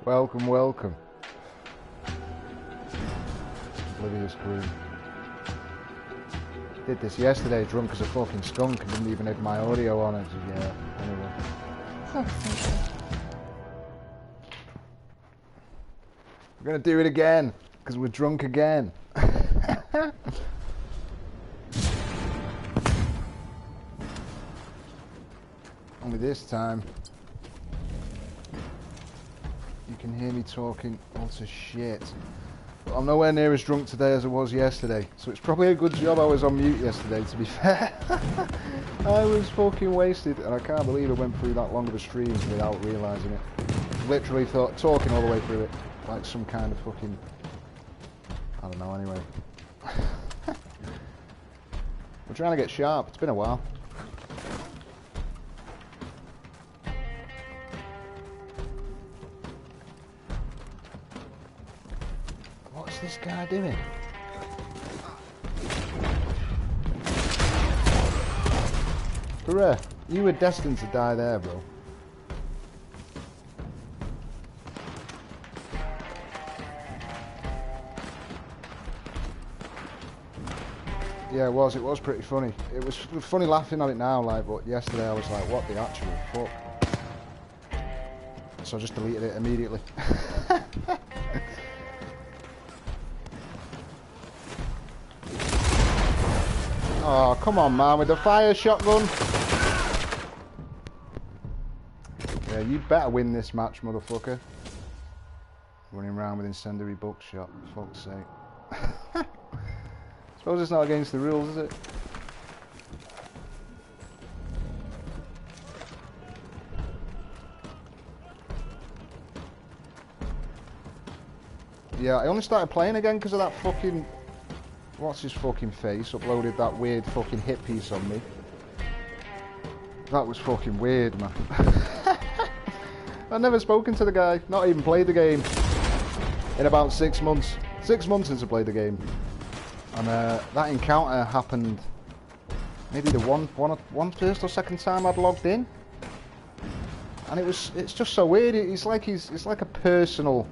Welcome, welcome. Oblivious Queen. Did this yesterday, drunk as a fucking skunk, and didn't even have my audio on it. Yeah, anyway. Oh, thank you. We're gonna do it again, because we're drunk again. Only this time, you can hear me talking utter shit. But I'm nowhere near as drunk today as I was yesterday, so it's probably a good job I was on mute yesterday, to be fair. I was fucking wasted, and I can't believe I went through that long of a stream without realising it. Literally talking all the way through it, like some kind of fucking... I don't know, anyway. We're trying to get sharp, it's been a while. What's this guy doing? Hurrah! You were destined to die there, bro. Yeah, it was pretty funny. It was funny laughing at it now, like, but yesterday I was like, what the actual fuck? So I just deleted it immediately. Oh, come on, man, with the fire shotgun. Yeah, you better win this match, motherfucker. Running around with incendiary buckshot, for fuck's sake. Suppose it's not against the rules, is it? Yeah, I only started playing again because of that fucking... What's his fucking face? Uploaded that weird fucking hit piece on me. That was fucking weird, man. I've never spoken to the guy, not even played the game in about 6 months. 6 months since I played the game. And that encounter happened maybe the one first or second time I'd logged in. And it's just so weird. It's like a personal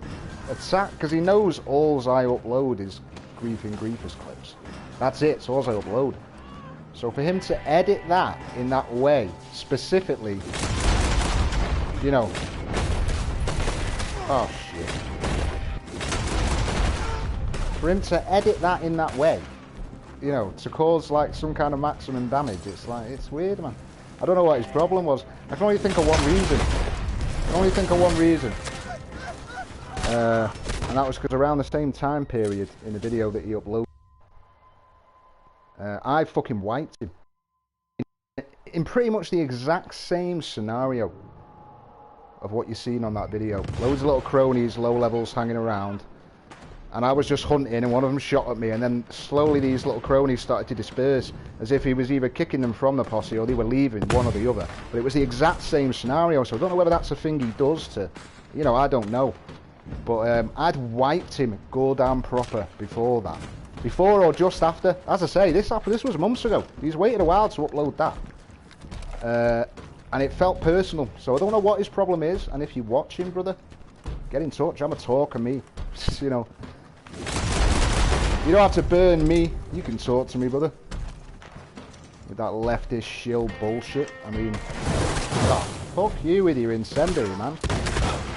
attack, because he knows all I upload is Griefing Griefers clips. That's it, so all I upload. So for him to edit that in that way, specifically, you know... Oh shit. For him to edit that in that way, you know, to cause like some kind of maximum damage, it's like, it's weird, man. I don't know what his problem was. I can only think of one reason. And that was because around the same time period in the video that he uploaded, I fucking wiped him. In pretty much the exact same scenario of what you're seeing on that video. Loads of little cronies, low levels hanging around. And I was just hunting, and one of them shot at me, and then slowly these little cronies started to disperse, as if he was either kicking them from the posse or they were leaving, one or the other. But it was the exact same scenario, so I don't know whether that's a thing he does to, you know, I don't know. But I'd wiped him goddamn proper before that. Before or just after. As I say, this was months ago. He's waited a while to upload that. And it felt personal, so I don't know what his problem is, and if you're watching, brother, get in touch. I'm a talker, me. You know. You don't have to burn me. You can talk to me, brother. With that leftist shill bullshit. I mean, oh, fuck you with your incendiary, man.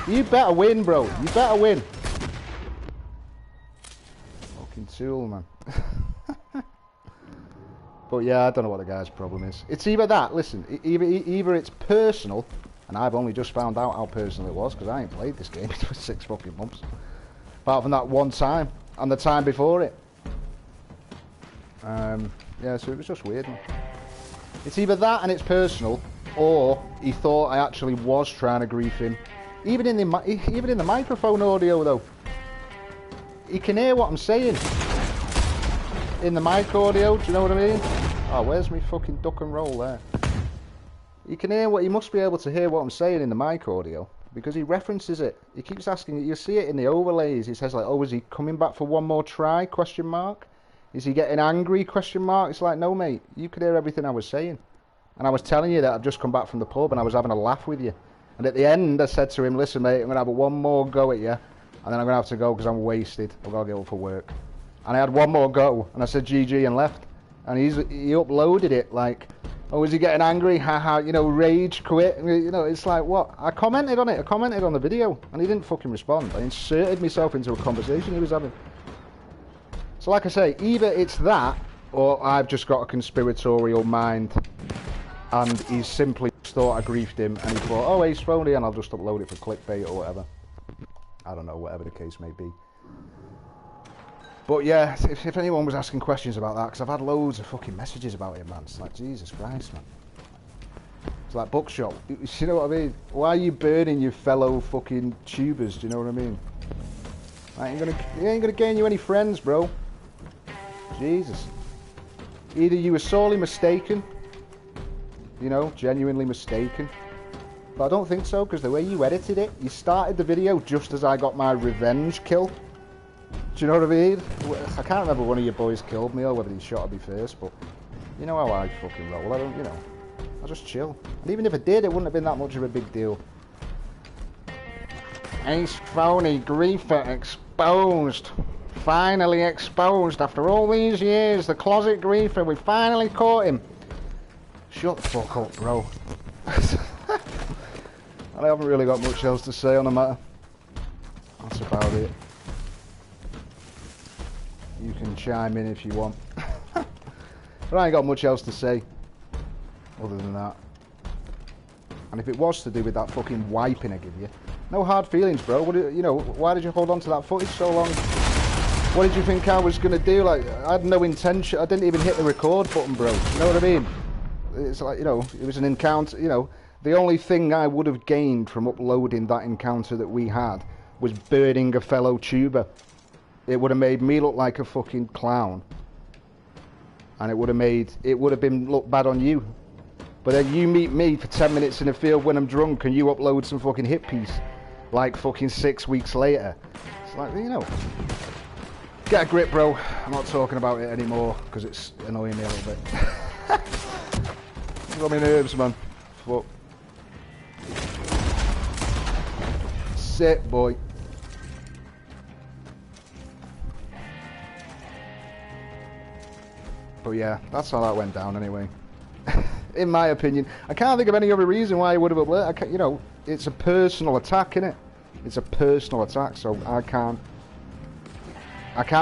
You better win, bro. You better win. Fucking tool, man. But yeah, I don't know what the guy's problem is. It's either that, listen, either it's personal, and I've only just found out how personal it was, because I ain't played this game for 6 fucking months. Apart from that one time, and the time before it. Yeah, so it was just weird. Man. It's either that and it's personal, or he thought I actually was trying to grief him. Even in the microphone audio, though. He can hear what I'm saying. In the mic audio, do you know what I mean? Oh, where's me fucking duck and roll there? He can hear he must be able to hear what I'm saying in the mic audio. Because he references it. He keeps asking, you see it in the overlays. He says like, oh, is he coming back for one more try, question mark? Is he getting angry, question mark? It's like, no, mate, you could hear everything I was saying. And I was telling you that I've just come back from the pub and I was having a laugh with you. And at the end, I said to him, listen, mate, I'm going to have one more go at you, and then I'm going to have to go because I'm wasted. I've got to get up for work. And I had one more go, and I said GG and left. And he uploaded it like, oh, is he getting angry? Haha, you know, rage, quit. You know, it's like, what? I commented on it. I commented on the video, and he didn't fucking respond. I inserted myself into a conversation he was having. So like I say, either it's that, or I've just got a conspiratorial mind, and he's simply thought I griefed him, and he thought, oh, he's phony, and I'll just upload it for clickbait or whatever. I don't know, whatever the case may be. But yeah, if anyone was asking questions about that, because I've had loads of fucking messages about it, man. It's like, Jesus Christ, man. It's like Bookshop. You know what I mean? Why are you burning your fellow fucking tubers? Do you know what I mean? He ain't gonna gain you any friends, bro. Jesus. Either you were sorely mistaken, you know, genuinely mistaken. But I don't think so, because the way you edited it, you started the video just as I got my revenge kill. Do you know what I mean? I can't remember one of your boys killed me or whether he shot at me first, but you know how I fucking roll. I don't, you know, I just chill. And even if I did, it wouldn't have been that much of a big deal. Ace phony griefer exposed. Finally exposed after all these years. The closet griefer, we finally caught him. Shut the fuck up, bro. I haven't really got much else to say on the matter. That's about it. You can chime in if you want. But I ain't got much else to say other than that. And if it was to do with that fucking wiping I give you, no hard feelings, bro. What, you know, why did you hold on to that footage so long? What did you think I was gonna do? Like, I had no intention. I didn't even hit the record button, bro. You know what I mean? It's like, you know, it was an encounter. You know, the only thing I would have gained from uploading that encounter that we had was burning a fellow tuber. It would have made me look like a fucking clown, and it would have been look bad on you. But then you meet me for 10 minutes in a field when I'm drunk, and you upload some fucking hit piece like fucking 6 weeks later. It's like, you know, get a grip, bro. I'm not talking about it anymore because it's annoying me a little bit. Got me nerves, man. Fuck. Sit, boy. But yeah, that's how that went down anyway. In my opinion. I can't think of any other reason why he would have uploaded. You know, it's a personal attack, innit? It's a personal attack, so I can't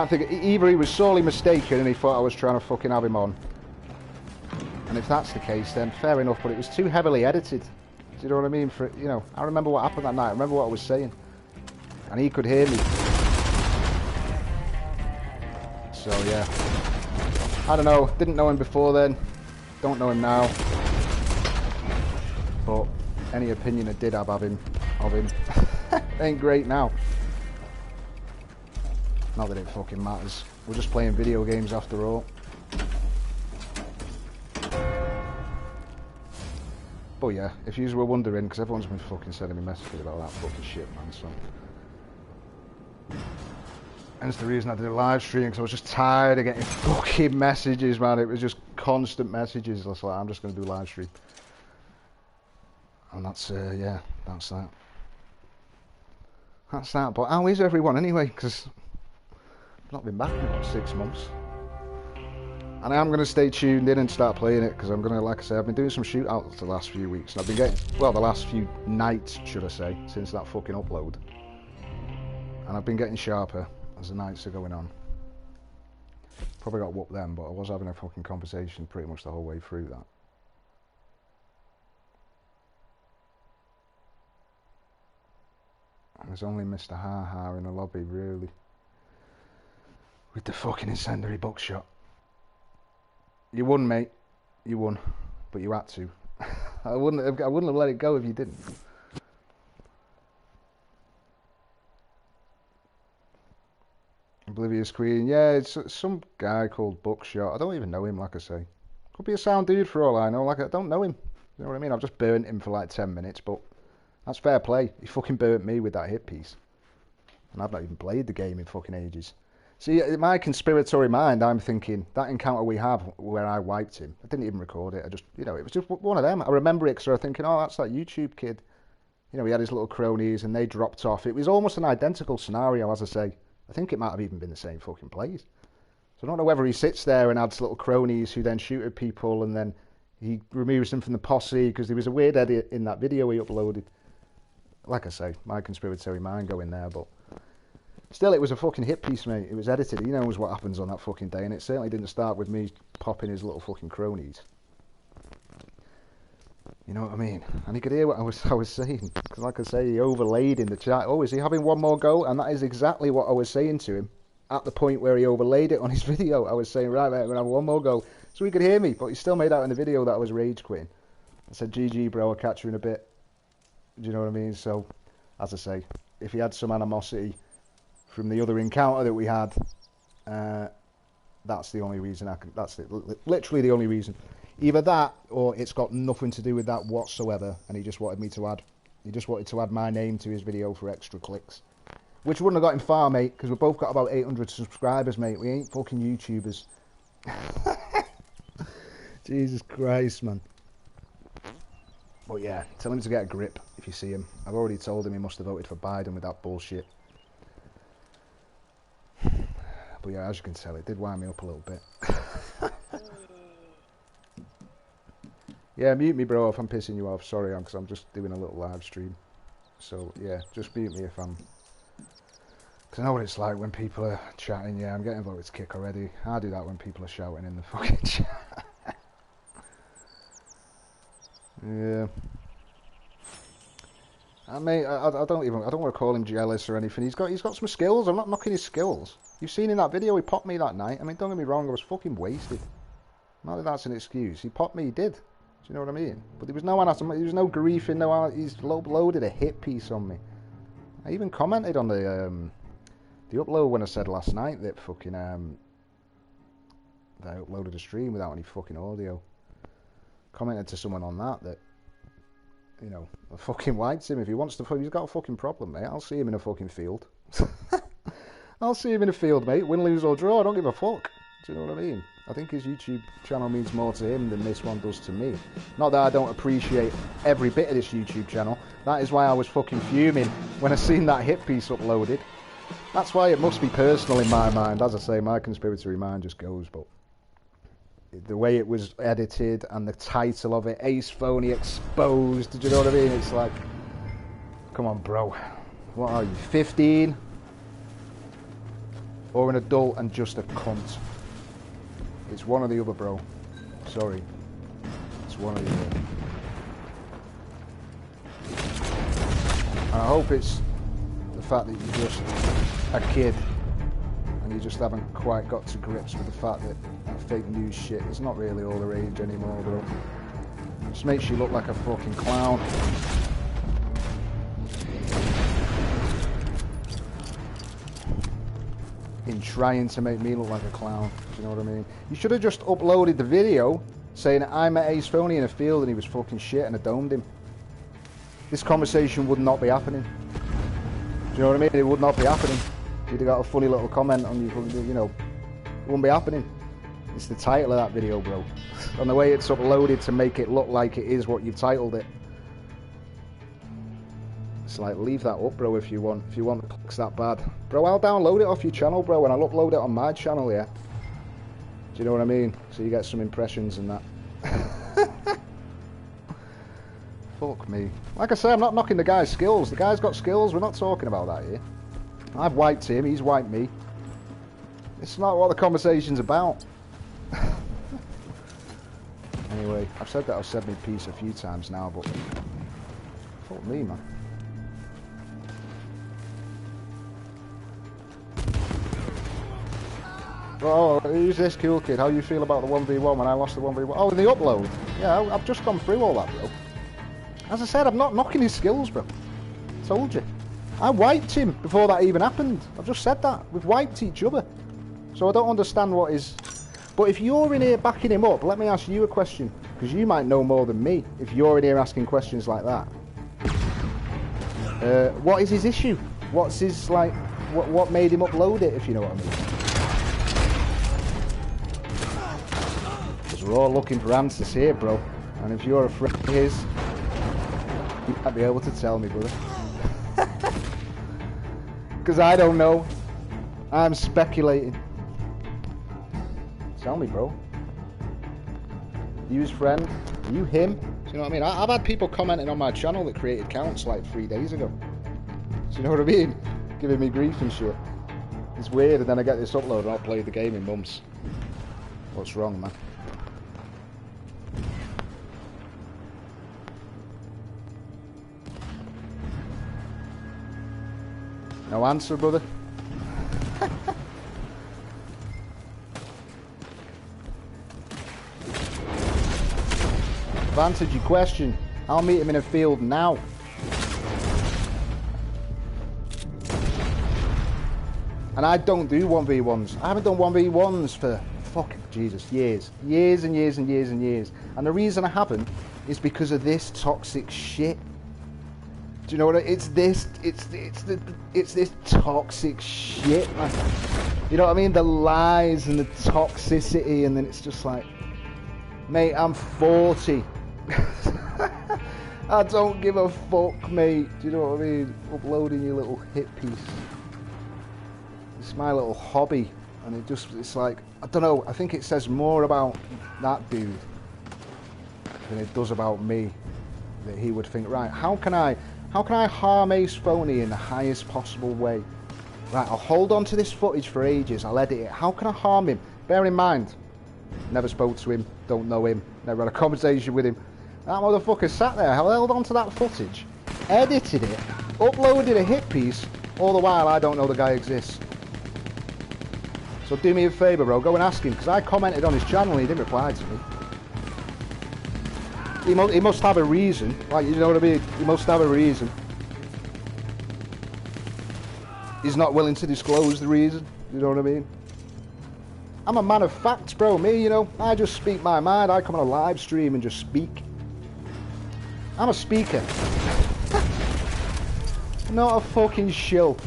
think. Either he was sorely mistaken and he thought I was trying to fucking have him on. And if that's the case, then fair enough, but it was too heavily edited. Do you know what I mean? For, you know, I remember what happened that night. I remember what I was saying. And he could hear me. So yeah. I don't know, didn't know him before then, don't know him now, but any opinion I did have of him ain't great now. Not that it fucking matters, we're just playing video games after all. But yeah, if you were wondering, because everyone's been fucking sending me messages about that fucking shit, man, so. And it's the reason I did a live stream, because I was just tired of getting fucking messages, man. It was just constant messages. I was like, I'm just going to do a live stream. And that's, yeah, that's that. That's that. But how is everyone anyway? Because I've not been back in about 6 months. And I am going to stay tuned in and start playing it, because I'm going to, like I say, I've been doing some shootouts the last few weeks. And I've been getting, well, the last few nights, should I say, since that fucking upload. And I've been getting sharper as the nights are going on. Probably got whooped then, but I was having a fucking conversation pretty much the whole way through that. And there's only Mr. Ha-Ha in the lobby, really. With the fucking incendiary buckshot. You won, mate. You won. But you had to. I wouldn't have let it go if you didn't. Oblivious Queen, yeah, it's some guy called Buckshot. I don't even know him, like I say. Could be a sound dude for all I know. Like, I don't know him. You know what I mean? I've just burnt him for like 10 minutes, but that's fair play. He fucking burnt me with that hit piece. And I've not even played the game in fucking ages. See, in my conspiratory mind, I'm thinking, that encounter we have where I wiped him, I didn't even record it. I just, you know, it was just one of them. I remember it because I was thinking, oh, that's that YouTube kid. you know, he had his little cronies and they dropped off. It was almost an identical scenario, as I say. I think it might have even been the same fucking place. So I don't know whether he sits there and adds little cronies who then shoot at people and then he removes them from the posse, because there was a weird edit in that video he uploaded. Like I say, my conspiratory mind going there, but still, it was a fucking hit piece, mate. It was edited. He knows what happens on that fucking day, and it certainly didn't start with me popping his little fucking cronies. You know what I mean? And he could hear what I was saying, because like I say, he overlaid in the chat. Oh, is he having one more go? And that is exactly what I was saying to him at the point where he overlaid it on his video. I was saying, right, mate, I'm gonna have one more go, so he could hear me, but he still made out in the video that I was rage quitting. I said, GG, bro, I'll catch you in a bit. Do you know what I mean? So, as I say, if he had some animosity from the other encounter that we had, that's the only reason I can. That's it, literally the only reason. Either that, or it's got nothing to do with that whatsoever, and he just wanted me to add. He just wanted to add my name to his video for extra clicks, which wouldn't have got him far, mate. Because we've both got about 800 subscribers, mate. We ain't fucking YouTubers. Jesus Christ, man. But yeah, tell him to get a grip if you see him. I've already told him he must have voted for Biden with that bullshit. But yeah, as you can tell, it did wind me up a little bit. Yeah, mute me, bro, if I'm pissing you off. Sorry, because I'm just doing a little live stream. So yeah, just mute me if I'm... Because I know what it's like when people are chatting. Yeah, I'm getting voted to kick already. I do that when people are shouting in the fucking chat. Yeah. I mean, I don't want to call him jealous or anything. He's got some skills. I'm not knocking his skills. You've seen in that video he popped me that night. I mean, don't get me wrong, I was fucking wasted. Not that that's an excuse. He popped me, he did. Do you know what I mean? But there was no there was no griefing, he's loaded a hit piece on me. I even commented on the upload when I said last night that fucking that I uploaded a stream without any fucking audio. Commented to someone on that you know, I fucking wiped him. If he wants to, he's got a fucking problem, mate. I'll see him in a fucking field. I'll see him in a field, mate. Win, lose or draw, I don't give a fuck. Do you know what I mean? I think his YouTube channel means more to him than this one does to me. Not that I don't appreciate every bit of this YouTube channel. That is why I was fucking fuming when I seen that hit piece uploaded. That's why it must be personal in my mind. As I say, my conspiratory mind just goes, but the way it was edited and the title of it, Ace Phony Exposed, do you know what I mean? It's like, come on, bro. What are you, 15? Or an adult and just a cunt? It's one or the other, bro. Sorry. It's one or the other. And I hope it's the fact that you're just a kid and you just haven't quite got to grips with the fact that fake news shit is not really all the rage anymore, bro. It just makes you look like a fucking clown. In trying to make me look like a clown, do you know what I mean? You should have just uploaded the video saying I met Ace Phony in a field and he was fucking shit and I domed him. This conversation would not be happening. Do you know what I mean? It would not be happening. You'd have got a funny little comment on you know, it wouldn't be happening. It's the title of that video, bro. And the way it's uploaded to make it look like it is what you've titled it. It's like, leave that up, bro, if you want the clicks that bad. Bro, I'll download it off your channel, bro, and I'll upload it on my channel, yeah? Do you know what I mean? So you get some impressions and that. Fuck me. Like I say, I'm not knocking the guy's skills. The guy's got skills. We're not talking about that here. I've wiped him. He's wiped me. It's not what the conversation's about. Anyway, I've said that I've said my piece a few times now, but fuck me, man. Oh, who's this cool kid? How you feel about the 1v1 when I lost the 1v1? Oh, in the upload? Yeah, I've just gone through all that, bro. As I said, I'm not knocking his skills, bro. Told you. I wiped him before that even happened. I've just said that. We've wiped each other. So I don't understand what is... But if you're in here backing him up, let me ask you a question. Because you might know more than me if you're in here asking questions like that. What is his issue? What's his, like... What made him upload it, if you know what I mean? Because we're all looking for answers here, bro. And if you're afraid of his... Might be able to tell me, brother. Because I don't know. I'm speculating. Tell me, bro. You his friend? Are you him? Do you know what I mean? I've had people commenting on my channel that created accounts like 3 days ago. Do you know what I mean? Giving me grief and shit. It's weird, and then I get this upload and I'll play the game in months. What's wrong, man? No answer, brother. I've answered your question. I'll meet him in a field now. And I don't do 1v1s. I haven't done 1v1s for, fucking Jesus, years. Years and years and years and years. And the reason I haven't is because of this toxic shit. Do you know what it's this toxic shit, man. You know what I mean? The lies and the toxicity, and then it's just like, mate, I'm 40. I don't give a fuck, mate. Do you know what I mean? Uploading your little hit piece. It's my little hobby, and it's like, I don't know, I think it says more about that dude than it does about me. That he would think, right, how can I harm Ace Phony in the highest possible way? Right, I'll hold on to this footage for ages, I'll edit it. How can I harm him? Bear in mind, never spoke to him, don't know him, never had a conversation with him. That motherfucker sat there, held on to that footage, edited it, uploaded a hit piece, all the while I don't know the guy exists. So do me a favour, bro, go and ask him, because I commented on his channel and he didn't reply to me. He must have a reason, like, you know what I mean? He must have a reason. He's not willing to disclose the reason, you know what I mean? I'm a man of facts, bro, me, you know? I just speak my mind, I come on a live stream and just speak. I'm a speaker. Not a fucking shill.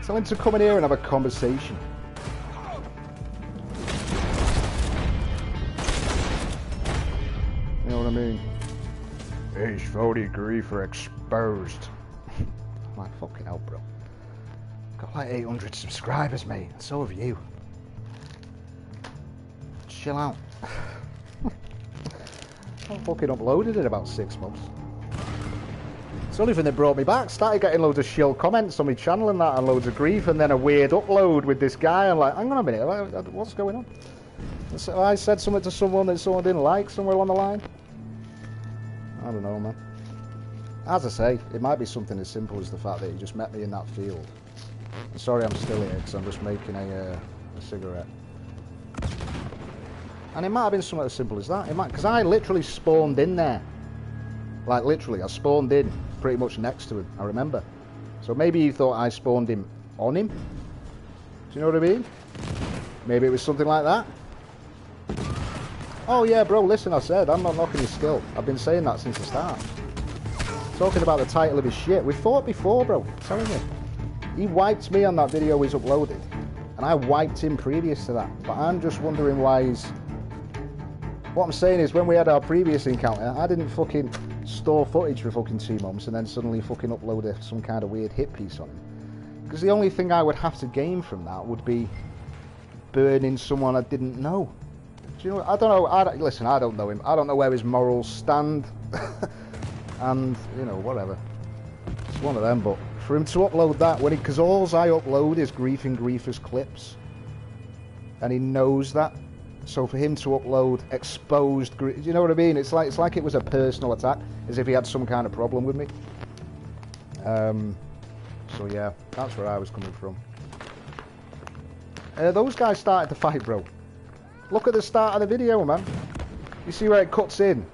Tell him to come in here and have a conversation. You know what I mean? Ace Phony griefer exposed. I'm like, fucking hell, bro. Got like 800 subscribers, mate. And so have you. Chill out. I fucking uploaded in about 6 months. It's only when they brought me back. Started getting loads of shill comments on my channel and that, and loads of grief, and then a weird upload with this guy. I'm like, hang on a minute, what's going on? So I said something to someone that someone didn't like somewhere along the line. I don't know, man. As I say, it might be something as simple as the fact that he just met me in that field. I'm sorry I'm still here, because I'm just making a cigarette. And it might have been something as simple as that. It might, because I literally spawned in there. Like, literally, I spawned in pretty much next to him, I remember. So maybe he thought I spawned him on him. Do you know what I mean? Maybe it was something like that. Oh yeah, bro, listen, I said, I'm not knocking his skill. I've been saying that since the start. Talking about the title of his shit. We fought before, bro, I'm telling you. He wiped me on that video he's uploaded. And I wiped him previous to that. But I'm just wondering why he's... What I'm saying is, when we had our previous encounter, I didn't fucking store footage for fucking 2 months and then suddenly fucking upload some kind of weird hit piece on him. Because the only thing I would have to gain from that would be burning someone I didn't know. Do you know? I don't know. Listen, I don't know him. I don't know where his morals stand. And, you know, whatever. It's one of them, but for him to upload that, because all I upload is Grief and Griefers clips. And he knows that. So for him to upload exposed, you know what I mean? It's like it was a personal attack, as if he had some kind of problem with me. So yeah, that's where I was coming from. Those guys started to fight, bro. Look at the start of the video, man. You see where it cuts in?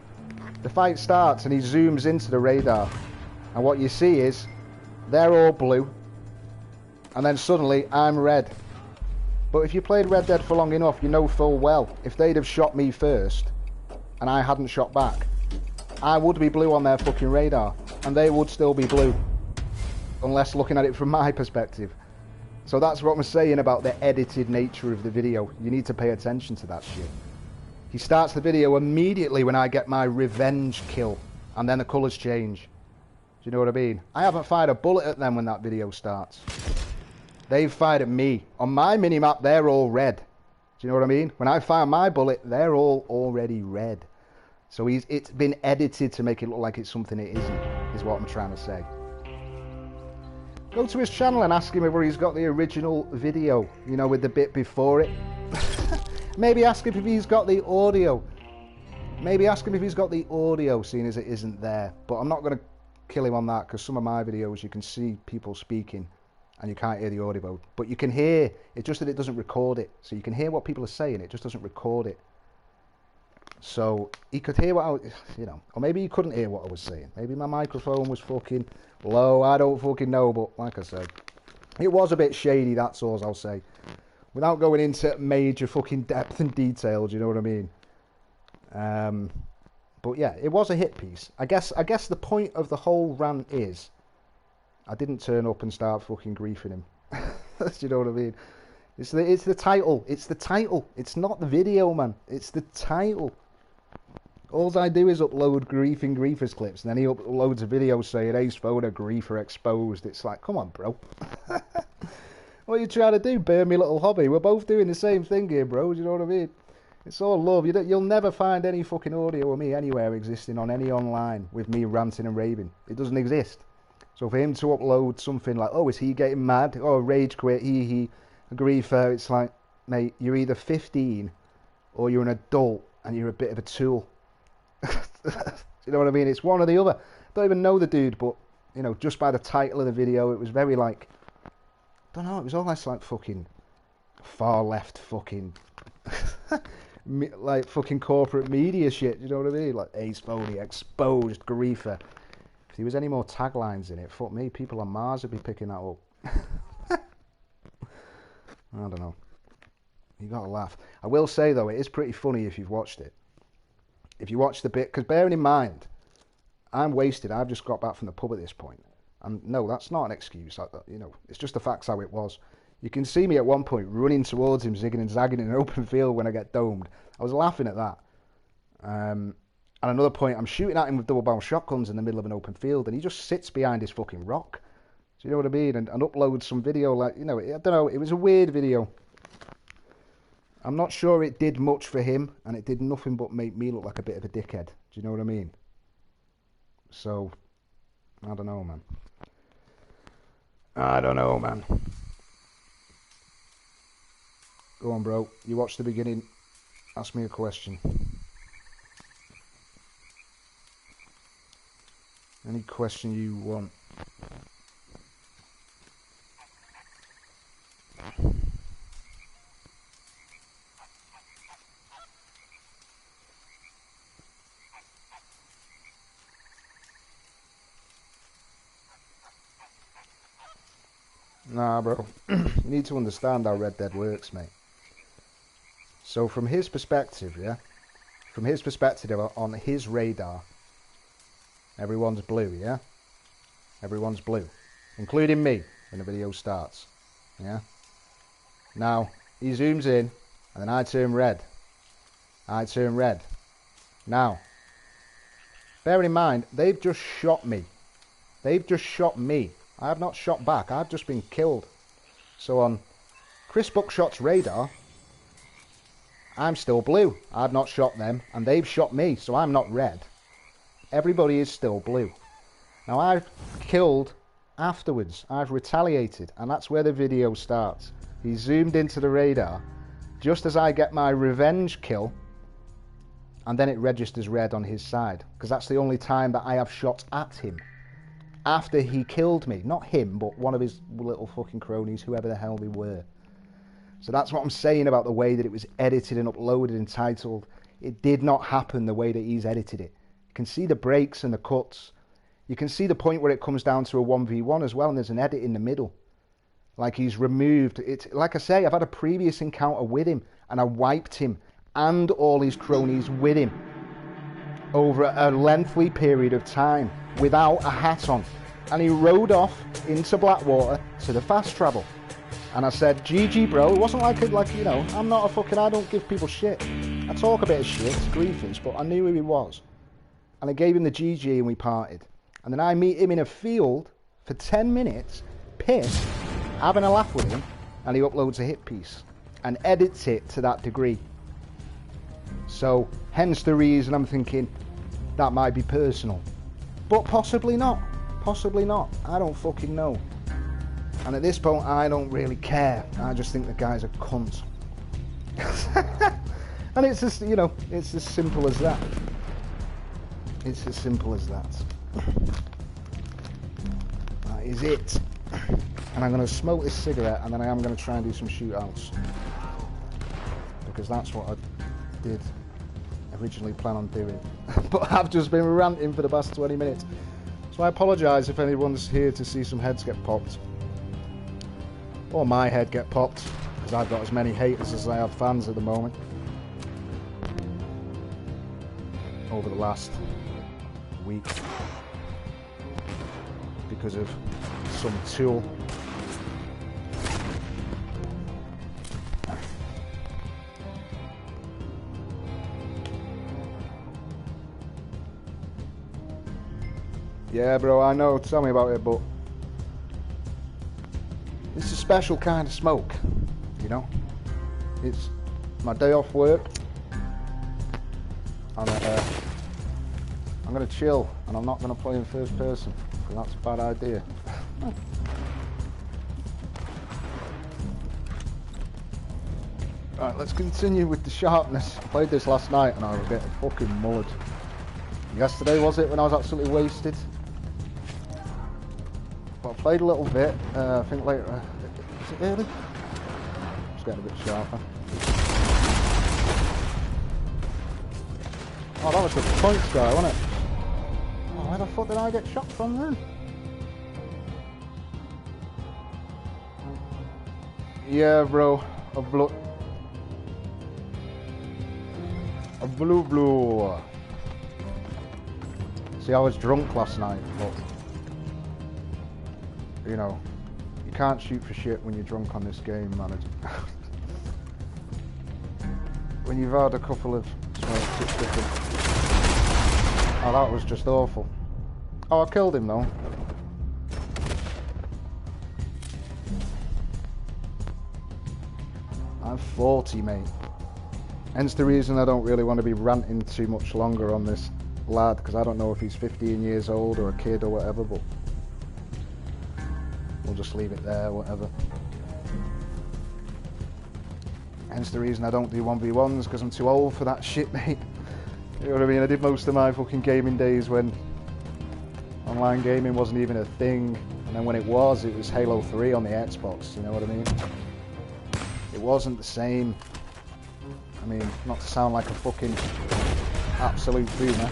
The fight starts and he zooms into the radar. And what you see is, they're all blue. And then suddenly, I'm red. But if you played Red Dead for long enough, you know full well, if they'd have shot me first, and I hadn't shot back, I would be blue on their fucking radar, and they would still be blue. Unless looking at it from my perspective. So that's what I'm saying about the edited nature of the video. You need to pay attention to that shit. He starts the video immediately when I get my revenge kill, and then the colours change. you know what I mean? I haven't fired a bullet at them when that video starts. They've fired at me. On my minimap, they're all red. Do you know what I mean? When I fire my bullet, they're all already red. So it's been edited to make it look like it's something it isn't, is what I'm trying to say. Go to his channel and ask him whether he's got the original video, you know, with the bit before it. Maybe ask him if he's got the audio. Maybe ask him if he's got the audio, seeing as it isn't there. But I'm not going to kill him on that, because some of my videos you can see people speaking and you can't hear the audio. But you can hear, it's just that it doesn't record it. So you can hear what people are saying, it just doesn't record it. So he could hear what I was, you know, or maybe he couldn't hear what I was saying. Maybe my microphone was fucking low, I don't fucking know. But like I said, it was a bit shady, that's all I'll say. Without going into major fucking depth and detail, do you know what I mean? But yeah, it was a hit piece. I guess the point of the whole rant is, I didn't turn up and start fucking griefing him. Do you know what I mean? It's the title. It's the title. It's not the video, man. It's the title. All I do is upload griefing griefers clips, and then he uploads a video saying Ace Photo griefer exposed. It's like, come on, bro. What are you trying to do? Burn me little hobby? We're both doing the same thing here, bro. Do you know what I mean? It's all love. You'll never find any fucking audio of me anywhere existing on any online with me ranting and raving. It doesn't exist. So for him to upload something like, oh, is he getting mad? Oh, rage quit, he, a griefer, it's like, mate, you're either 15 or you're an adult and you're a bit of a tool. You know what I mean? It's one or the other. I don't even know the dude, but, you know, just by the title of the video, it was very like, I don't know, it was almost like fucking far left fucking, like fucking corporate media shit, you know what I mean? Like Ace Foley, exposed, griefer. If there was any more taglines in it, fuck me, people on Mars would be picking that up. I don't know. You gotta laugh. I will say though, it is pretty funny if you've watched it. If you watch the bit, because bearing in mind, I'm wasted. I've just got back from the pub at this point. And no, that's not an excuse. You know, it's just the facts how it was. You can see me at one point running towards him, zigging and zagging in an open field when I get domed. I was laughing at that. And another point, I'm shooting at him with double barrel shotguns in the middle of an open field, and he just sits behind his fucking rock. Do you know what I mean? And uploads some video, like, you know, I don't know, it was a weird video. I'm not sure it did much for him, and it did nothing but make me look like a bit of a dickhead. Do you know what I mean? So, I don't know, man. I don't know, man. Go on, bro. You watched the beginning. Ask me a question. Any question you want. Nah, bro. You need to understand how Red Dead works, mate. So from his perspective, yeah? From his perspective, on his radar, everyone's blue, yeah? Everyone's blue. Including me, when the video starts. Yeah? Now, he zooms in, and then I turn red. I turn red. Now, bear in mind, they've just shot me. They've just shot me. I have not shot back. I've just been killed. So on Chris Buckshot's radar, I'm still blue. I've not shot them, and they've shot me, so I'm not red. Everybody is still blue. Now, I've killed afterwards. I've retaliated, and that's where the video starts. He zoomed into the radar just as I get my revenge kill, and then it registers red on his side, because that's the only time that I have shot at him. After he killed me. Not him, but one of his little fucking cronies, whoever the hell they were. So that's what I'm saying about the way that it was edited and uploaded and titled. It did not happen the way that he's edited it. You can see the breaks and the cuts. You can see the point where it comes down to a 1v1 as well, and there's an edit in the middle. Like he's removed it. Like I say, I've had a previous encounter with him, and I wiped him and all his cronies with him over a lengthy period of time without a hat on. And he rode off into Blackwater to the fast travel. And I said, GG, bro. It wasn't like, you know, I'm not a fucking, I don't give people shit. I talk a bit of shit, griefers, but I knew who he was. And I gave him the GG and we parted. And then I meet him in a field for 10 minutes, pissed, having a laugh with him, and he uploads a hit piece and edits it to that degree. So, hence the reason I'm thinking that might be personal. But possibly not. Possibly not. I don't fucking know. And at this point, I don't really care. I just think the guy's a cunt. And it's just, you know, it's as simple as that. It's as simple as that. That is it. And I'm going to smoke this cigarette, and then I am going to try and do some shootouts. Because that's what I did originally plan on doing. But I've just been ranting for the past 20 minutes. So I apologise if anyone's here to see some heads get popped. Or my head get popped. Because I've got as many haters as I have fans at the moment. Over the last week. Because of some tool. Yeah, bro, I know. Tell me about it, but it's a special kind of smoke, you know? It's my day off work, and I'm going to chill, and I'm not going to play in first person, because that's a bad idea. Right, let's continue with the sharpness. I played this last night, and I was getting fucking mullered. Yesterday, was it, when I was absolutely wasted? But I played a little bit, I think later, is it early? Just getting a bit sharper. Oh, that was the points guy, wasn't it? Oh, where the fuck did I get shot from then? Yeah, bro, a blue. See, I was drunk last night, but you know, you can't shoot for shit when you're drunk on this game, man. When you've had a couple of smokes, it's different. Oh, that was just awful. Oh, I killed him though. I'm 40, mate. Hence the reason I don't really want to be ranting too much longer on this lad, because I don't know if he's 15 years old or a kid or whatever, but we'll just leave it there, whatever. Hence the reason I don't do 1v1s, because I'm too old for that shit, mate. You know what I mean? I did most of my fucking gaming days when online gaming wasn't even a thing, and then when it was Halo 3 on the Xbox, you know what I mean? It wasn't the same. I mean, not to sound like a fucking absolute boomer.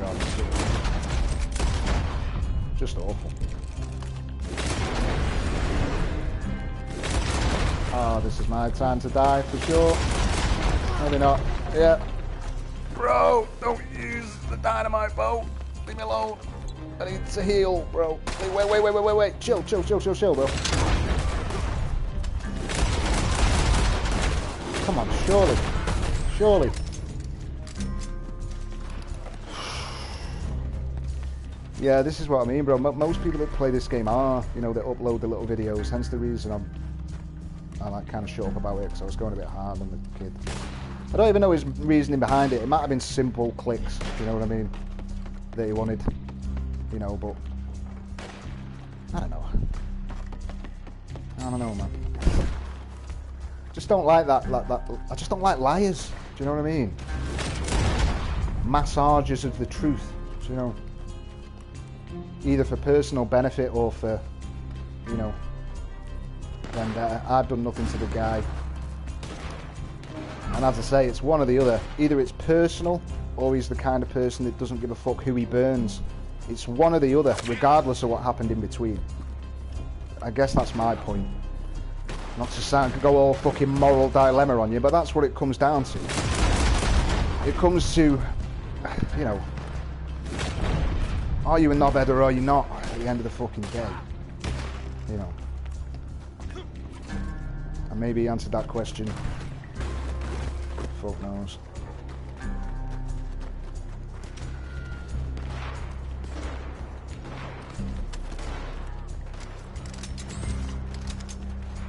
God, just awful. Oh, this is my time to die for sure. Maybe not. Yeah. Bro, don't use the dynamite bow. Leave me alone. I need to heal, bro. Wait. Chill, bro. Come on, surely. Yeah, this is what I mean, bro. Most people that play this game are, you know, they upload the little videos. Hence the reason I like kind of shut up about it, because I was going a bit hard on the kid. I don't even know his reasoning behind it. It might have been simple clicks, you know what I mean, that he wanted, you know. But I don't know, man. Just don't like that. I just don't like liars. Do you know what I mean? Massagers of the truth. Do you know? Either for personal benefit or for, you know. And I've done nothing to the guy. And as I say, it's one or the other. Either it's personal, or he's the kind of person that doesn't give a fuck who he burns. It's one or the other, regardless of what happened in between. I guess that's my point. Not to go all fucking moral dilemma on you, but that's what it comes down to. It comes to, you know, are you a knobhead or are you not at the end of the fucking day? You know. And maybe he answered that question. Fuck knows.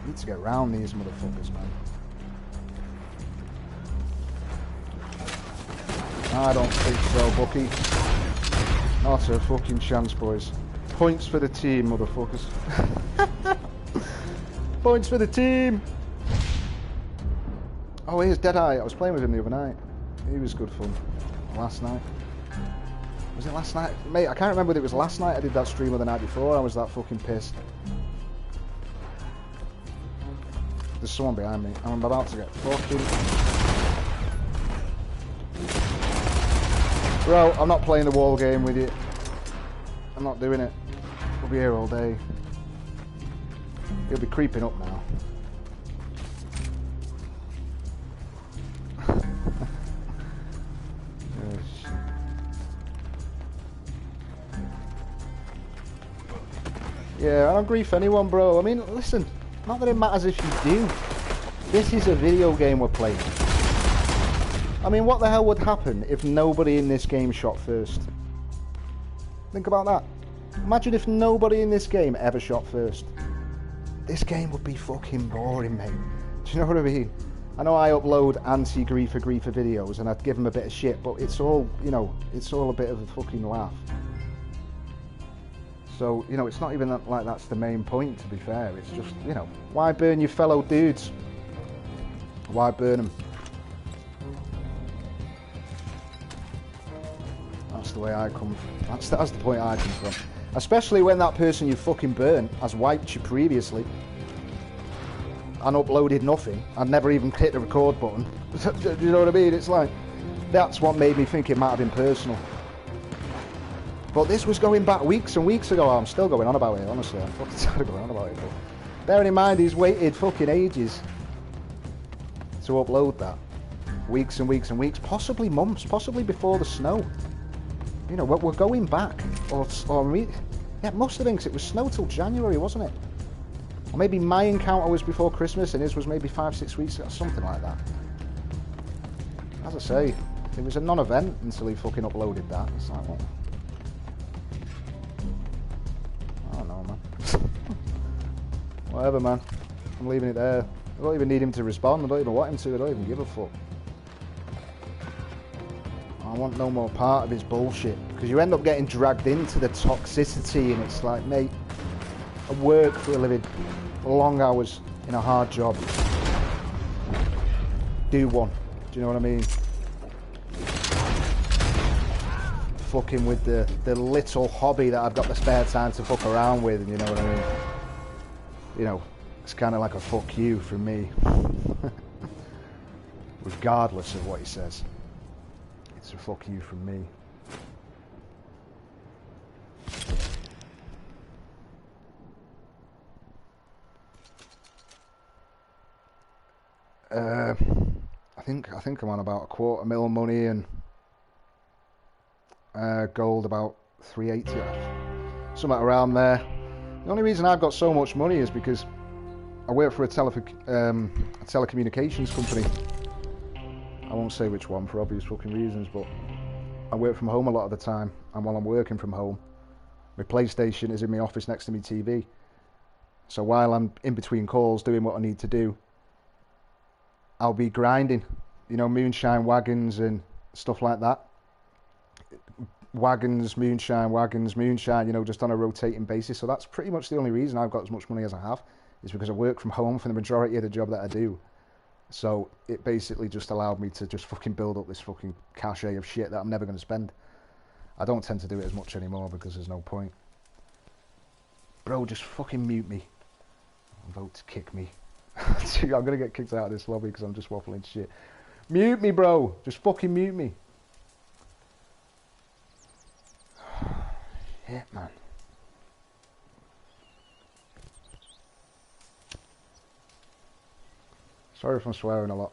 Need to get around these motherfuckers, man. I don't think so, Bucky. Not a fucking chance, boys. Points for the team, motherfuckers. Points for the team! Oh, here's Deadeye. I was playing with him the other night. He was good fun. Last night. Was it last night? Mate, I can't remember whether it was last night I did that stream or the night before. I was that fucking pissed. There's someone behind me. I'm about to get fucking... Bro, I'm not playing the wall game with you. I'm not doing it. We'll be here all day. He'll be creeping up now. Yeah, I don't grief anyone, bro. I mean, listen, not that it matters if you do. This is a video game we're playing. I mean, what the hell would happen if nobody in this game shot first? Think about that. Imagine if nobody in this game ever shot first. This game would be fucking boring, mate. Do you know what I mean? I know I upload anti-griefer videos and I'd give them a bit of shit, but it's all, you know, it's all a bit of a fucking laugh. So, you know, it's not even that, like that's the main point, to be fair. It's just, you know, why burn your fellow dudes? Why burn them? That's the way I come from. That's the point I come from. Especially when that person you fucking burnt has wiped you previously and uploaded nothing and never even hit the record button. Do you know what I mean? It's like, that's what made me think it might have been personal. But this was going back weeks and weeks ago. I'm still going on about it, honestly. I'm fucking tired of going on about it. But bearing in mind, he's waited fucking ages to upload that. Weeks and weeks and weeks, possibly months, possibly before the snow. You know, we're going back. Yeah, must have been, because it was snow till January, wasn't it? Or maybe my encounter was before Christmas and his was maybe 5-6 weeks ago, something like that. As I say, it was a non-event until he fucking uploaded that. It's like, what? I don't know, man. Whatever, man. I'm leaving it there. I don't even need him to respond. I don't even want him to. I don't even give a fuck. I want no more part of his bullshit, because you end up getting dragged into the toxicity, and it's like, mate, I work for a living, long hours in a hard job. Do one. Do you know what I mean? Fucking with the little hobby that I've got the spare time to fuck around with, and you know what I mean? You know, it's kind of like a fuck you from me. Regardless of what he says. It's a fuck you from me. I think I'm on about $250,000 money and gold about 380, something around there. The only reason I've got so much money is because I work for a telecommunications company. I won't say which one for obvious fucking reasons, but I work from home a lot of the time, and while I'm working from home, my PlayStation is in my office next to my TV. So while I'm in between calls doing what I need to do, I'll be grinding, you know, moonshine wagons and stuff like that. Wagons, moonshine, you know, just on a rotating basis. So that's pretty much the only reason I've got as much money as I have, is because I work from home for the majority of the job that I do. So it basically just allowed me to just fucking build up this fucking cachet of shit that I'm never going to spend. I don't tend to do it as much anymore because there's no point. Bro, just fucking mute me. Vote to kick me. I'm going to get kicked out of this lobby because I'm just waffling shit. Mute me, bro. Just fucking mute me. Shit, man. Sorry if I'm swearing a lot.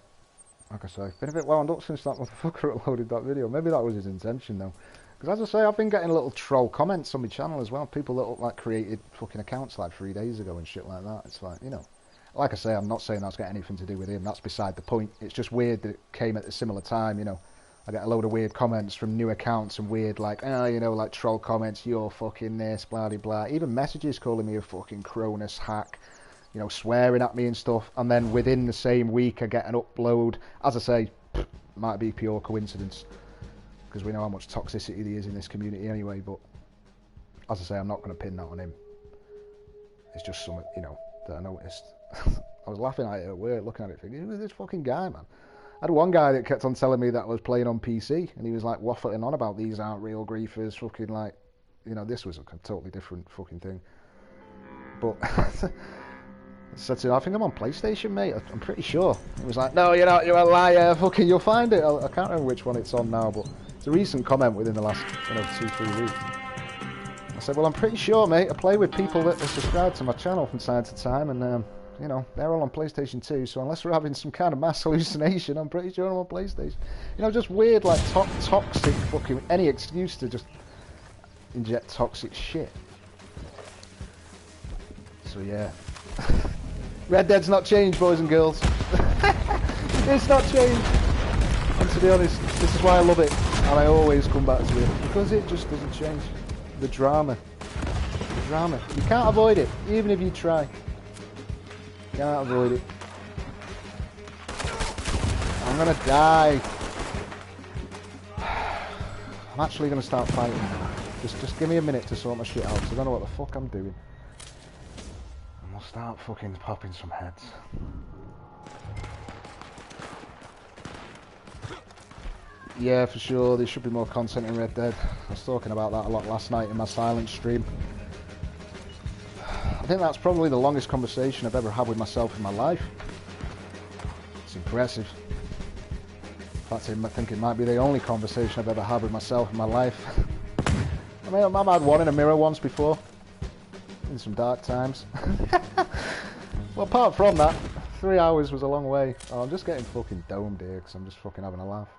Like I say, been a bit wound up since that motherfucker uploaded that video. Maybe that was his intention though. Because as I say, I've been getting little troll comments on my channel as well. People that like created fucking accounts like 3 days ago and shit like that. It's like, you know. Like I say, I'm not saying that's got anything to do with him. That's beside the point. It's just weird that it came at a similar time, you know. I get a load of weird comments from new accounts and weird, like, oh, you know, like troll comments, you're fucking this, blah, blah, blah. Even messages calling me a fucking Cronus hack, you know, swearing at me and stuff, and then within the same week I get an upload. As I say, might be pure coincidence, because we know how much toxicity there is in this community anyway, but as I say, I'm not going to pin that on him. It's just something, you know, that I noticed. I was laughing at it at work, looking at it, thinking, who's this fucking guy, man? I had one guy that kept on telling me that I was playing on PC, and he was like waffling on about these aren't real griefers, fucking like, you know, this was a totally different fucking thing. But I said to him, I think I'm on PlayStation, mate. I'm pretty sure. He was like, no, you're not, you're a liar, fucking, you'll find it. I can't remember which one it's on now, but it's a recent comment within the last, you know, 2-3 weeks. I said, well, I'm pretty sure, mate. I play with people that are subscribed to my channel from time to time, and you know, they're all on PlayStation 2, so unless we're having some kind of mass hallucination, I'm pretty sure I'm on PlayStation. You know, just weird, like, toxic fucking... Any excuse to just inject toxic shit. So, yeah. Red Dead's not changed, boys and girls. It's not changed. And to be honest, this is why I love it, and I always come back to it, because it just doesn't change. The drama. The drama. You can't avoid it, even if you try. Can't avoid it. I'm gonna die. I'm actually gonna start fighting now. Just give me a minute to sort my shit out, because I don't know what the fuck I'm doing. And we'll start fucking popping some heads. Yeah, for sure, there should be more content in Red Dead. I was talking about that a lot last night in my silent stream. I think that's probably the longest conversation I've ever had with myself in my life. It's impressive. In fact, I think it might be the only conversation I've ever had with myself in my life. I mean, I've had one in a mirror once before, in some dark times. Well, apart from that, 3 hours was a long way. Oh, I'm just getting fucking domed here, because I'm just fucking having a laugh.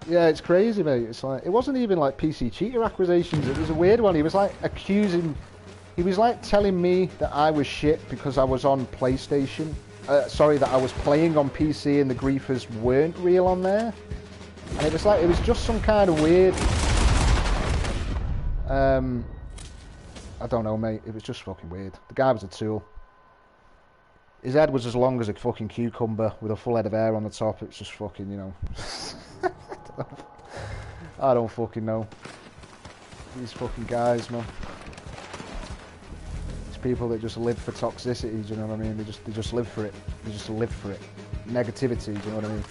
Yeah, it's crazy, mate. It's like, it wasn't even like PC cheater accusations. It was a weird one. He was like accusing, he was like telling me that I was shit because I was on PlayStation. Sorry, that I was playing on PC and the griefers weren't real on there. And it was like, it was just some kind of weird, I don't know, mate. It was just fucking weird. The guy was a tool. His head was as long as a fucking cucumber with a full head of hair on the top. It's just fucking, you know. I don't fucking know. These fucking guys, man. It's people that just live for toxicity, do you know what I mean? They just live for it. They just live for it. Negativity, do you know what I mean?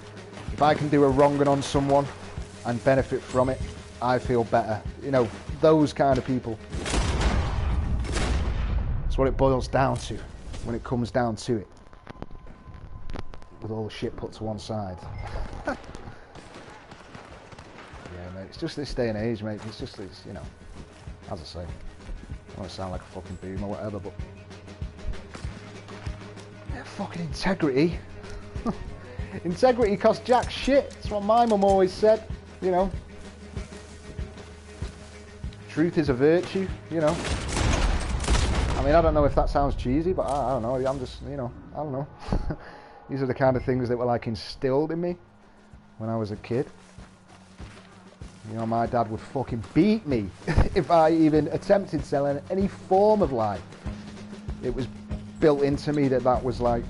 If I can do a wronging on someone and benefit from it, I feel better. You know, those kind of people. That's what it boils down to when it comes down to it. With all the shit put to one side. Yeah, mate, it's just this day and age, mate. It's just, it's, you know, as I say, I don't want to sound like a fucking boom or whatever, but yeah, fucking integrity. Integrity costs jack shit. That's what my mum always said, you know. Truth is a virtue, you know. I mean, I don't know if that sounds cheesy, but I don't know. I'm just, you know, I don't know. These are the kind of things that were like instilled in me when I was a kid. You know, my dad would fucking beat me if I even attempted selling any form of lie. It was built into me that that was like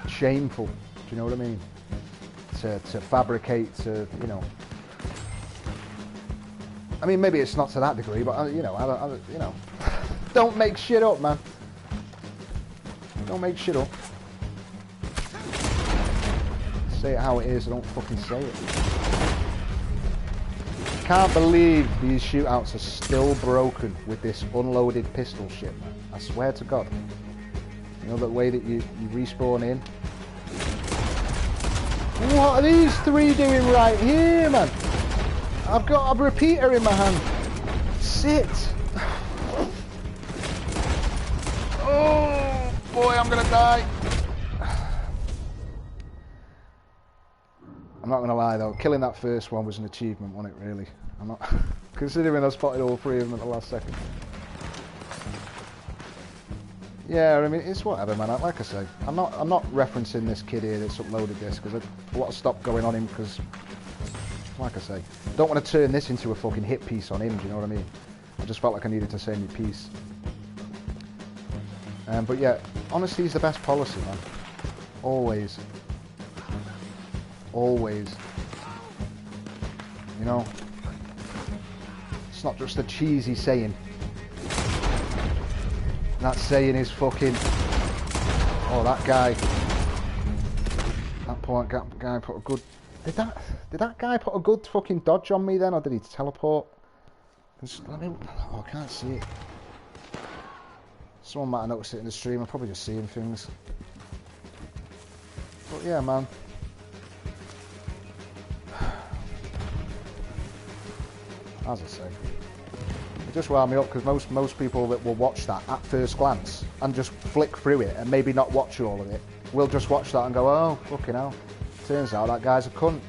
shameful. Do you know what I mean? To fabricate, to, you know. I mean, maybe it's not to that degree, but you know, you know, don't make shit up, man. Don't make shit up. Say it how it is, I don't fucking say it. Can't believe these shootouts are still broken with this unloaded pistol shit, man. I swear to God. You know the way that you respawn in? What are these three doing right here, man? I've got a repeater in my hand. Sit. Oh, boy, I'm gonna die. I'm not gonna lie though, killing that first one was an achievement, wasn't it, really? I'm not, considering I spotted all three of them at the last second. Yeah, I mean, it's whatever, man. Like I say, I'm not referencing this kid here that's uploaded this, because I want to stop going on him, because, like I say, don't want to turn this into a fucking hit piece on him, do you know what I mean? I just felt like I needed to say my piece. But yeah, honesty is the best policy, man. Always. Always. You know? It's not just a cheesy saying. That saying is fucking... Oh, that guy... That poor guy put a good... Did that guy put a good fucking dodge on me then, or did he teleport? Oh, I can't see it. Someone might have noticed it in the stream. I'm probably just seeing things. But yeah, man. As I say, it just wound me up because most people that will watch that at first glance and just flick through it and maybe not watch all of it will just watch that and go, oh, fucking hell. Turns out that guy's a cunt.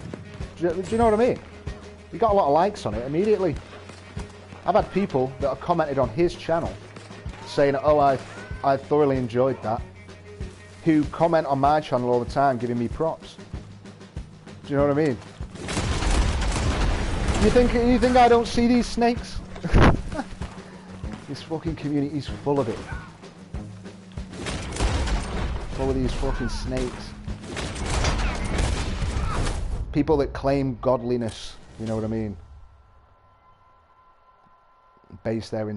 Do you know what I mean? He got a lot of likes on it immediately. I've had people that have commented on his channel saying, oh, I thoroughly enjoyed that, who comment on my channel all the time giving me props. Do you know what I mean? You think I don't see these snakes? This fucking community's full of it. Full of these fucking snakes. People that claim godliness, you know what I mean? Base their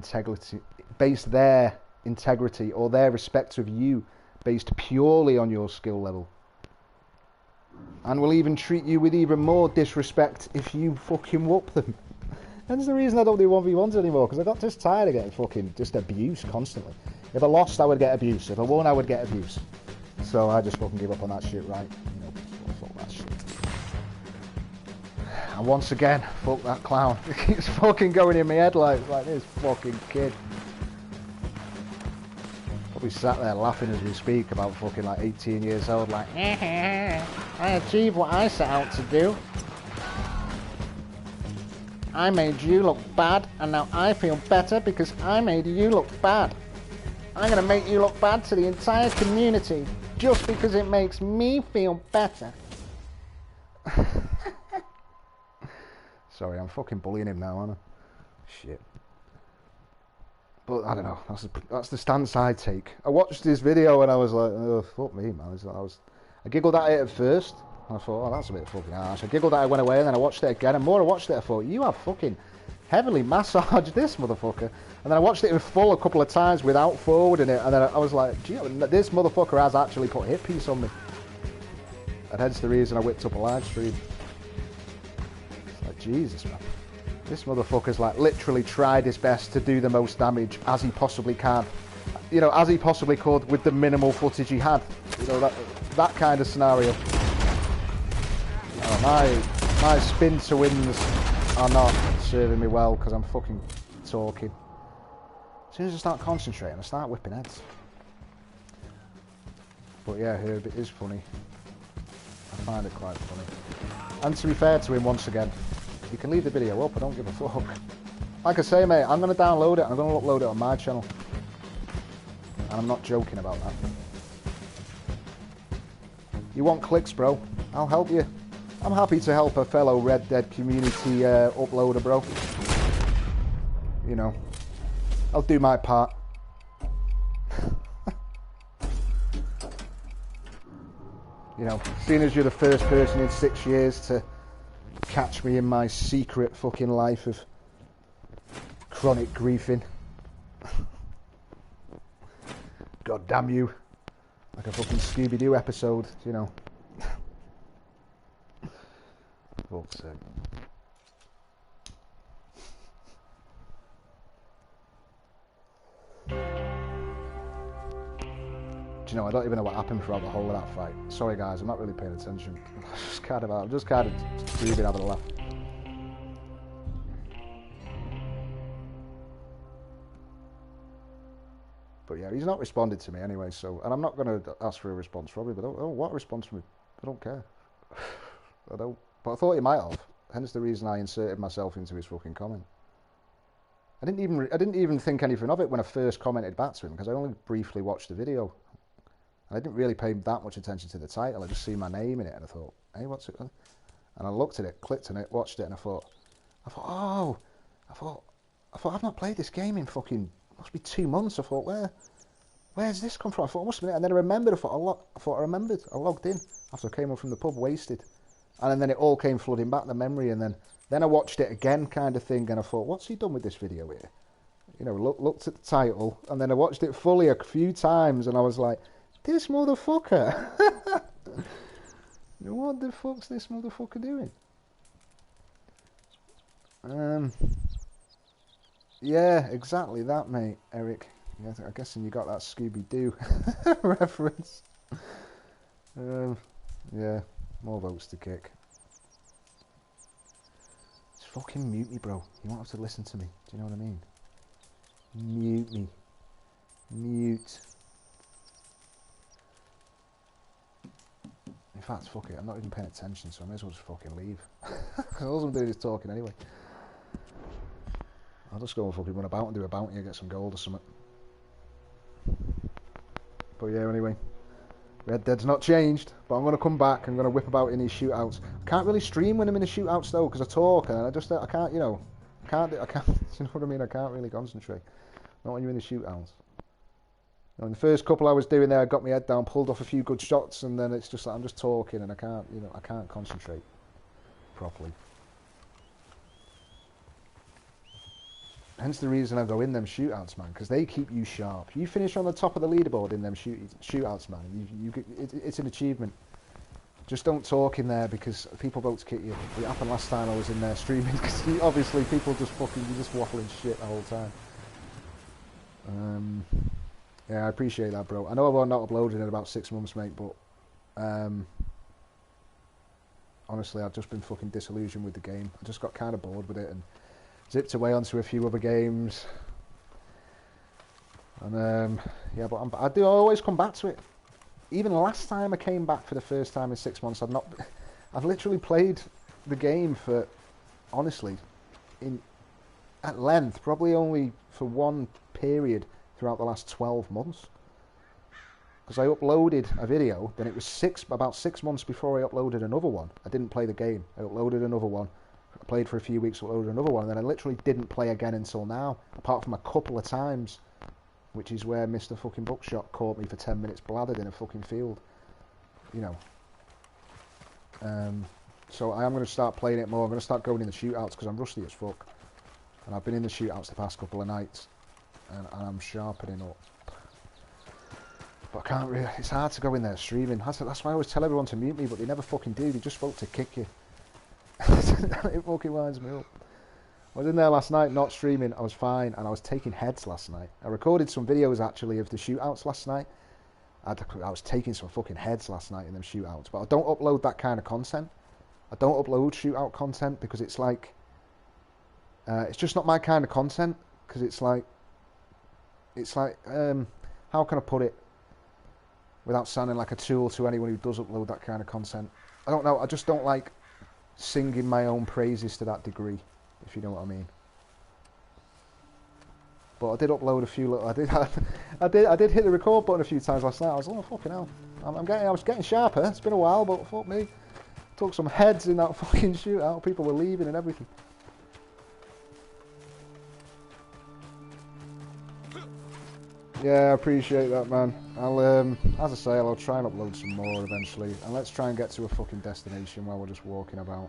integrity or their respect of you based purely on your skill level. And will even treat you with even more disrespect if you fucking whoop them. That's the reason I don't do 1v1s anymore, because I got just tired of getting fucking just abuse constantly. If I lost, I would get abuse. If I won, I would get abuse. So I just fucking give up on that shit, right? You know, fuck that shit. And once again, fuck that clown. It keeps fucking going in my head like this fucking kid. Probably sat there laughing as we speak about fucking like 18 years old, like, I achieved what I set out to do. I made you look bad, and now I feel better because I made you look bad. I'm gonna make you look bad to the entire community just because it makes me feel better. Sorry, I'm fucking bullying him now, aren't I? Shit. But I don't know. That's the stance I take. I watched this video and I was like, oh, fuck me, man. I giggled at it at first. And I thought, oh, that's a bit fucking harsh. I giggled at it, went away, and then I watched it again. And more I watched it, I thought, you have fucking heavily massaged this motherfucker. And then I watched it in full a couple of times without forwarding it. And then I was like, gee, this motherfucker has actually put a hit piece on me. And hence the reason I whipped up a live stream. It's like, Jesus, man. This motherfucker's like literally tried his best to do the most damage as he possibly can. You know, as he possibly could with the minimal footage he had. You know, that kind of scenario. Oh, my spin to wins are not serving me well because I'm fucking talking. As soon as I start concentrating, I start whipping heads. But yeah, Herb, it is funny. I find it quite funny. And to be fair to him once again, you can leave the video up, I don't give a fuck. Like I say, mate, I'm going to download it and I'm going to upload it on my channel. And I'm not joking about that. You want clicks, bro? I'll help you. I'm happy to help a fellow Red Dead community uploader, bro. You know, I'll do my part. You know, seeing as you're the first person in 6 years to catch me in my secret fucking life of chronic griefing. God damn you. Like a fucking Scooby-Doo episode, you know. Fuck's sake. Do you know, I don't even know what happened throughout the whole of that fight. Sorry guys, I'm not really paying attention. I'm just kind of dreaming, having a laugh. But yeah, he's not responded to me anyway, so... And I'm not going to ask for a response probably, but what a response from me. I don't care. I don't... But I thought he might have. Hence the reason I inserted myself into his fucking comment. I didn't even think anything of it when I first commented back to him, because I only briefly watched the video. I didn't really pay that much attention to the title. I just see my name in it and I thought, hey, what's it? And I looked at it, clicked on it, watched it, and I thought, I thought, I've not played this game in fucking, must be 2 months. I thought, where's this come from? I thought, it must have been it. And then I remembered, I logged in after I came up from the pub, wasted. And then it all came flooding back, the memory, and then I watched it again kind of thing, and I thought, what's he done with this video here? You know, looked at the title, and then I watched it fully a few times, and I was like, this motherfucker! What the fuck's this motherfucker doing? Yeah, exactly that, mate, Eric. Yeah, I'm guessing you got that Scooby-Doo reference. Yeah, more votes to kick. Just fucking mute me, bro. You won't have to listen to me. Do you know what I mean? Mute me. Mute. In fact, fuck it. I'm not even paying attention, so I may as well just fucking leave. Because all I'm doing is talking anyway. I'll just go and fucking run about and do a bounty and get some gold or something. But yeah, anyway. Red Dead's not changed, but I'm going to come back. I'm going to whip about in these shootouts. I can't really stream when I'm in the shootouts though, because I talk and I can't, you know, I can't, you know what I mean? I can't really concentrate. Not when you're in the shootouts. You know, in the first couple I was doing there, I got my head down, pulled off a few good shots, and then it's just like I'm just talking and I can't, you know, I can't concentrate properly. Hence the reason I go in them shootouts, man, because they keep you sharp. You finish on the top of the leaderboard in them shootouts, man. It's an achievement. Just don't talk in there because people vote to kick you. It happened last time I was in there streaming because obviously people just fucking, you just waffling shit the whole time. Yeah, I appreciate that, bro. I know I've not uploaded in about 6 months, mate, but honestly, I've just been fucking disillusioned with the game. I just got kind of bored with it and zipped away onto a few other games. And yeah, but I always come back to it. Even last time I came back for the first time in 6 months, I've literally played the game for, honestly, at length, probably only for one period throughout the last 12 months. Because I uploaded a video, then it was about 6 months before I uploaded another one. I didn't play the game. I uploaded another one. I played for a few weeks, uploaded another one, and then I literally didn't play again until now, apart from a couple of times, which is where Mr. fucking Buckshot caught me for 10 minutes blathered in a fucking field. You know. So I am going to start playing it more. I'm going to start going in the shootouts because I'm rusty as fuck. And I've been in the shootouts the past couple of nights, and I'm sharpening up. But I can't really, it's hard to go in there streaming. That's why I always tell everyone to mute me, but they never fucking do. They just vote to kick you. It fucking winds me up. I was in there last night, not streaming. I was fine, and I was taking heads last night. I recorded some videos, actually, of the shootouts last night. I was taking some fucking heads last night in them shootouts. But I don't upload that kind of content. I don't upload shootout content because it's like... it's just not my kind of content. Because it's like... how can I put it without sounding like a tool to anyone who does upload that kind of content? I don't know. I just don't like singing my own praises to that degree, if you know what I mean. But I did upload a few little. I did hit the record button a few times last night. I was like, oh fucking hell! I was getting sharper. It's been a while, but fuck me. Took some heads in that fucking shootout. People were leaving and everything. Yeah, I appreciate that, man. I'll, as I say, I'll try and upload some more eventually. And let's try and get to a fucking destination while we're just walking about.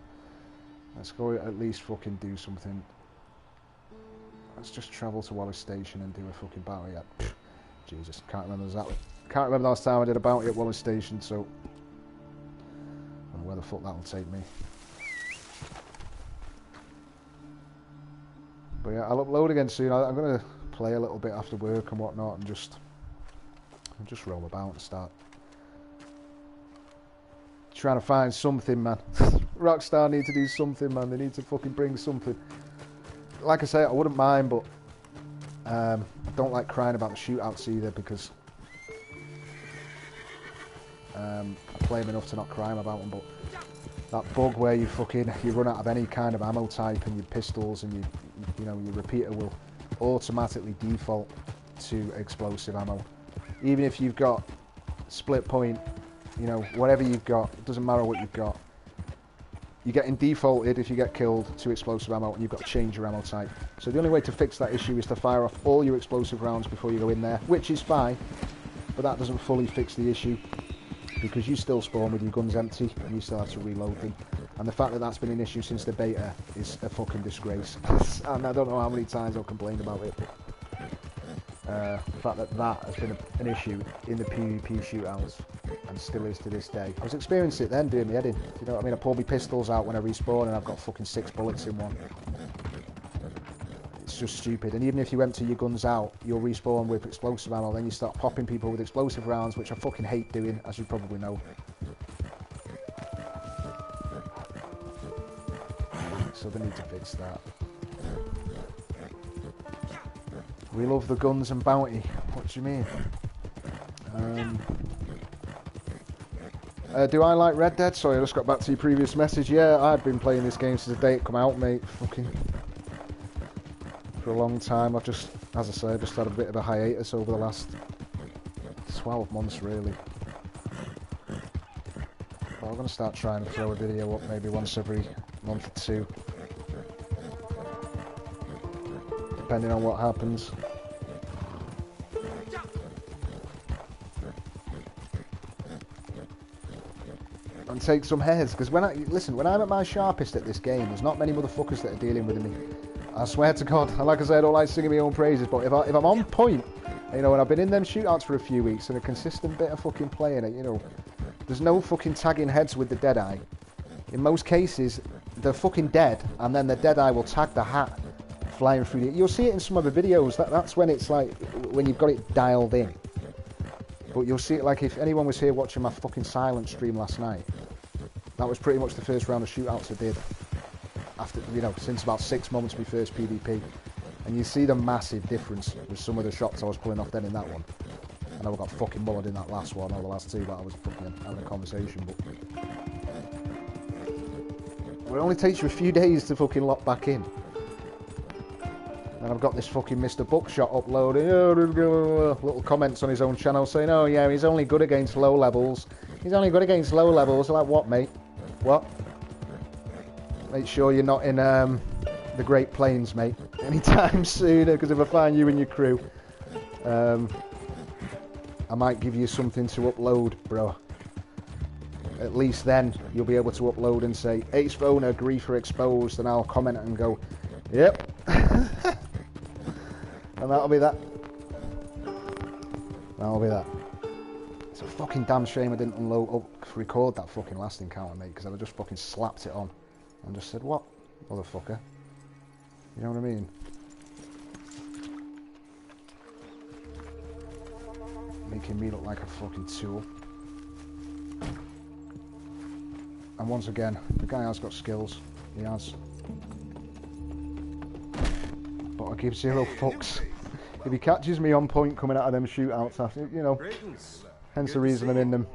Let's go at least fucking do something. Let's just travel to Wallace Station and do a fucking bounty. Yeah. Jesus, can't remember exactly. Can't remember the last time I did a bounty at Wallace Station, so... I don't know where the fuck that'll take me. But yeah, I'll upload again soon. I'm going to play a little bit after work and whatnot and just roam about and start trying to find something, man. Rockstar need to do something, man. They need to fucking bring something. Like I say, I wouldn't mind, but I don't like crying about the shootouts either because I play them enough to not cry about them. But that bug where you run out of any kind of ammo type and your pistols and you know your repeater will automatically default to explosive ammo, even if you've got split point, you know, whatever you've got, it doesn't matter what you've got, you're getting defaulted if you get killed to explosive ammo, and you've got to change your ammo type. So the only way to fix that issue is to fire off all your explosive rounds before you go in there, which is fine, but that doesn't fully fix the issue, because you still spawn with your guns empty, and you still have to reload them. And the fact that that's been an issue since the beta is a fucking disgrace. And I don't know how many times I've complained about it. The fact that that has been an issue in the PvP shootouts, and still is to this day. I was experiencing it then, doing my head in. You know what I mean? I pull my pistols out when I respawn, and I've got fucking 6 bullets in one. It's just stupid. And even if you empty your guns out, you'll respawn with explosive ammo, then you start popping people with explosive rounds, which I fucking hate doing, as you probably know. So they need to fix that. We love the guns and bounty. What do you mean? Do I like Red Dead? Sorry, I just got back to your previous message. Yeah, I've been playing this game since the day it come out, mate. Fucking for a long time. I've just, as I say, I've just had a bit of a hiatus over the last 12 months, really. But I'm going to start trying to throw a video up maybe once every month or two, depending on what happens. And take some heads, because when I'm at my sharpest at this game, there's not many motherfuckers that are dealing with me. I swear to God. And like I said, I don't like singing my own praises, but if I'm on point, you know, and I've been in them shootouts for a few weeks and a consistent bit of fucking playing it, you know, there's no fucking tagging heads with the Deadeye. In most cases, they're fucking dead, and then the Deadeye will tag the hat flying through the... You'll see it in some of the videos. That's when it's like, when you've got it dialed in. But you'll see it, like, if anyone was here watching my fucking silent stream last night, that was pretty much the first round of shootouts I did. After, you know, since about 6 months my first PvP. And you see the massive difference with some of the shots I was pulling off then in that one. I know I got fucking mullered in that last one, or the last two, but I was fucking having a conversation, but... It only takes you a few days to fucking lock back in. And I've got this fucking Mr. Buckshot uploading little comments on his own channel saying, oh yeah, he's only good against low levels. He's only good against low levels. Like, what, mate? What? Make sure you're not in the Great Plains, mate, anytime soon, because if I find you and your crew, I might give you something to upload, bro. At least then you'll be able to upload and say, Ace Phone agree for exposed, and I'll comment and go, yep. And that'll be that. That'll be that. It's a fucking damn shame I didn't record that fucking last encounter, mate, because I would just fucking slapped it on and just said, what, motherfucker? You know what I mean? Making me look like a fucking tool. And once again, the guy has got skills. He has. But I give zero fucks. If he catches me on point coming out of them shootouts, after, you know, hence the reason I'm in them.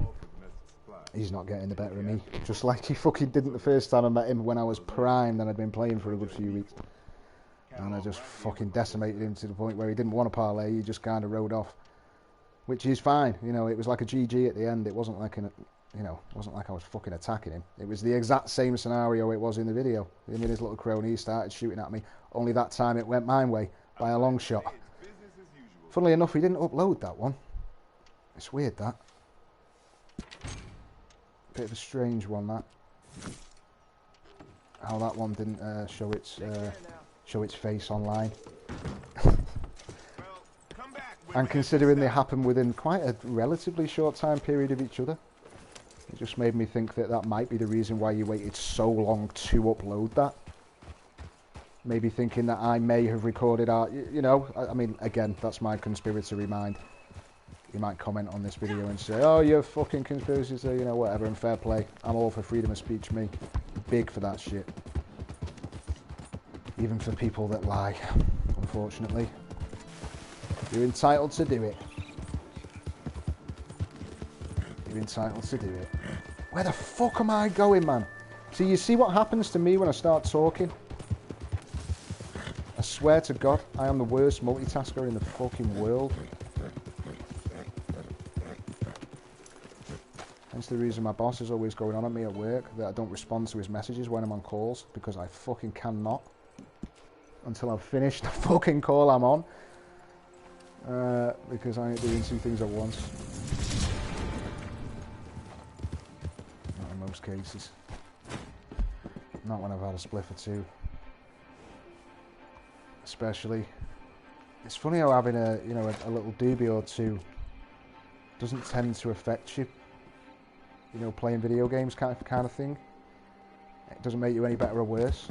He's not getting the better of me. Just like he fucking didn't the first time I met him when I was primed and I'd been playing for a good few weeks. And I just fucking decimated him to the point where he didn't want to parlay, he just kind of rode off. Which is fine, you know, it was like a GG at the end. It wasn't like you know, it wasn't like I was fucking attacking him. It was the exact same scenario it was in the video. Him and his little crony started shooting at me. Only that time it went my way by a long shot. Funnily enough, he didn't upload that one. It's weird, that. Bit of a strange one, that. How that one didn't show its face online. And considering they happened within quite a relatively short time period of each other, it just made me think that that might be the reason why you waited so long to upload that. Maybe thinking that I may have recorded our, you know, I mean, again, that's my conspiratory mind. You might comment on this video and say, oh, you're fucking conspiracy, so, you know, whatever, and fair play. I'm all for freedom of speech, me. Big for that shit. Even for people that lie, unfortunately. You're entitled to do it. You're entitled to do it. Where the fuck am I going, man? So you see what happens to me when I start talking? I swear to God, I am the worst multitasker in the fucking world. Hence the reason my boss is always going on at me at work, that I don't respond to his messages when I'm on calls, because I fucking cannot. Until I've finished the fucking call I'm on. Because I ain't doing two things at once. Not in most cases. Not when I've had a spliff or two. Especially. It's funny how having a little doobie or two doesn't tend to affect you. You know, playing video games kind of thing. It doesn't make you any better or worse.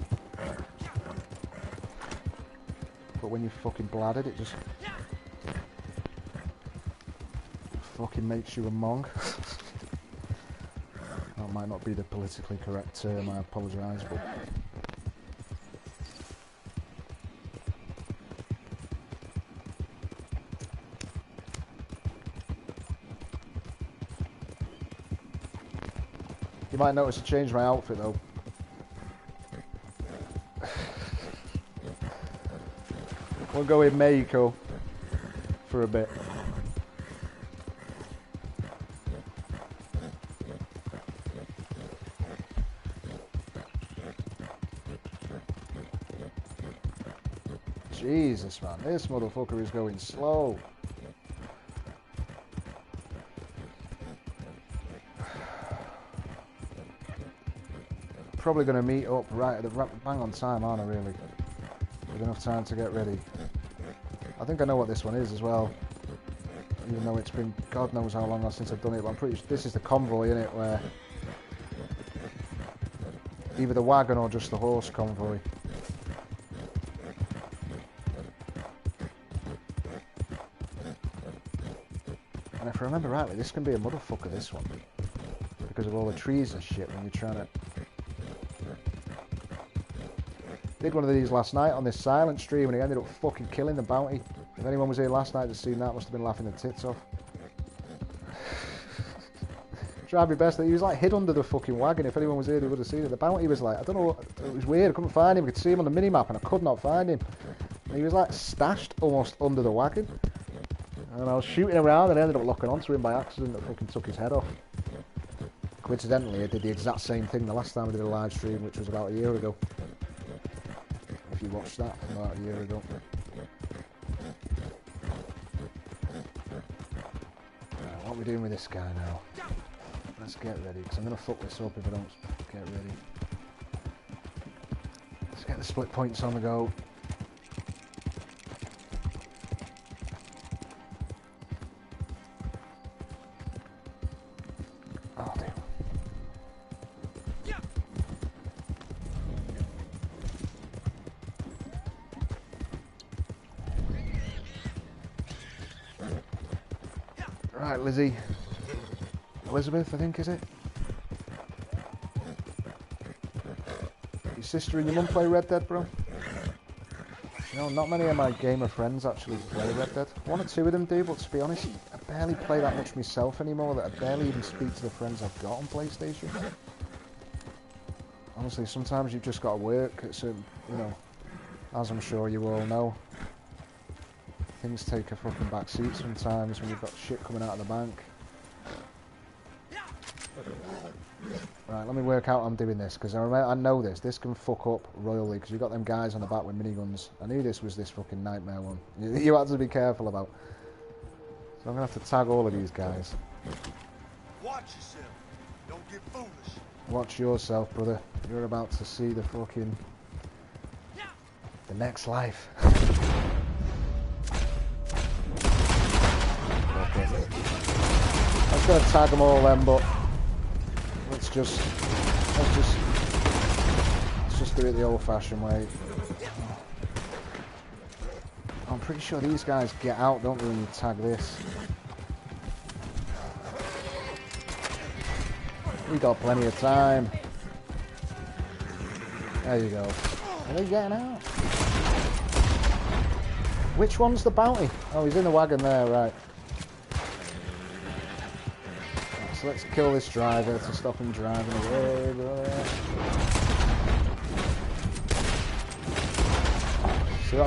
But when you fucking bladdered, it just fucking makes you a monk. That might not be the politically correct term, I apologise, but you might notice I changed my outfit though. We'll go in Mexico for a bit. Jesus, man, this motherfucker is going slow. Probably going to meet up right at the bang on time, aren't I, really? With enough time to get ready. I think I know what this one is as well. Even though it's been God knows how long since I've done it, but I'm pretty sure this is the convoy, isn't it? Where either the wagon or just the horse convoy. And if I remember rightly, this can be a motherfucker, this one. Because of all the trees and shit when you're trying to... Did one of these last night on this silent stream and he ended up fucking killing the bounty. If anyone was here last night to see that, must have been laughing their tits off. Tried my best. He was like hid under the fucking wagon. If anyone was here, they would have seen it. The bounty was like, I don't know, it was weird. I couldn't find him. I could see him on the minimap and I could not find him. And he was like stashed almost under the wagon. And I was shooting around and I ended up locking onto him by accident. That fucking took his head off. Coincidentally, I did the exact same thing the last time I did a live stream, which was about a year ago. If you watched that from about a year ago. Right, what are we doing with this guy now? Let's get ready, because I'm going to fuck this up if I don't get ready. Let's get the split points on the go. Oh, dear. Right, Lizzie. Elizabeth, I think, is it? Your sister and your mum play Red Dead, bro? You know, not many of my gamer friends actually play Red Dead. One or two of them do, but to be honest, I barely play that much myself anymore, that I barely even speak to the friends I've got on PlayStation. Honestly, sometimes you've just got to work at certain, you know, as I'm sure you all know. Things take a fucking back seat sometimes when you've got shit coming out of the bank. Right, let me work out how I'm doing this, because I know this can fuck up royally, because you've got them guys on the back with miniguns. I knew this was this fucking nightmare one. You have to be careful about. So I'm going to have to tag all of these guys. Watch yourself. Don't get foolish. Watch yourself, brother. You're about to see the fucking... the next life. Okay. I was going to tag them all then, but... Let's just do it the old-fashioned way. I'm pretty sure these guys get out, don't they, when you tag this? We got plenty of time. There you go. Are they getting out? Which one's the bounty? Oh, he's in the wagon there, right. So let's kill this driver to stop him driving away, bro.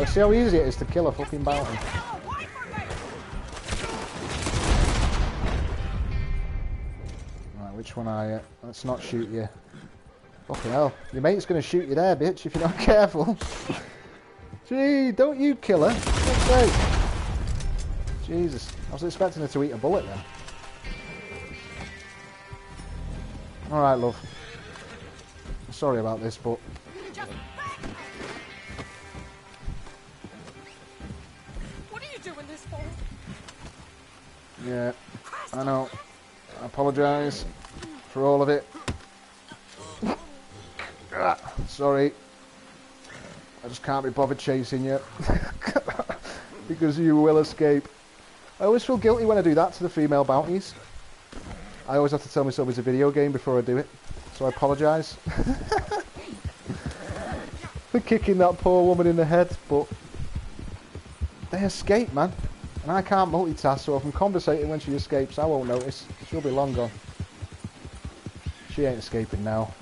See how easy it is to kill a fucking bounty. Right, Which one are you? Let's not shoot you. Fucking hell. Your mate's gonna shoot you there, bitch, if you're not careful. Gee, don't you kill her. Let's go. Jesus. I was expecting her to eat a bullet then. Alright, love. Sorry about this, but... What are you doing this for? Yeah, I know. I apologise for all of it. Sorry. I just can't be bothered chasing you. Because you will escape. I always feel guilty when I do that to the female bounties. I always have to tell myself it's a video game before I do it. So I apologise. For kicking that poor woman in the head, but... They escape, man. And I can't multitask, so if I'm conversating when she escapes, I won't notice. She'll be long gone. She ain't escaping now.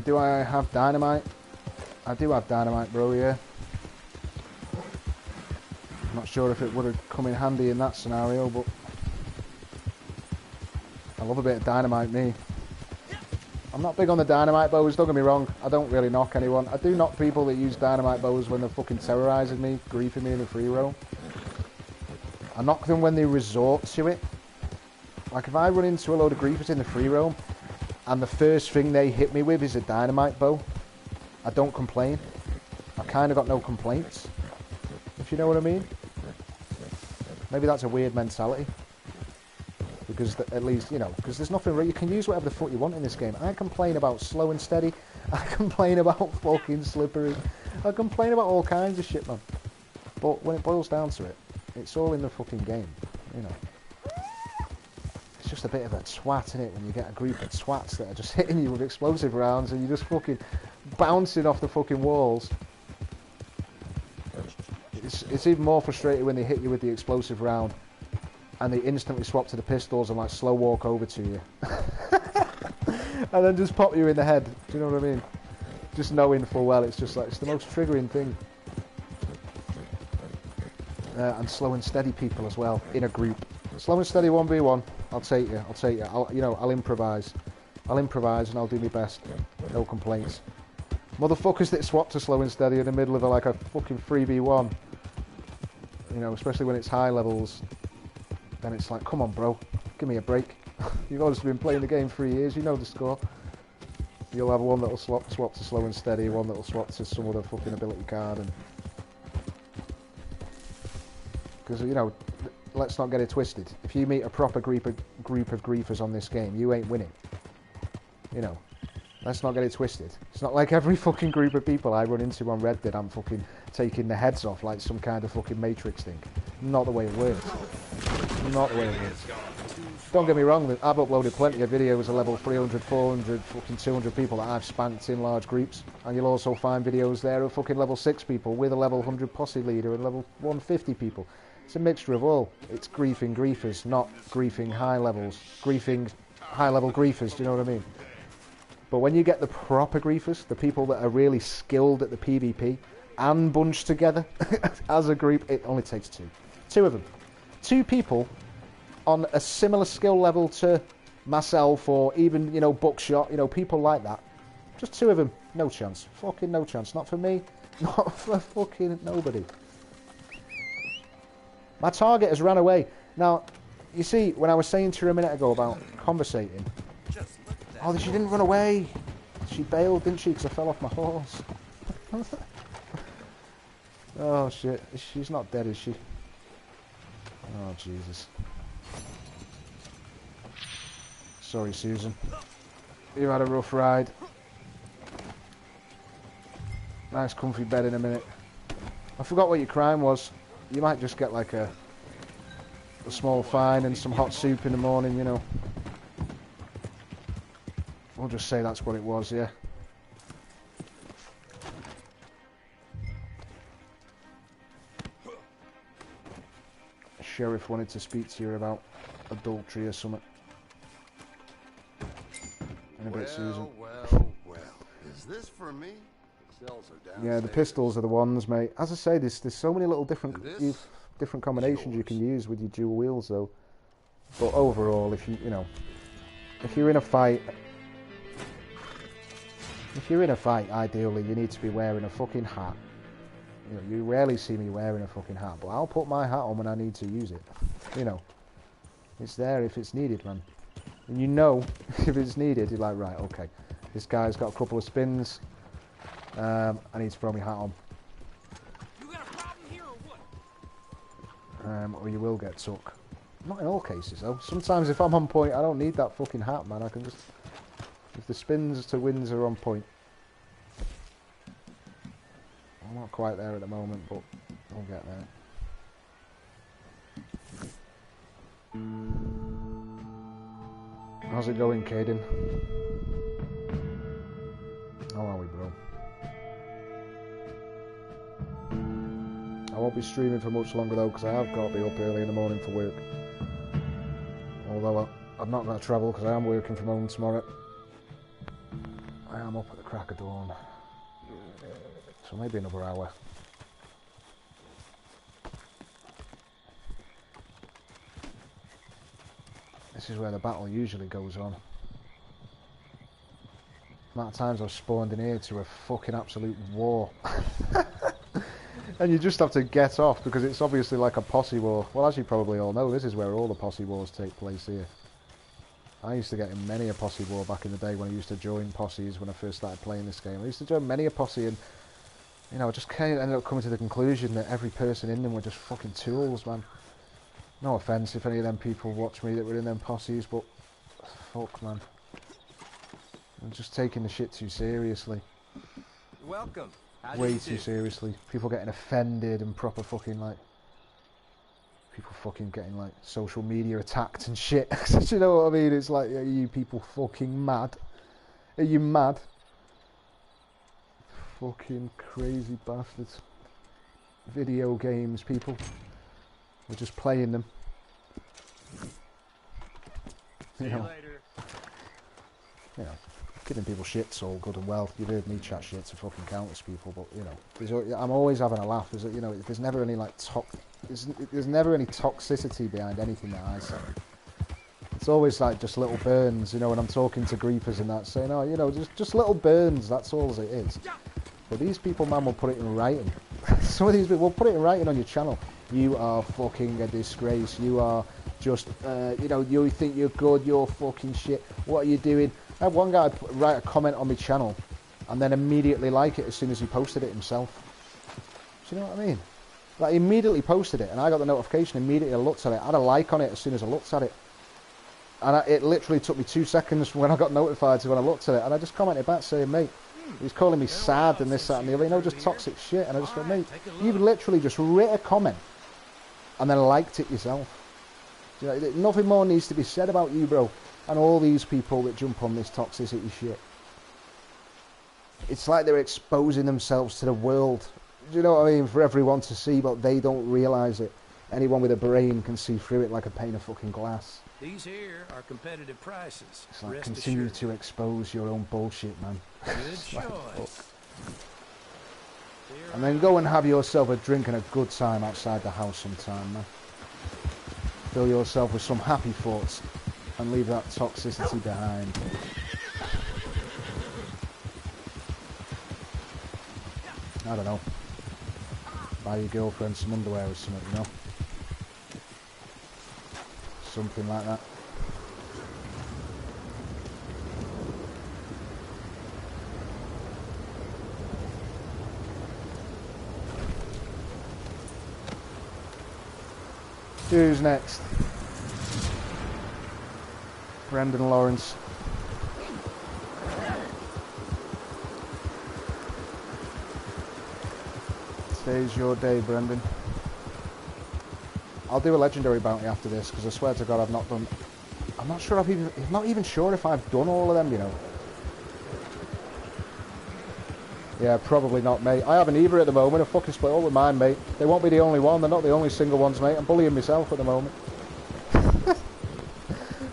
Do I have dynamite? I do have dynamite, bro, yeah. I'm not sure if it would have come in handy in that scenario, but... I love a bit of dynamite, me. I'm not big on the dynamite bows, don't get me wrong. I don't really knock anyone. I do knock people that use dynamite bows when they're fucking terrorising me, griefing me in the free roam. I knock them when they resort to it. Like if I run into a load of griefers in the free roam, and the first thing they hit me with is a dynamite bow, I don't complain. I kind of got no complaints, if you know what I mean. Maybe that's a weird mentality. Because at least, you know, because there's nothing you can use whatever the fuck you want in this game. I complain about slow and steady. I complain about fucking slippery. I complain about all kinds of shit, man. But when it boils down to it, it's all in the fucking game, you know. It's just a bit of a twat, innit, when you get a group of twats that are just hitting you with explosive rounds and you're just fucking bouncing off the fucking walls. It's even more frustrating when they hit you with the explosive round and they instantly swap to the pistols and like slow walk over to you. And then just pop you in the head. Do you know what I mean? Just knowing full well it's just like, it's the most triggering thing. And slow and steady people as well, in a group. Slow and steady 1v1, I'll take you, I'll improvise. I'll improvise and I'll do my best. No complaints. Motherfuckers that swap to slow and steady in the middle of like a fucking 3v1. You know, especially when it's high levels. Then it's like, come on bro, give me a break. You've obviously been playing the game 3 years, you know the score. You'll have one that'll swap to slow and steady, one that'll swap to some other fucking ability card. And because, you know, let's not get it twisted. If you meet a proper group of griefers on this game, you ain't winning. You know, let's not get it twisted. It's not like every fucking group of people I run into on Red Dead I'm fucking taking the heads off like some kind of fucking Matrix thing. Not the way it works. Not the way it works. Don't get me wrong, I've uploaded plenty of videos of level 300, 400, fucking 200 people that I've spanked in large groups. And you'll also find videos there of fucking level 6 people with a level 100 posse leader and level 150 people. It's a mixture of all. It's griefing griefers, not griefing high levels. Griefing high level griefers, do you know what I mean? But when you get the proper griefers, the people that are really skilled at the PvP and bunched together as a group, it only takes two. Two of them. Two people on a similar skill level to myself or even, you know, Buckshot, you know, people like that. Just two of them. No chance. Fucking no chance. Not for me. Not for fucking nobody. My target has ran away. Now, you see, when I was saying to her a minute ago about conversating, oh, she didn't run away. She bailed, didn't she? Because I fell off my horse. Oh, shit. She's not dead, is she? Oh, Jesus. Sorry, Susan. You had a rough ride. Nice comfy bed in a minute. I forgot what your crime was. You might just get like a small fine and some hot soup in the morning, you know. We'll just say that's what it was, yeah. The sheriff wanted to speak to you about adultery or something. In a bit, Susan. Well. Is this for me? cells are downstairs. Yeah, the pistols are the ones, mate. As I say, there's so many little different And different combinations you can use with your dual wheels, though. But overall, if you know, if you're in a fight, ideally you need to be wearing a fucking hat. You know, you rarely see me wearing a fucking hat, but I'll put my hat on when I need to use it. You know, it's there if it's needed, man. And you know, if it's needed, you're like, right, okay, this guy's got a couple of spins. I need to throw my hat on. You got a problem here or what? Or you will get took. Not in all cases, though. Sometimes if I'm on point, I don't need that fucking hat, man. I can just... If the spins to wins are on point. I'm not quite there at the moment, but I'll get there. How's it going, Caden? How are we, bro? I won't be streaming for much longer, though, because I have got to be up early in the morning for work. Although I'm not going to travel because I am working from home tomorrow. I am up at the crack of dawn. So maybe another hour. This is where the battle usually goes on. The amount of times I've spawned in here to a fucking absolute war. And you just have to get off because it's obviously like a posse war. Well, as you probably all know, this is where all the posse wars take place here. I used to get in many a posse war back in the day when I used to join posses when I first started playing this game. I used to join many a posse and, you know, I just kind of ended up coming to the conclusion that every person in them were just fucking tools, man. No offence if any of them people watch me that were in them posses, but fuck, man. I'm just taking the shit too seriously. Welcome. Way too seriously. People getting offended and proper fucking like... People fucking getting like social media attacked and shit. Do you know what I mean? It's like, are you people fucking mad? Are you mad? Fucking crazy bastards. Video games, people. We're just playing them. You know. You know. Giving people shit's all good and well. You've heard me chat shit to fucking countless people, but you know, I'm always having a laugh. You know, there's never any like there's never any toxicity behind anything that I say. It's always like just little burns, you know. When I'm talking to griefers and that, saying, "Oh, you know, just little burns. That's all it is." But these people, man, will put it in writing. Some of these people will put it in writing on your channel. You are fucking a disgrace. You are just, you know, you think you're good. You're fucking shit. What are you doing? I had one guy write a comment on my channel and then immediately like it as soon as he posted it himself. Do you know what I mean? Like, he immediately posted it and I got the notification, immediately I looked at it. I had a like on it as soon as I looked at it. And it literally took me 2 seconds from when I got notified to when I looked at it. And I just commented back saying, mate, he's calling me sad and this, that and the other. You know, just toxic shit. And I just went, mate, you've literally just writ a comment and then liked it yourself. You know, nothing more needs to be said about you, bro. And all these people that jump on this toxicity shit. It's like they're exposing themselves to the world. Do you know what I mean? For everyone to see, but they don't realise it. Anyone with a brain can see through it like a pane of fucking glass. These here are competitive prices. It's like, Rest continue assured. to expose your own bullshit, man. Good Like, choice. fuck. And then go and have yourself a drink and a good time outside the house sometime, man. Fill yourself with some happy thoughts and leave that toxicity behind. I don't know. Buy your girlfriend some underwear or something, you know? Something like that. Who's next? Brendan Lawrence. Today's your day, Brendan. I'll do a legendary bounty after this because I swear to God I've not done. I'm not sure I'm not even sure if I've done all of them, you know. Yeah, probably not, mate. I haven't either at the moment. I fucking split up with mine, mate. They won't be the only one. They're not the only single ones, mate. I'm bullying myself at the moment.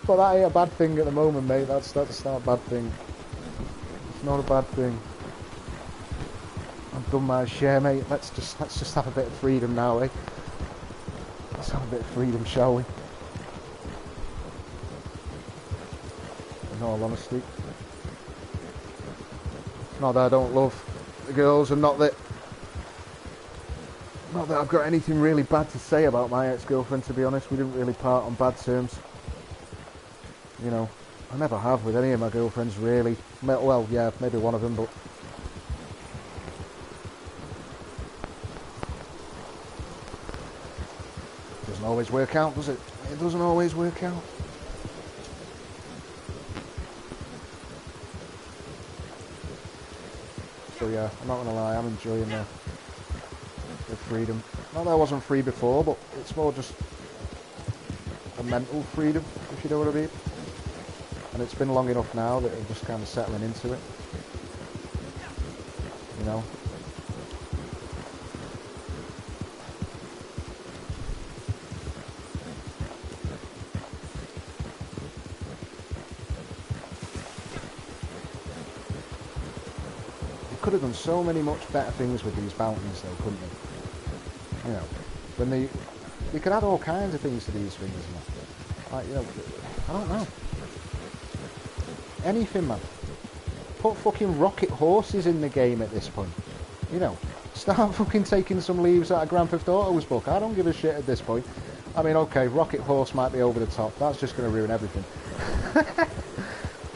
But that ain't a bad thing at the moment, mate. That's not a bad thing. It's not a bad thing. I've done my share, mate. Let's just have a bit of freedom now, eh? Let's have a bit of freedom, shall we? In all honesty. Not that I don't love the girls, and not that I've got anything really bad to say about my ex-girlfriend, to be honest. We didn't really part on bad terms. You know, I never have with any of my girlfriends, really. Well, yeah, maybe one of them, but... it doesn't always work out, does it? It doesn't always work out. So yeah, I'm not gonna lie, I'm enjoying the freedom. Not that I wasn't free before, but it's more just a mental freedom, if you know what I mean. And it's been long enough now that I'm just kind of settling into it. You know? They could have done so many much better things with these bounties though, couldn't they? You know, when they could add all kinds of things to these things, man. Like, you know, I don't know. Anything, man. Put fucking rocket horses in the game at this point. You know, start fucking taking some leaves out of Grand Theft Auto's book. I don't give a shit at this point. I mean, okay, rocket horse might be over the top. That's just going to ruin everything.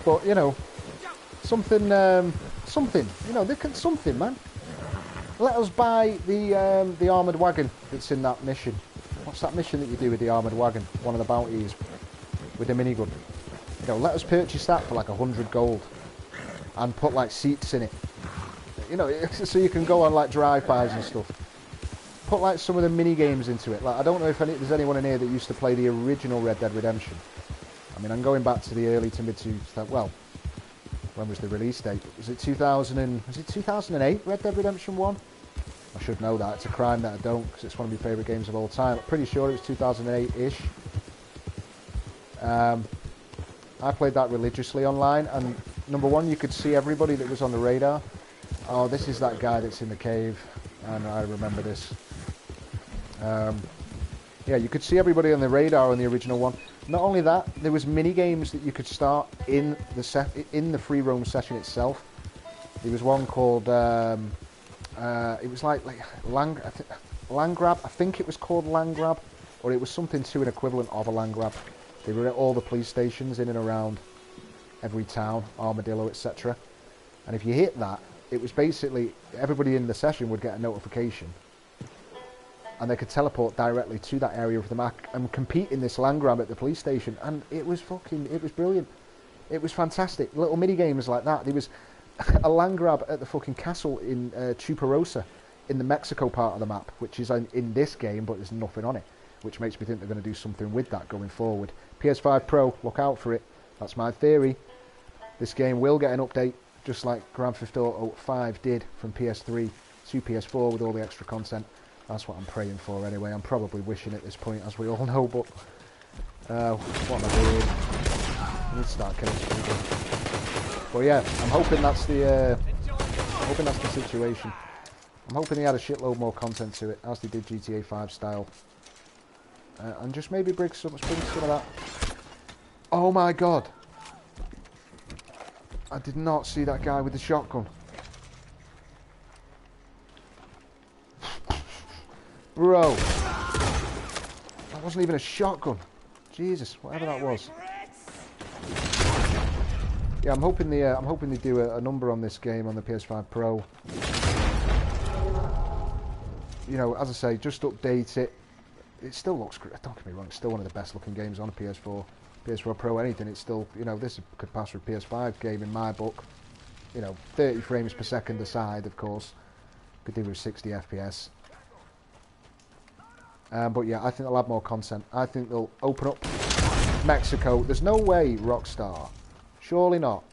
But, you know, something, you know, they can something, man. Let us buy the armoured wagon that's in that mission. What's that mission that you do with the armoured wagon? One of the bounties with the minigun. You know, let us purchase that for like 100 gold and put like seats in it. You know, so you can go on like drive-bys and stuff. Put like some of the mini games into it. Like, I don't know if there's anyone in here that used to play the original Red Dead Redemption. I mean, I'm going back to the early to mid 2000s. Well, when was the release date? Was it 2008? Red Dead Redemption 1? I should know that. It's a crime that I don't, because it's one of my favourite games of all time. I'm pretty sure it was 2008-ish. I played that religiously online, and number one, you could see everybody that was on the radar. Oh, this is that guy that's in the cave, and I remember this. Yeah, you could see everybody on the radar on the original one. Not only that, there was mini games that you could start in the free roam session itself. There was one called it was like land grab. I think it was called land grab, or it was something to an equivalent of a land grab. They were at all the police stations in and around every town, Armadillo, etc. And if you hit that, it was basically everybody in the session would get a notification, and they could teleport directly to that area of the map and compete in this land grab at the police station. And it was brilliant. It was fantastic. Little mini games like that. There was a land grab at the fucking castle in Chuparosa, in the Mexico part of the map, which is in this game, but there's nothing on it, which makes me think they're going to do something with that going forward. PS5 Pro, look out for it. That's my theory. This game will get an update, just like Grand Theft Auto 5 did from PS3 to PS4 with all the extra content. That's what I'm praying for anyway. I'm probably wishing at this point, as we all know, but what am I doing? I need to start killing some people. But yeah, I'm hoping that's the situation. I'm hoping they add a shitload more content to it, as they did GTA 5 style. And just maybe bring some of that. Oh my god! I did not see that guy with the shotgun. Bro! That wasn't even a shotgun. Jesus, whatever that was. Yeah, I'm hoping they do a number on this game on the PS5 Pro. You know, as I say, just update it. It still looks great. Don't get me wrong, it's still one of the best looking games on a PS4 Pro, anything. It's still, you know, this could pass for a PS5 game in my book. You know, 30 frames per second aside, of course. Could do with 60 FPS. But yeah, I think they'll add more content. I think they'll open up Mexico. There's no way Rockstar, surely not.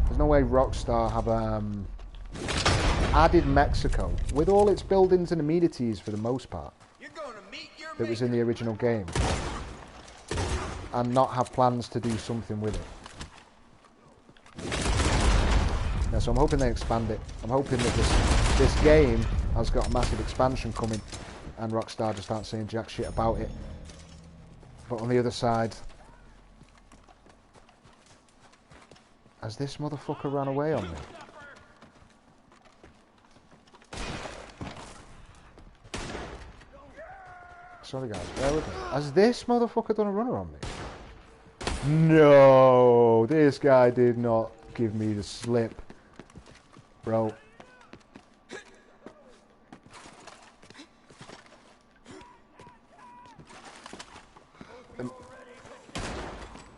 There's no way Rockstar have added Mexico with all its buildings and amenities for the most part that was in the original game, and not have plans to do something with it. Yeah, so I'm hoping they expand it. I'm hoping that this game has got a massive expansion coming, and Rockstar just aren't saying jack shit about it. But on the other side, has this motherfucker ran away on me? Sorry guys, bear with me. Has this motherfucker done a runner on me? No, this guy did not give me the slip, bro.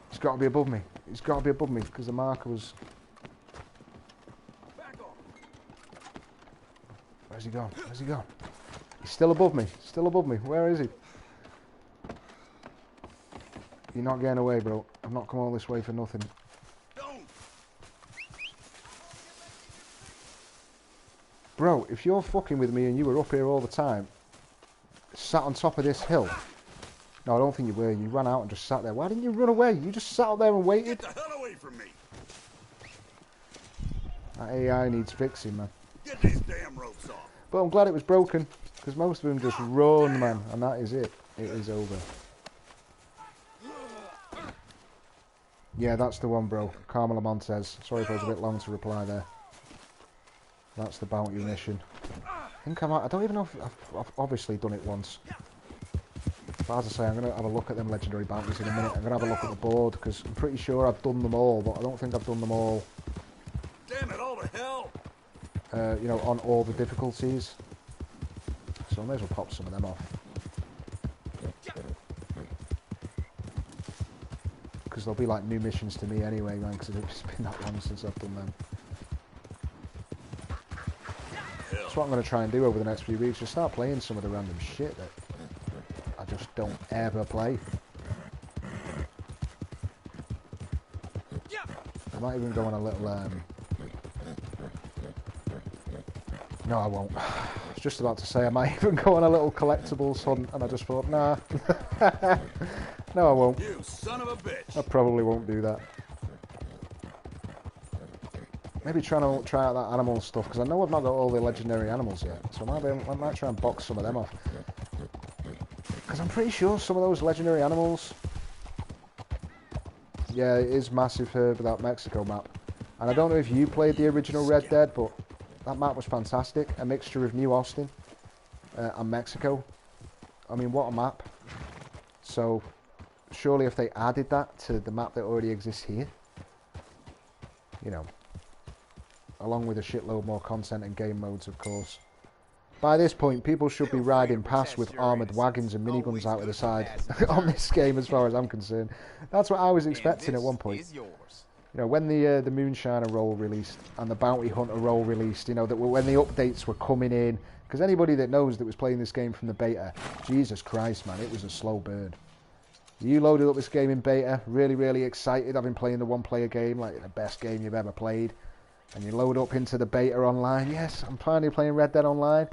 He's got to be above me. He's got to be above me because the marker was. Where's he gone? Where's he gone? He's still above me. Still above me. Where is he? You're not getting away, bro. I've not come all this way for nothing. Bro, if you're fucking with me and you were up here all the time, sat on top of this hill. No, I don't think you were. You ran out and just sat there. Why didn't you run away? You just sat out there and waited. Get the hell away from me! That AI needs fixing, man. Get these damn ropes off! But I'm glad it was broken, because most of them just run, man. And that is it. It is over. Yeah, that's the one, bro. Carmela Montez. Sorry if I was a bit long to reply there. That's the bounty mission. I think I might. I don't even know if I've obviously done it once. But as I say, I'm going to have a look at them legendary bounties in a minute. I'm going to have a look at the board, because I'm pretty sure I've done them all, but I don't think I've done them all. Damn it, all the hell! You know, on all the difficulties. So I may as well pop some of them off. Because they'll be like new missions to me anyway, man, because it's been that long since I've done them. That's what I'm going to try and do over the next few weeks, just start playing some of the random shit that I just don't ever play. I might even go on a little, no, I won't. I was just about to say I might even go on a little collectibles hunt, and I just thought, nah. No, I won't. You son of a bitch! I probably won't do that. Maybe try out that animal stuff, because I know I've not got all the legendary animals yet, so I might try and box some of them off. Because I'm pretty sure some of those legendary animals... Yeah, it is massive here with that Mexico map. And I don't know if you played the original Red Dead, but that map was fantastic. A mixture of New Austin and Mexico. I mean, what a map. So, surely if they added that to the map that already exists here, you know, along with a shitload more content and game modes, of course. By this point, people should be riding past with armoured wagons and miniguns out of the side on this game, as far as I'm concerned. That's what I was expecting at one point. You know, when the Moonshiner role released and the Bounty Hunter role released, you know, that when the updates were coming in, because anybody that knows that was playing this game from the beta, Jesus Christ, man, it was a slow burn. You loaded up this game in beta, really, really excited. I've been playing the one-player game, like the best game you've ever played. And you load up into the beta online. Yes, I'm finally playing Red Dead Online.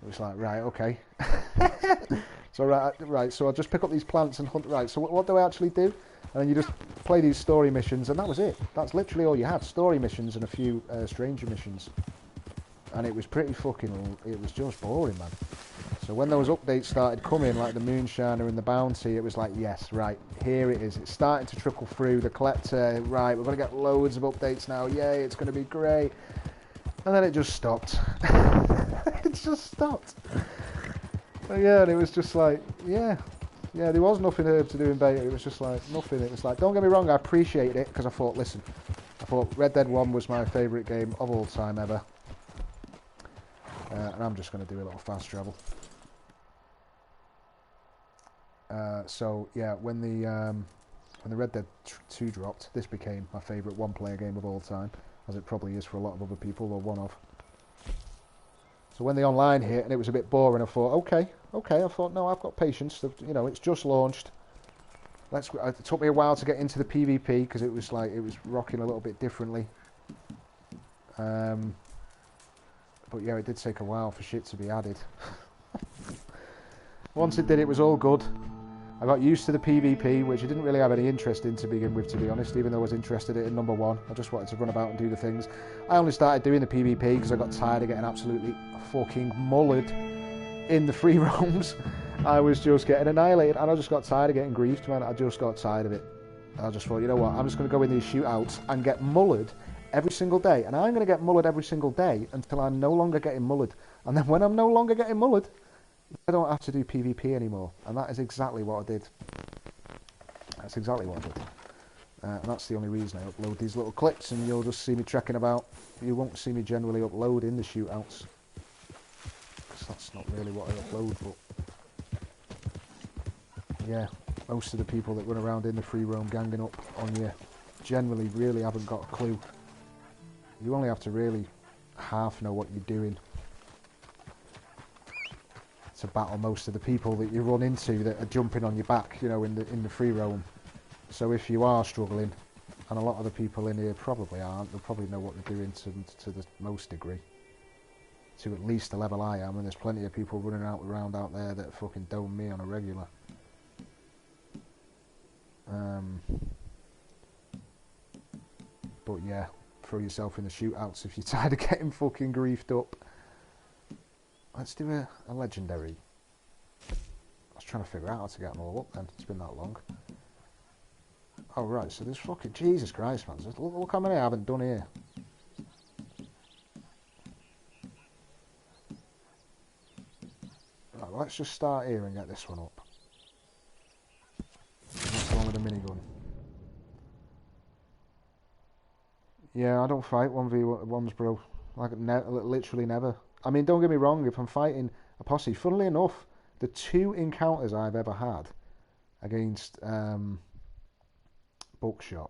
It was like, right, okay. So right, so I'll just pick up these plants and hunt. Right, so what do I actually do? And then you just play these story missions, and that was it. That's literally all you had. Story missions and a few stranger missions. And it was pretty fucking... It was just boring, man. So when those updates started coming, like the Moonshiner and the Bounty, it was like, yes, right, here it is. It's starting to trickle through. The Collector, right, we're going to get loads of updates now. Yay, it's going to be great. And then it just stopped. It just stopped. But yeah, and it was just like, yeah, there was nothing here to do in beta. It was just like, nothing. It was like, don't get me wrong, I appreciated it, because I thought, listen, I thought Red Dead 1 was my favourite game of all time ever. And I'm just going to do a little fast travel. So yeah, when the Red Dead 2 dropped, this became my favourite one-player game of all time, as it probably is for a lot of other people, or one of. So when the online hit and it was a bit boring, I thought, okay. I thought, no, I've got patience. You know, it's just launched. It took me a while to get into the PvP because it was like it was rocking a little bit differently. But yeah, it did take a while for shit to be added. Once it did, it was all good. I got used to the PvP, which I didn't really have any interest in to begin with, to be honest, even though I was interested in number 1. I just wanted to run about and do the things. I only started doing the PvP because I got tired of getting absolutely fucking mullered in the free roams. I was just getting annihilated, and I just got tired of getting griefed, man. I just got tired of it. I just thought, you know what, I'm just going to go in these shootouts and get mullered every single day. And I'm going to get mullered every single day until I'm no longer getting mullered. And then when I'm no longer getting mullered, I don't have to do PvP anymore. And that is exactly what I did. That's exactly what I did. And that's the only reason I upload these little clips, and you'll just see me trekking about. You won't see me generally upload in the shootouts, because that's not really what I upload, but yeah, most of the people that run around in the free roam ganging up on you generally really haven't got a clue. You only have to really half know what you're doing to battle most of the people that you run into that are jumping on your back, you know, in the free roam. So if you are struggling, and a lot of the people in here probably aren't, they'll probably know what they're doing to the most degree, to at least the level I am, and there's plenty of people running around out there that fucking dome me on a regular. But yeah, throw yourself in the shootouts if you're tired of getting fucking griefed up. Let's do a legendary. I was trying to figure out how to get them all up then. It's been that long. Oh right, so there's fucking... Jesus Christ, man. Look how many I haven't done here. Right, well, let's just start here and get this one up. That's the one with the minigun. Yeah, I don't fight 1v1s, bro. Like, literally never. I mean, don't get me wrong, if I'm fighting a posse, funnily enough, the 2 encounters I've ever had against Buckshot,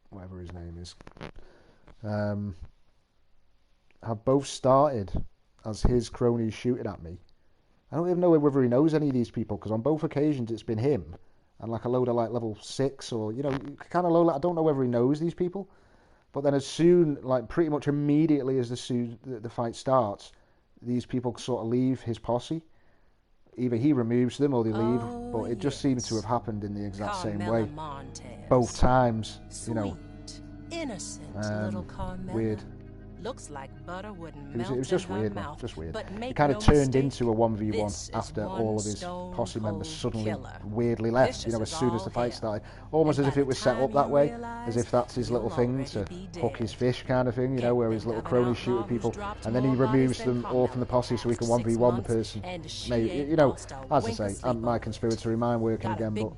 whatever his name is, have both started as his cronies shooting at me. I don't even know whether he knows any of these people, because on both occasions it's been him and like a load of like level 6 or, you know, kind of low. I don't know whether he knows these people. But then as soon, like pretty much immediately as the fight starts, these people sort of leave his posse. Either he removes them or they leave. But it just seems to have happened in the exact same way. Both times, you know. Innocent little Carmela. Weird. Looks like butter wouldn't melt It was just in her weird, man. mouth, Just weird. but make It kind no of turned mistake, into a 1v1 this after is all of his one posse members stone suddenly cold killer. weirdly left, Vicious you know, as soon as the all fight hell. started. Almost And as if by it was the set time up that you way, realize, as if that's his little you'll thing to already be hook his dead. fish kind of thing, you know, where he's little cronies shoot at people, and then he removes them all from the posse so he can 1v1 the person. Mate, you know, as I say, my conspiratory mind working again, but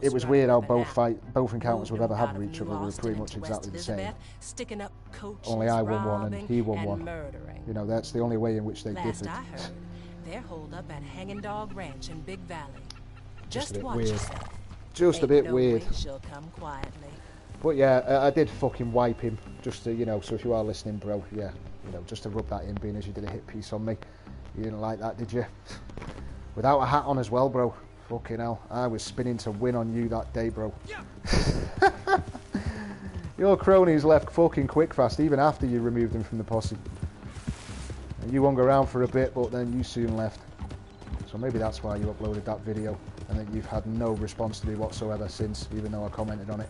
it was weird how both encounters we've ever had with each other were pretty much exactly the same. Only I won one and he won one. You know, that's the only way in which they differed. I heard, they're holed up at Hanging Dog Ranch in Big Valley. Just a bit watch weird. yourself. Just a bit No weird. way she'll come quietly. But yeah, I did fucking wipe him, just to, you know, so if you are listening, bro, yeah, you know, just to rub that in, being as you did a hit piece on me. You didn't like that, did you? Without a hat on as well, bro. Fucking hell, I was spinning to win on you that day, bro. Your cronies left fucking quick fast, even after you removed them from the posse. And you hung around for a bit, but then you soon left. So maybe that's why you uploaded that video, and that you've had no response to me whatsoever since, even though I commented on it.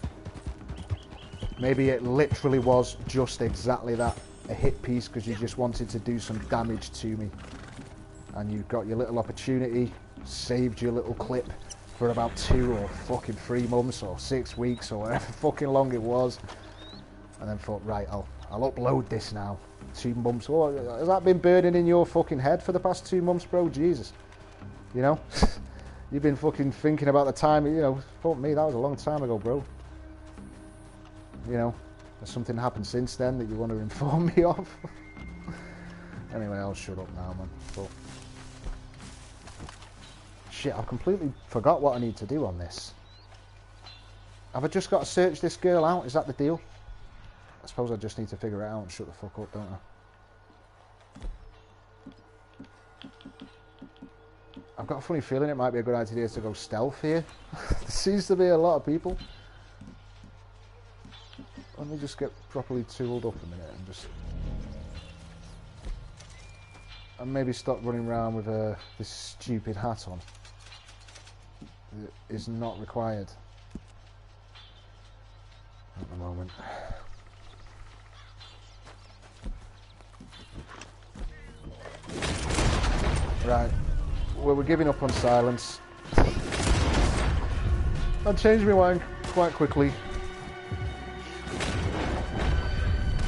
Maybe it literally was just exactly that, a hit piece, because you just wanted to do some damage to me. And you got your little opportunity, saved your little clip for about 2 or fucking 3 months or 6 weeks or whatever fucking long it was. And then thought, right, I'll upload this now. 2 months. Oh, has that been burning in your fucking head for the past 2 months, bro? Jesus. You know? You've been fucking thinking about the time, you know, fuck me, that was a long time ago, bro. You know, has something happened since then that you want to inform me of? Anyway, I'll shut up now, man. But shit, I've completely forgot what I need to do on this. Have I just got to search this girl out? Is that the deal? I suppose I just need to figure it out and shut the fuck up, don't I? I've got a funny feeling it might be a good idea to go stealth here. There seems to be a lot of people. Let me just get properly tooled up a minute and just... And maybe stop running around with this stupid hat on. is not required at the moment. Right, well, we're giving up on silence. I changed my mind quite quickly.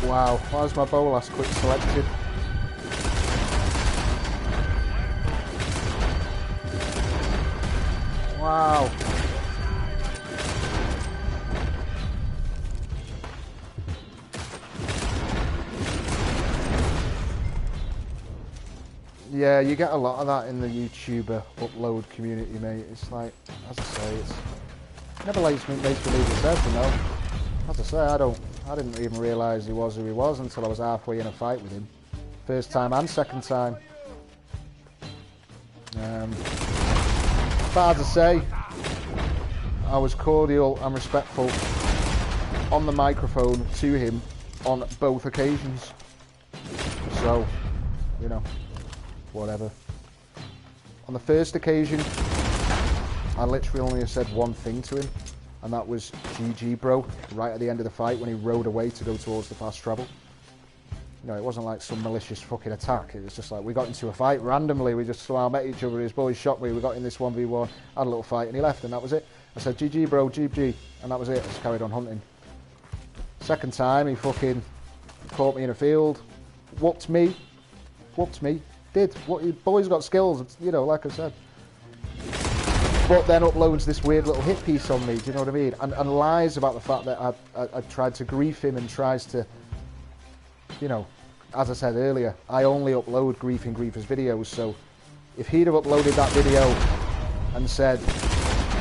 Wow, why was my bow last quick selected? Wow. Yeah, you get a lot of that in the YouTuber upload community, mate. It's like, as I say, it never makes me believe it's there, you know. As I say, I didn't even realise he was who he was until I was halfway in a fight with him. First time and second time. But as I say, I was cordial and respectful on the microphone to him on both occasions. So, you know, whatever. On the first occasion, I literally only said one thing to him, and that was GG bro, right at the end of the fight when he rode away to go towards the fast travel. You know, it wasn't like some malicious fucking attack. It was just like, we got into a fight randomly, we just somehow met each other, his boys shot me, we got in this 1v1, had a little fight, and he left, and that was it. I said, GG bro, GG, and that was it. I just carried on hunting. Second time, he fucking caught me in a field, whooped me, did. What, your boy's got skills, you know, like I said. But then uploads this weird little hit piece on me, do you know what I mean? And lies about the fact that I tried to grief him and tries to, you know, as I said earlier, I only upload griefing griefers videos, so if he'd have uploaded that video and said,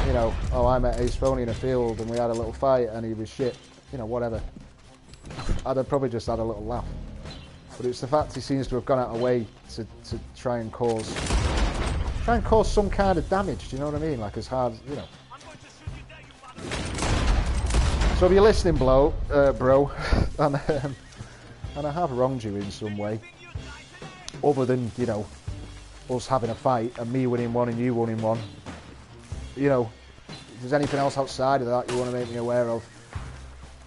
you know, oh, I met Ace Phony in a field and we had a little fight and he was shit, you know, whatever, I'd have probably just had a little laugh. But it's the fact he seems to have gone out of way to try and cause some kind of damage, do you know what I mean? Like as hard, you know. So if you're listening, bro, and I have wronged you in some way, other than, you know, us having a fight and me winning one and you winning one, you know, if there's anything else outside of that you want to make me aware of,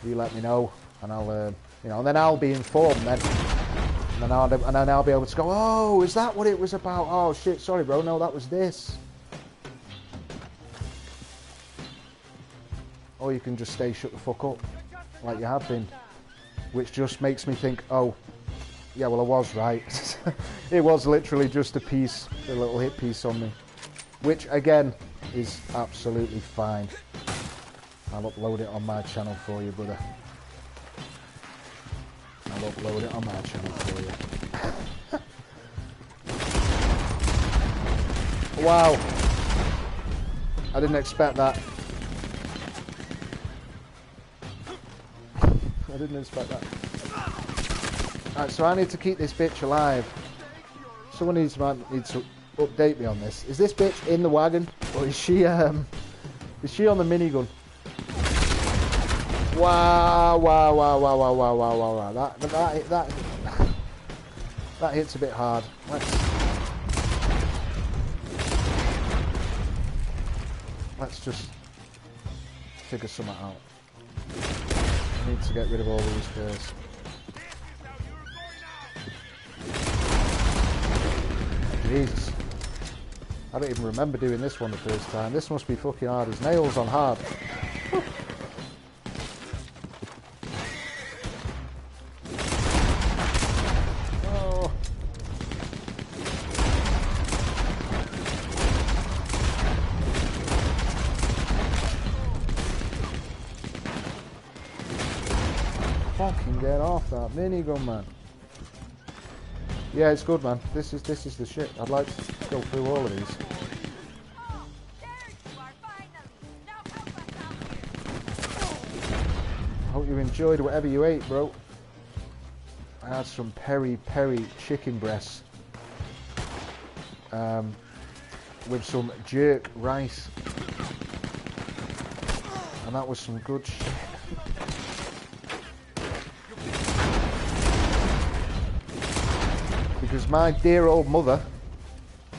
you let me know, and I'll, you know, and then I'll be informed then. And then I'll be able to go, oh, is that what it was about? Oh, shit, sorry, bro. No, that was this. Or you can just stay shut the fuck up, like you have been. Which just makes me think, oh, yeah, well, I was right. It was literally just a little hit piece on me. Which, again, is absolutely fine. I'll upload it on my channel for you, brother. I'll upload it on my channel for you. Wow. I didn't expect that. I didn't expect that. Right, so I need to keep this bitch alive. Someone needs to update me on this. Is this bitch in the wagon? Or is she on the minigun? Wow. That hits a bit hard. Let's just figure something out. I need to get rid of all these first. Jesus. I don't even remember doing this one the first time. This must be fucking hard as nails on hard. Fucking get off that minigun, man. Yeah, it's good, man. This is the shit. I'd like to go through all of these. I hope you enjoyed whatever you ate, bro. I had some peri chicken breasts with some jerk rice, and that was some good shit. Because my dear old mother,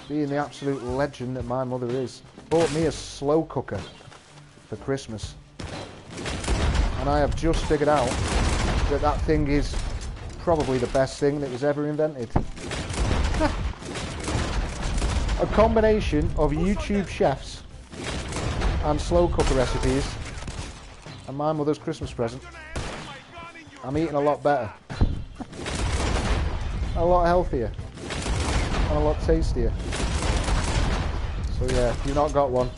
being the absolute legend that my mother is, bought me a slow cooker for Christmas. And I have just figured out that that thing is probably the best thing that was ever invented. A combination of YouTube chefs and slow cooker recipes and my mother's Christmas present. I'm eating a lot better. A lot healthier. And a lot tastier. So yeah, if you've not got one,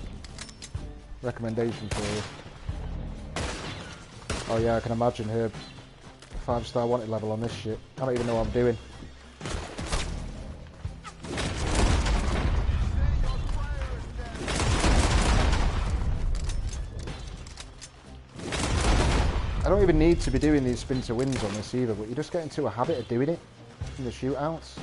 recommendation for you. Oh yeah, I can imagine her 5-star wanted level on this shit. I don't even know what I'm doing. I don't even need to be doing these spin to wins on this either, but you just get into a habit of doing it in the shootouts.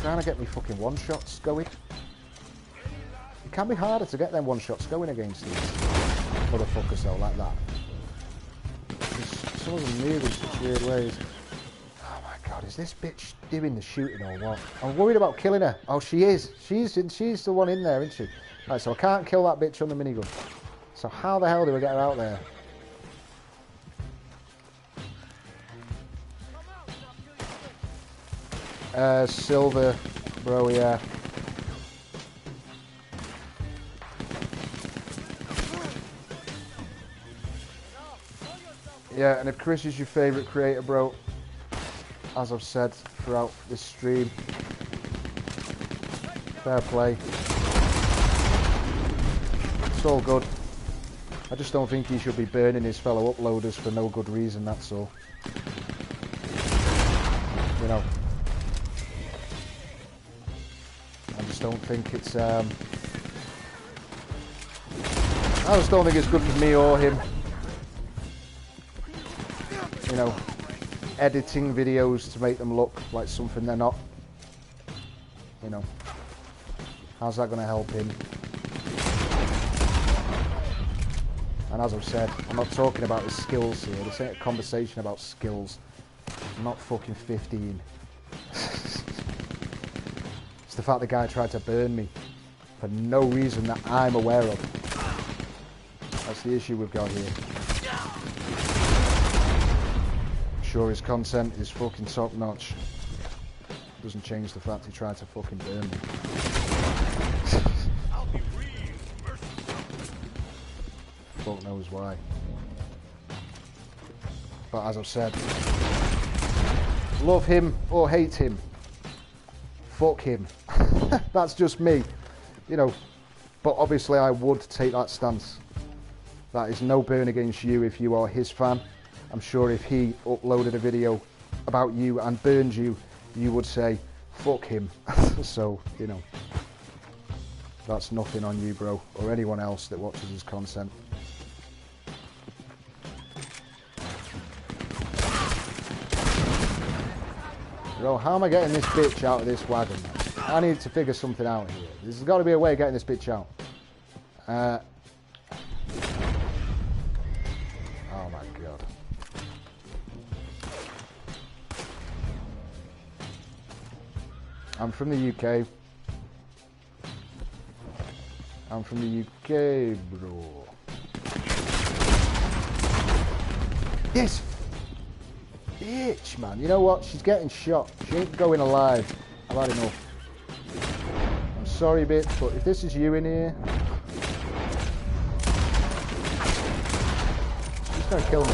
Trying to get me fucking one-shots going. It can be harder to get them one-shots going against these motherfuckers though, like that. Some of them move in such weird ways. Oh my god, is this bitch doing the shooting or what? I'm worried about killing her. Oh, she is. She's the one in there, isn't she? Right, so I can't kill that bitch on the minigun. So how the hell do I get her out there? Silver, bro, yeah. Yeah, and if Chris is your favourite creator, bro, as I've said throughout this stream, fair play. It's all good. I just don't think he should be burning his fellow uploaders for no good reason, that's all. You know. I just don't think it's, I just don't think it's good for me or him. You know, editing videos to make them look like something they're not. You know. How's that going to help him? And as I've said, I'm not talking about his skills here. This ain't a conversation about skills. I'm not fucking 15. It's the fact the guy tried to burn me for no reason that I'm aware of. That's the issue we've got here. I'm sure his content is fucking top notch. Doesn't change the fact he tried to fucking burn me. Fuck knows why. But as I've said, love him or hate him, fuck him. That's just me, you know. But obviously I would take that stance. That is no burn against you if you are his fan. I'm sure if he uploaded a video about you and burned you, you would say, fuck him. So, you know, that's nothing on you, bro, or anyone else that watches his content. Bro, how am I getting this bitch out of this wagon? I need to figure something out here. There's got to be a way of getting this bitch out. Oh my god. I'm from the UK. I'm from the UK, bro. This bitch, man. You know what? She's getting shot. She ain't going alive. I've had enough. I'm sorry, bitch, but if this is you in here, she's gonna kill me.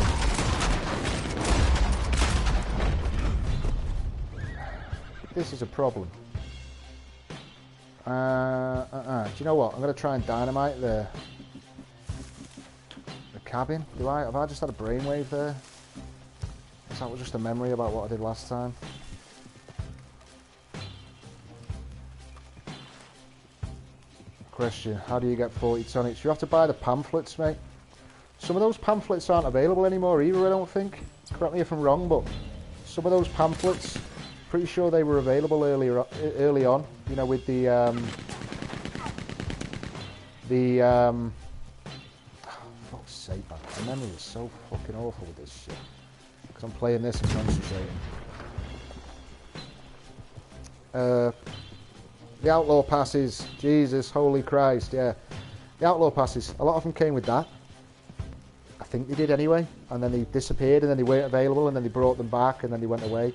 This is a problem. Do you know what? I'm gonna try and dynamite the cabin. Have I just had a brainwave there? Is that just a memory about what I did last time? Question, how do you get 40 tonics? You have to buy the pamphlets, mate. Some of those pamphlets aren't available anymore either, I don't think. Correct me if I'm wrong, but some of those pamphlets, pretty sure they were available early on, you know, with the oh, fuck's sake, man. My memory is so fucking awful with this shit. Because I'm playing this and concentrating. The outlaw passes. Jesus, holy Christ, yeah. The outlaw passes. A lot of them came with that. I think they did anyway. And then they disappeared and then they weren't available and then they brought them back and then they went away.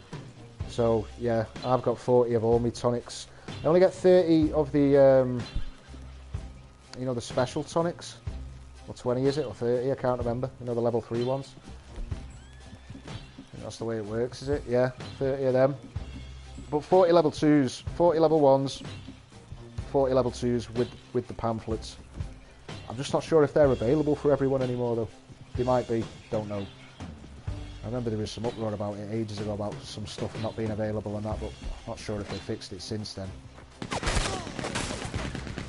So, yeah, I've got 40 of all my tonics. I only get 30 of the, you know, the special tonics. Or 20 is it? Or 30? I can't remember. You know, the level 3 ones. I think that's the way it works, is it? Yeah, 30 of them. But 40 level 2s, 40 level 1s, 40 level 2s with the pamphlets. I'm just not sure if they're available for everyone anymore though. They might be, don't know. I remember there was some uproar about it ages ago about some stuff not being available and that, but I'm not sure if they fixed it since then.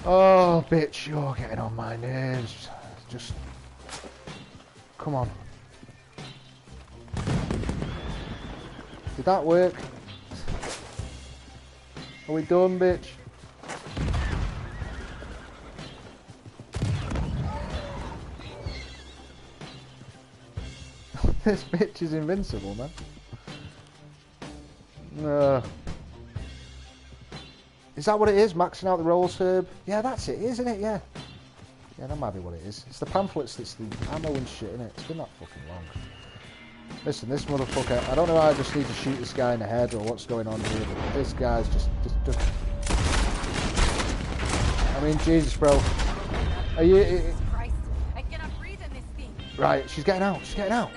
Oh, bitch, you're getting on my nerves. Just... come on. Did that work? Are we done, bitch? This bitch is invincible, man. Is that what it is? Maxing out the rolls herb? Yeah, that's it, isn't it? Yeah. Yeah, that might be what it is. It's the pamphlets that's the ammo and shit, innit? It's been that fucking long. Listen, this motherfucker, I don't know, I just need to shoot this guy in the head or what's going on here, but this guy's just... I mean, Jesus, bro. Are you... Christ, I cannot breathe in this thing. Right, she's getting out, she's getting out.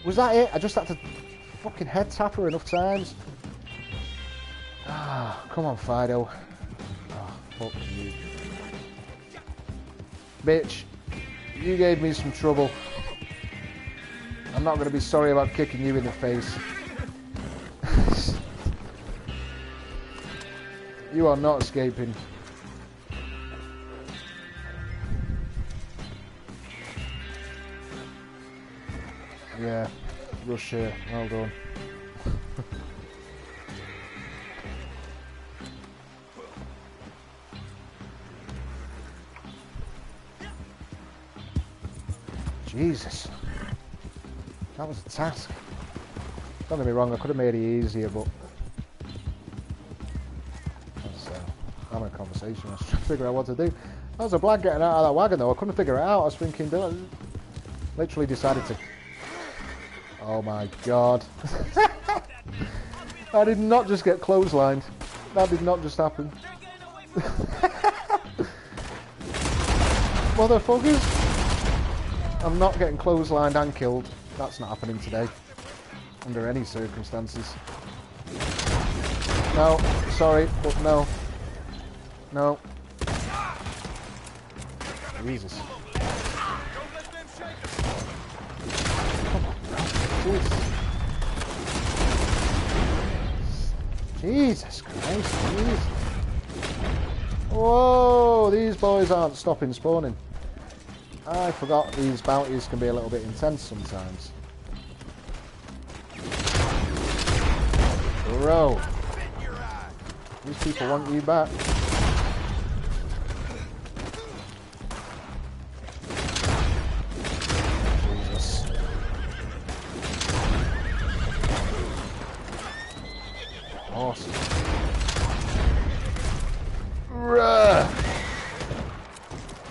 Was that it? I just had to fucking head tap her enough times. Ah, come on, Fido. Oh, fuck you. Bitch, you gave me some trouble. I'm not going to be sorry about kicking you in the face. You are not escaping. Yeah, rush here. Well done. Jesus. That was a task. Don't get me wrong, I could have made it easier, but... I'm in a conversation. I was trying to figure out what to do. I was a blag getting out of that wagon, though. I couldn't figure it out. I was thinking... literally decided to... Oh, my God. I did not just get clotheslined. That did not just happen. Motherfuckers. I'm not getting clotheslined and killed. That's not happening today. Under any circumstances. No, sorry, but no. No. Jesus. Jesus Christ, jeez. Whoa, these boys aren't stopping spawning. I forgot these bounties can be a little bit intense sometimes. Bro. These people want you back. Jesus. Awesome.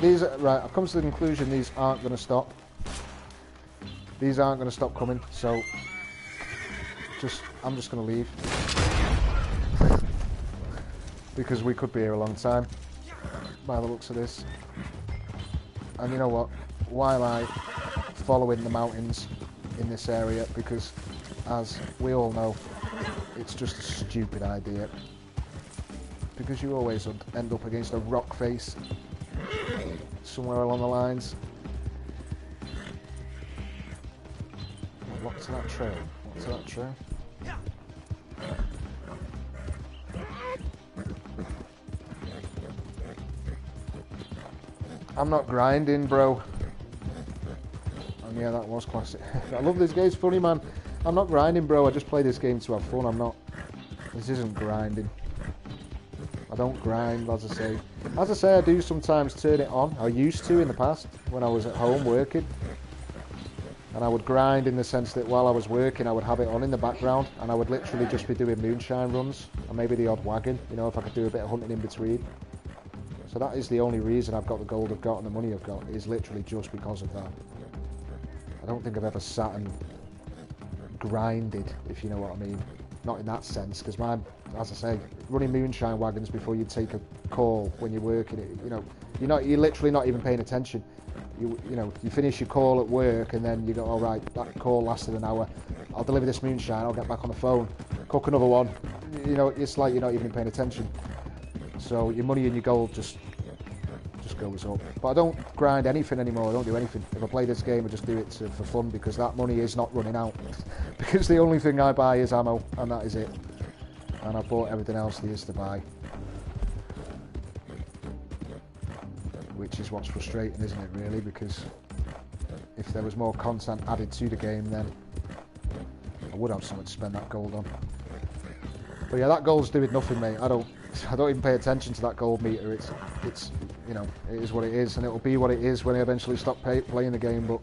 These are, right, I've come to the conclusion these aren't going to stop. These aren't going to stop coming, so I'm just going to leave. Because we could be here a long time, by the looks of this. And you know what? Why am I following the mountains in this area? Because, as we all know, it's just a stupid idea. Because you always end up against a rock face somewhere along the lines. What's that trail? What's that trail? I'm not grinding, bro. And yeah, that was classic. I love this game, it's funny, man. I'm not grinding, bro. I just play this game to have fun. I'm not... This isn't grinding. I don't grind, as I say. As I say, I do sometimes turn it on. I used to in the past, when I was at home working. And I would grind in the sense that while I was working, I would have it on in the background, and I would literally just be doing moonshine runs, and maybe the odd wagon, you know, if I could do a bit of hunting in between. So that is the only reason I've got the gold I've got and the money I've got, is literally just because of that. I don't think I've ever sat and grinded, if you know what I mean. Not in that sense, because as I say, running moonshine wagons before you take a call when you're working, you know, you're literally not even paying attention. You know, you finish your call at work and then you go, all right, that call lasted an hour. I'll deliver this moonshine. I'll get back on the phone, cook another one. You know, it's like you're not even paying attention. So your money and your gold just goes up. But I don't grind anything anymore. I don't do anything. If I play this game, I just do it for fun, because that money is not running out. Because the only thing I buy is ammo, and that is it. And I've bought everything else there is to buy. Which is what's frustrating, isn't it, really? Because if there was more content added to the game, then I would have something to spend that gold on. But yeah, that gold's doing nothing, mate. I don't even pay attention to that gold meter. It's you know, it is what it is, and it'll be what it is when I eventually stop playing the game. But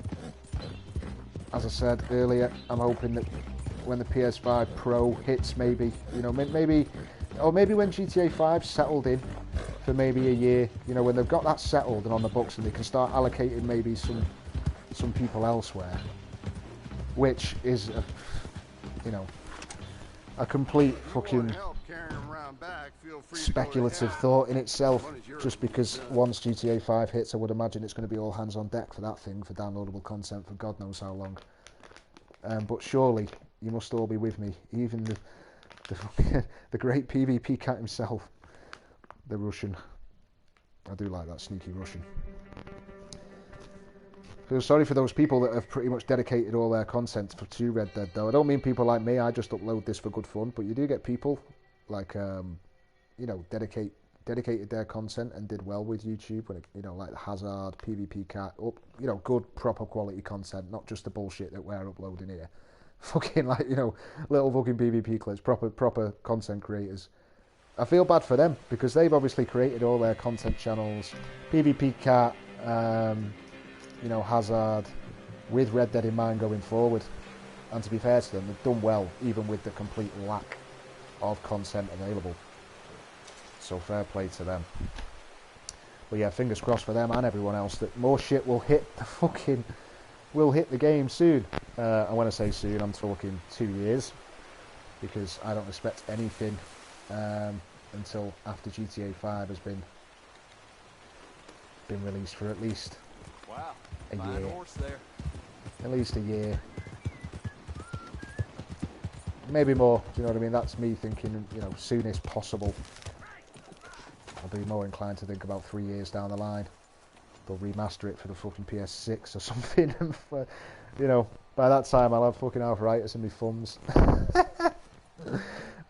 as I said earlier, I'm hoping that when the PS5 Pro hits, maybe, you know, maybe when GTA 5 settled in for maybe a year, you know, when they've got that settled and on the books, and they can start allocating maybe some people elsewhere, which is a complete fucking speculative thought in itself, just because once GTA 5 hits, I would imagine it's going to be all hands on deck for that thing, for downloadable content for God knows how long. But surely you must all be with me, even the great PvP cat himself, the Russian. I do like that sneaky Russian. Feel sorry for those people that have pretty much dedicated all their content to Red Dead, though. I don't mean people like me. I just upload this for good fun, but you do get people like you know, dedicated their content and did well with YouTube, when it, you know, like the Hazard, PvP cat, you know, good proper quality content, not just the bullshit that we're uploading here. Fucking, like, you know, little fucking PvP clips, proper content creators. I feel bad for them, because they've obviously created all their content channels, PvP cat, you know, Hazard, with Red Dead in mind going forward. And to be fair to them, they've done well, even with the complete lack of content available. So fair play to them. But yeah, fingers crossed for them and everyone else that more shit will hit the game soon. And when I say soon, I'm talking 2 years, because I don't expect anything until after GTA 5 has been released for at least a year. Horse there. At least a year. Maybe more, do you know what I mean? That's me thinking, you know, soonest possible. I'll be more inclined to think about 3 years down the line. They'll remaster it for the fucking PS6 or something, and you know, by that time I'll have fucking arthritis in my thumbs. And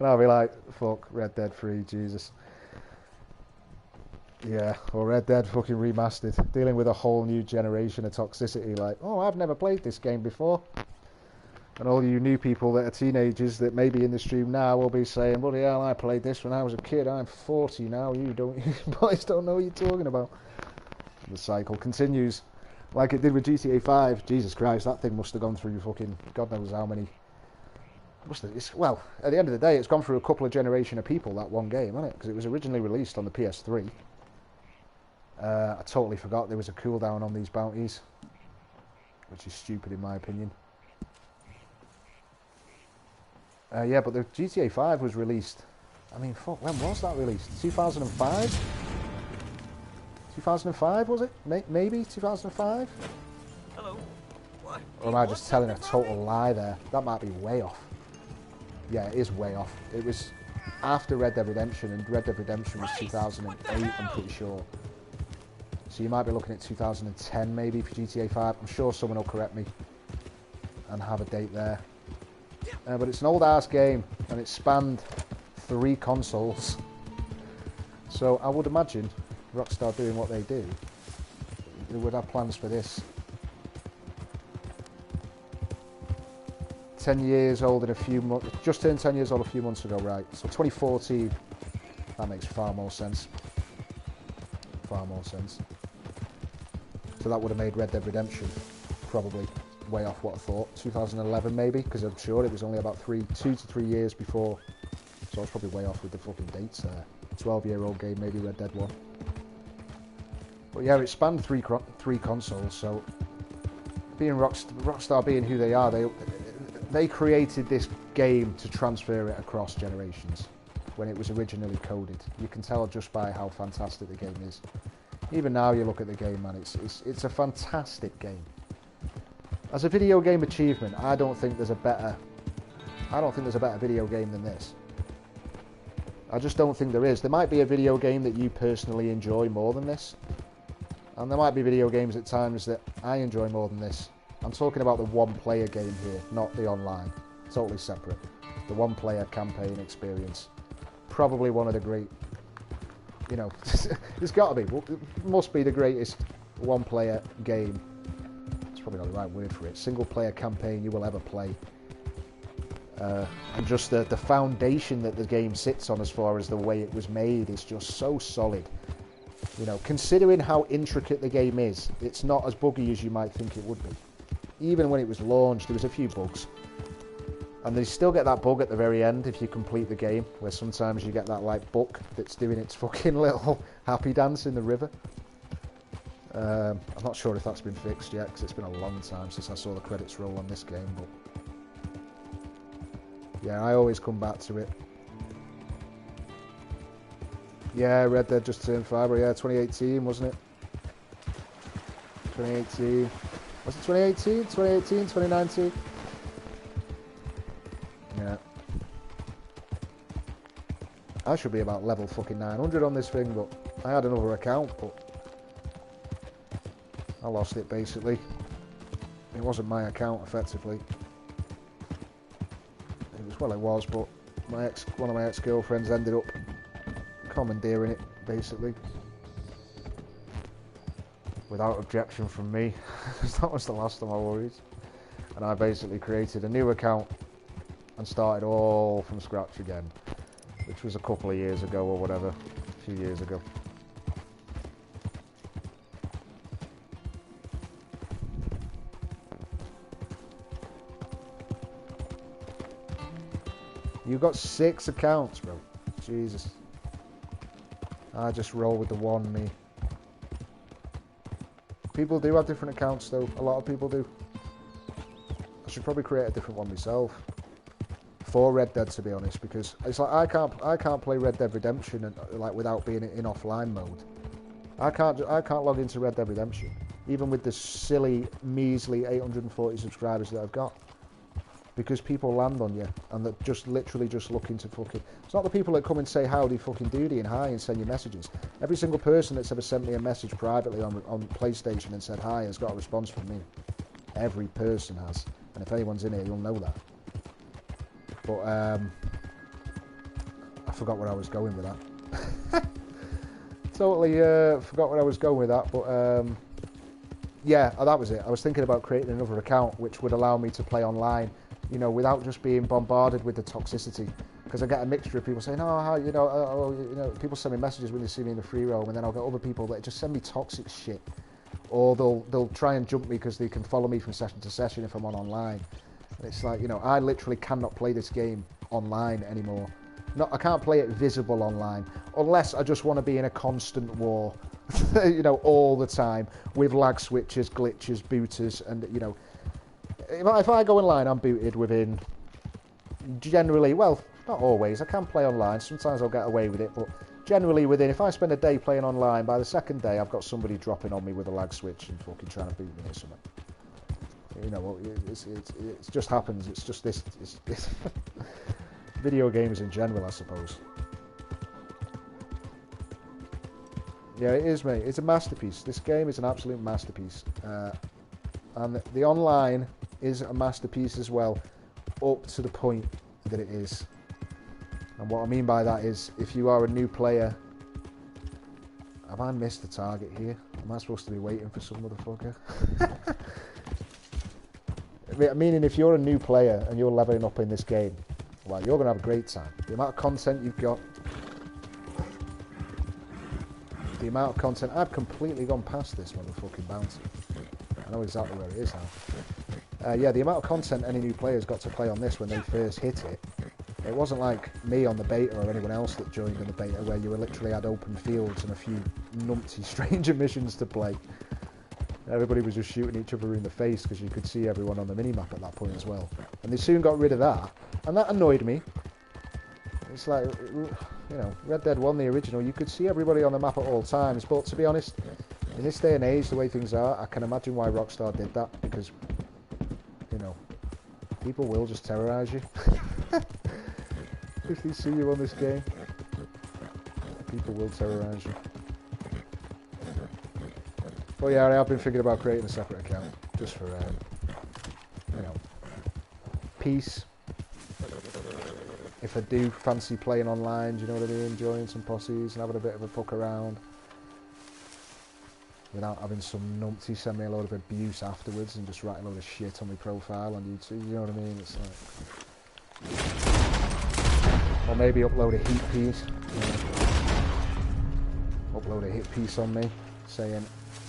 I'll be like, fuck, Red Dead 3, Jesus. Yeah, or Red Dead fucking remastered, dealing with a whole new generation of toxicity, like, oh, I've never played this game before. And all you new people that are teenagers that may be in the stream now will be saying, bloody hell, I played this when I was a kid, I'm 40 now, you boys don't know what you're talking about. The cycle continues, like it did with GTA 5. Jesus Christ, that thing must have gone through fucking God knows how many. Well, at the end of the day, it's gone through a couple of generation of people, that one game, hasn't it? Because it was originally released on the PS3. I totally forgot there was a cooldown on these bounties, which is stupid in my opinion. Yeah, but the GTA 5 was released, I mean, fuck, when was that released? 2005? 2005, was it? Maybe 2005? Hello. What? Or am I just telling a total lie there? That might be way off. Yeah, it is way off. It was after Red Dead Redemption, and Red Dead Redemption was 2008, I'm pretty sure. So you might be looking at 2010 maybe for GTA 5. I'm sure someone will correct me and have a date there. But it's an old ass game, and it spanned 3 consoles. So I would imagine Rockstar doing what they do, they would have plans for this. 10 years old in a few months, just turned 10 years old a few months ago, right? So 2014, that makes far more sense. Far more sense. So that would have made Red Dead Redemption probably way off what I thought. 2011 maybe, because I'm sure it was only about 2 to 3 years before. So I was probably way off with the fucking dates there. 12-year-old game, maybe Red Dead 1. But yeah, it spanned three consoles, so being Rockstar being who they are, they created this game to transfer it across generations when it was originally coded. You can tell just by how fantastic the game is. Even now you look at the game, man, it's a fantastic game. As a video game achievement, I don't think there's a better video game than this. I just don't think there is. There might be a video game that you personally enjoy more than this. And there might be video games at times that I enjoy more than this. I'm talking about the one-player game here, not the online. Totally separate. The one-player campaign experience. Probably one of the great... You know, it's got to be. It must be the greatest one-player game. It's probably not the right word for it. Single-player campaign you will ever play. And just the foundation that the game sits on as far as the way it was made is just so solid. You know, considering how intricate the game is, it's not as buggy as you might think it would be. Even when it was launched, there was a few bugs. And they still get that bug at the very end if you complete the game, where sometimes you get that, like, buck that's doing its fucking little happy dance in the river. I'm not sure if that's been fixed yet, because it's been a long time since I saw the credits roll on this game, but... yeah, I always come back to it. Yeah, Red Dead just turned 5, yeah, 2018, wasn't it? 2018. Was it 2018? 2018, 2019? Yeah. I should be about level fucking 900 on this thing, but I had another account, but I lost it basically. It wasn't my account, effectively. Well, it was, but one of my ex-girlfriends ended up commandeering it, basically, without objection from me. That was the last of my worries. And I basically created a new account and started all from scratch again, which was a couple of years ago or whatever, a few years ago. You've got 6 accounts, bro. Jesus. I just roll with the one, me. People do have different accounts, though. A lot of people do. I should probably create a different one myself for Red Dead, to be honest, because it's like I can't play Red Dead Redemption and, like, without being in offline mode. I can't log into Red Dead Redemption, even with the silly, measly 840 subscribers that I've got. Because people land on you, and they're just literally just looking to fucking... It's not the people that come and say howdy fucking doody and hi and send you messages. Every single person that's ever sent me a message privately on PlayStation and said hi has got a response from me. Every person has. And if anyone's in here, you'll know that. But, I forgot where I was going with that. Totally forgot where I was going with that, but, yeah, that was it. I was thinking about creating another account which would allow me to play online, you know, without just being bombarded with the toxicity. Because I get a mixture of people saying, oh, how, you know, people send me messages when they see me in the free roam, and then I'll get other people that just send me toxic shit. Or they'll try and jump me because they can follow me from session to session if I'm online. And it's like, you know, I literally cannot play this game online anymore. I can't play it visible online, unless I just want to be in a constant war, you know, all the time, with lag switches, glitches, booters, and, you know, if I go online, I'm booted within, generally, well, not always, I can play online, sometimes I'll get away with it, but generally within, if I spend a day playing online, by the second day, I've got somebody dropping on me with a lag switch and fucking trying to boot me or something. You know, it just happens, it's just this video games in general, I suppose. Yeah, it is, mate. It's a masterpiece. This game is an absolute masterpiece. And the online is a masterpiece as well, up to the point that it is. And what I mean by that is, if you are a new player... Have I missed the target here? Am I supposed to be waiting for some motherfucker? Meaning, if you're a new player and you're leveling up in this game, well, you're going to have a great time. The amount of content you've got... The amount of content... I've completely gone past this motherfucking bounty. I know exactly where it is Yeah, the amount of content any new players got to play on this when they first hit it, it wasn't like me on the beta or anyone else that joined in the beta where you literally had open fields and a few numpty stranger missions to play. Everybody was just shooting each other in the face because you could see everyone on the minimap at that point as well. And they soon got rid of that, and that annoyed me. It's like, you know, Red Dead 1, the original, you could see everybody on the map at all times, but to be honest, in this day and age, the way things are, I can imagine why Rockstar did that, because, you know, people will just terrorise you. If they see you on this game, people will terrorise you. But yeah, I have been thinking about creating a separate account, just for, you know, peace. If I do fancy playing online, do you know what I mean? Joining some posses and having a bit of a fuck around. Without having some numpty send me a load of abuse afterwards and just write a load of shit on my profile on YouTube, you know what I mean? It's like... Or maybe upload a hit piece. Upload a hit piece on me saying,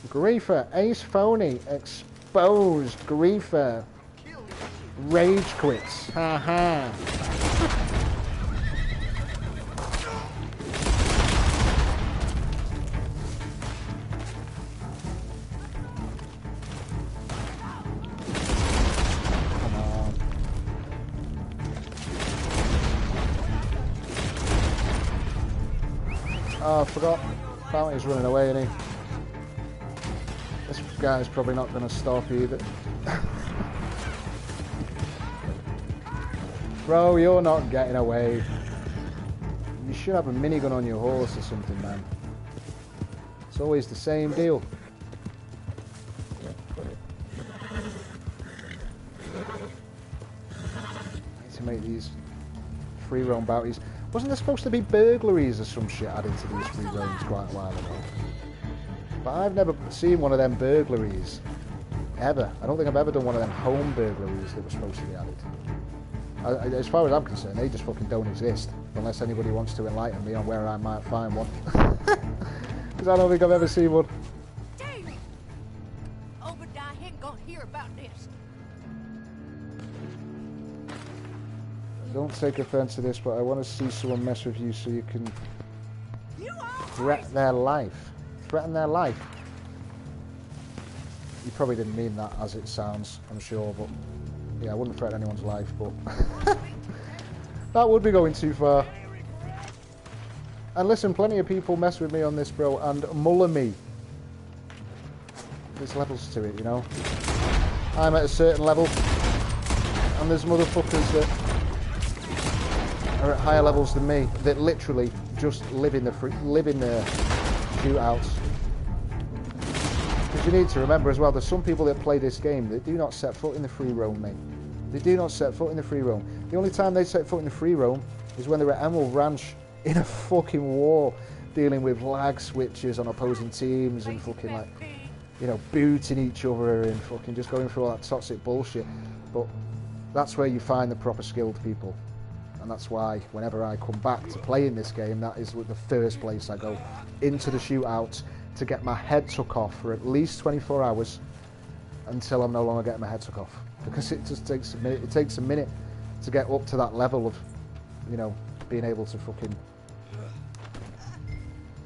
Griefer, Ace Phony, exposed, Griefer, rage quits, haha. Oh, I forgot. Bounty's running away, isn't he? This guy's probably not going to stop either. Bro, you're not getting away. You should have a minigun on your horse or something, man. It's always the same deal. I need to make these free roam bounties. Wasn't there supposed to be burglaries or some shit added to these free roams quite a while ago? But I've never seen one of them burglaries. Ever. I don't think I've ever done one of them home burglaries that were supposed to be added. As far as I'm concerned, they just fucking don't exist. Unless anybody wants to enlighten me on where I might find one. Because I don't think I've ever seen one. Damn! Obadiah ain't gonna hear about this. Don't take offense to this, but I want to see someone mess with you so you can threaten their life. Threaten their life. You probably didn't mean that as it sounds, I'm sure, but yeah, I wouldn't threaten anyone's life, but that would be going too far. And listen, plenty of people mess with me on this, bro, and muller me. There's levels to it, you know. I'm at a certain level, and there's motherfuckers that are at higher levels than me that literally just live in the shootouts. Because you need to remember as well, there's some people that play this game that do not set foot in the free roam, mate. They do not set foot in the free roam. The only time they set foot in the free roam is when they're at Emerald Ranch in a fucking war, dealing with lag switches on opposing teams and fucking like, you know, booting each other and fucking just going through all that toxic bullshit. But that's where you find the proper skilled people. And that's why whenever I come back to playing this game, that is the first place I go, into the shootouts, to get my head took off for at least 24 hours until I'm no longer getting my head took off. Because it just takes a minute. It takes a minute to get up to that level of, you know, being able to fucking,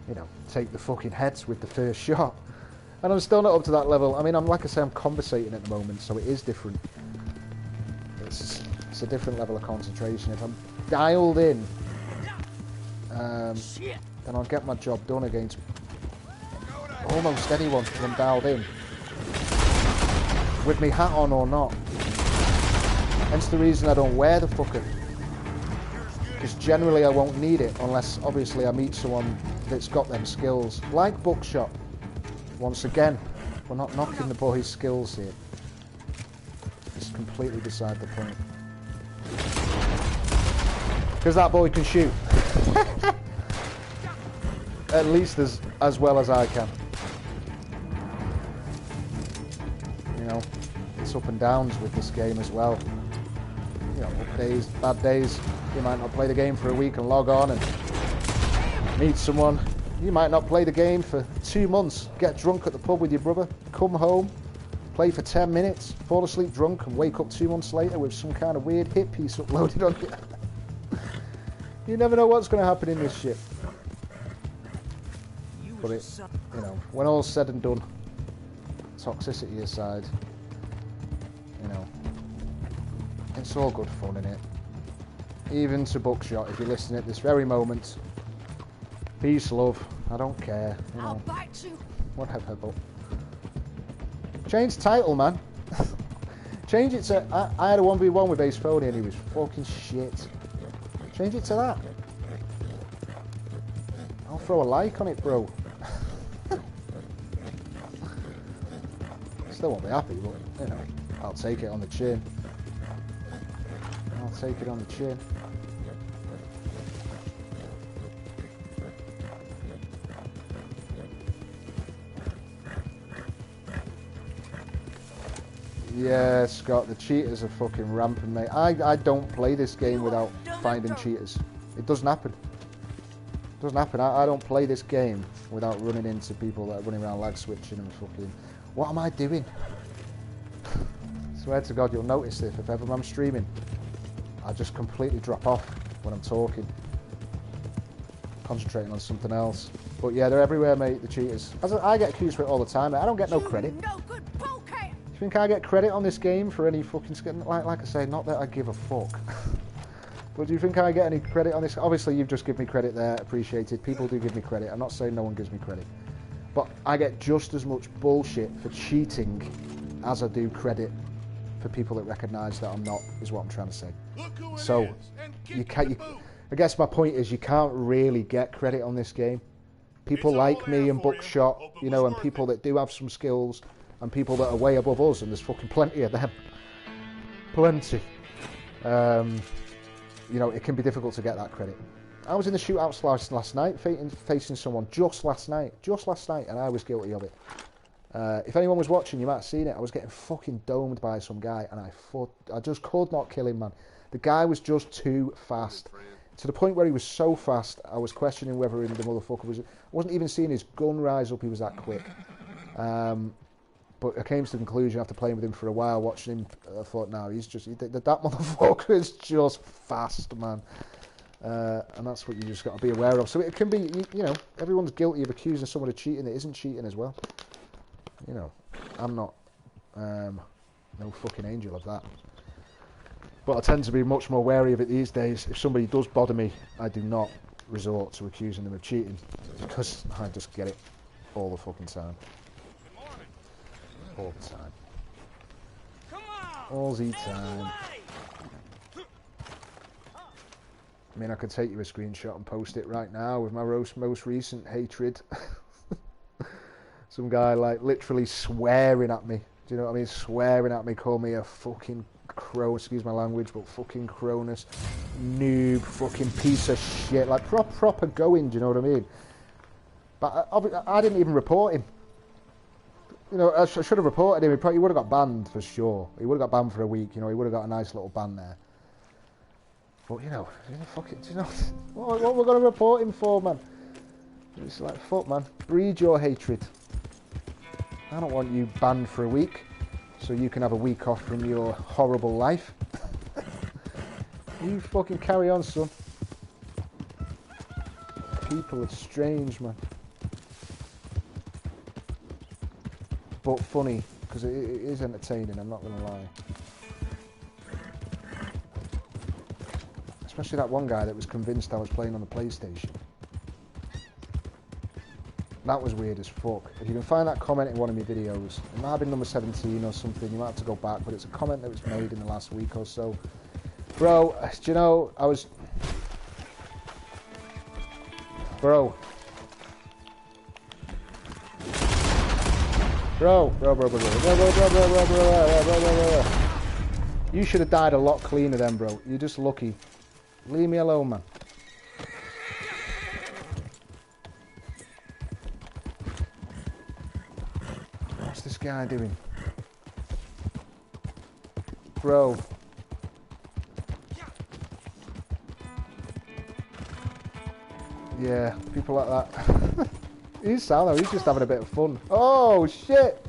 you know, take the fucking heads with the first shot. And I'm still not up to that level. I mean, like I say, I'm conversating at the moment, so it is different. It's a different level of concentration. If I'm dialed in, then I'll get my job done against almost anyone when I'm dialed in, with me hat on or not. Hence the reason I don't wear the fucker, because generally I won't need it unless obviously I meet someone that's got them skills, like Bookshop. Once again, we're not knocking the boy's skills here. It's completely beside the point. Because that boy can shoot. At least as well as I can. You know, it's up and downs with this game as well. You know, up days, bad days. You might not play the game for a week and log on and meet someone. You might not play the game for 2 months, get drunk at the pub with your brother, come home, Play for 10 minutes, fall asleep drunk, and wake up 2 months later with some kind of weird hit piece uploaded on it. You never know what's going to happen in this shit. But it, you know, when all's said and done, toxicity aside, you know, it's all good fun, innit? Even to Buckshot, if you're listening at this very moment, peace, love, I don't care, you know. I'll bite you. Whatever, but change the title, man. Change it to I had a 1v1 with Ace Phony and he was fucking shit. Change it to that. I'll throw a like on it, bro. Still won't be happy, but you know, I'll take it on the chin. I'll take it on the chin. Yeah, Scott, the cheaters are fucking rampant, mate. I don't play this game without finding cheaters. It doesn't happen. It doesn't happen. I don't play this game without running into people that are running around lag switching and fucking... What am I doing? Swear to God, you'll notice this if ever I'm streaming. I just completely drop off when I'm talking. Concentrating on something else. But yeah, they're everywhere, mate, the cheaters. I get accused for it all the time, mate. I don't get no credit. No good polecat. You think I get credit on this game for any fucking... Like I say, not that I give a fuck. But do you think I get any credit on this? Obviously, you've just given me credit there. Appreciated. People do give me credit. I'm not saying no one gives me credit. But I get just as much bullshit for cheating as I do credit for people that recognise that I'm not, is what I'm trying to say. So, you can't... I guess my point is you can't really get credit on this game. People like me and Buckshot, you know, and people that do have some skills, and people that are way above us, and there's fucking plenty of them. Plenty. You know, it can be difficult to get that credit. I was in the shootouts last night, facing someone just last night, and I was guilty of it. If anyone was watching, you might have seen it. I was getting fucking domed by some guy, and I just could not kill him, man. The guy was just too fast. To the point where he was so fast, I was questioning whether the motherfucker was... I wasn't even seeing his gun rise up, he was that quick. But I came to the conclusion after playing with him for a while, watching him, I thought, no, he's just... That motherfucker is just fast, man. And that's what you just got to be aware of. So it can be, you know, everyone's guilty of accusing someone of cheating that isn't cheating as well. You know, I'm not no fucking angel of that. But I tend to be much more wary of it these days. If somebody does bother me, I do not resort to accusing them of cheating, because I just get it all the fucking time. All the time. All the time. I mean, I could take you a screenshot and post it right now with my most recent hatred. Some guy, like, literally swearing at me. Do you know what I mean? Swearing at me, call me a fucking crow, excuse my language, but fucking Cronus, noob, fucking piece of shit. Like, proper going, do you know what I mean? But I didn't even report him. You know, I should have reported him. He would have got banned for sure. He would have got banned for a week, you know, he would have got a nice little ban there. But, you know, fucking, do you know, what we're going to report him for, man? It's like, fuck, man. Breed your hatred. I don't want you banned for a week, so you can have a week off from your horrible life. You fucking carry on, son. People are strange, man. But funny, because it is entertaining, I'm not going to lie. Especially that one guy that was convinced I was playing on the PlayStation. That was weird as fuck. If you can find that comment in one of my videos, it might have been number 17 or something, you might have to go back, but it's a comment that was made in the last week or so. Bro, do you know, I was... Bro. You should have died a lot cleaner then, bro. You're just lucky. Leave me alone, man. What's this guy doing? Bro. Yeah, people like that. He's sound though, he's just having a bit of fun. Oh, shit!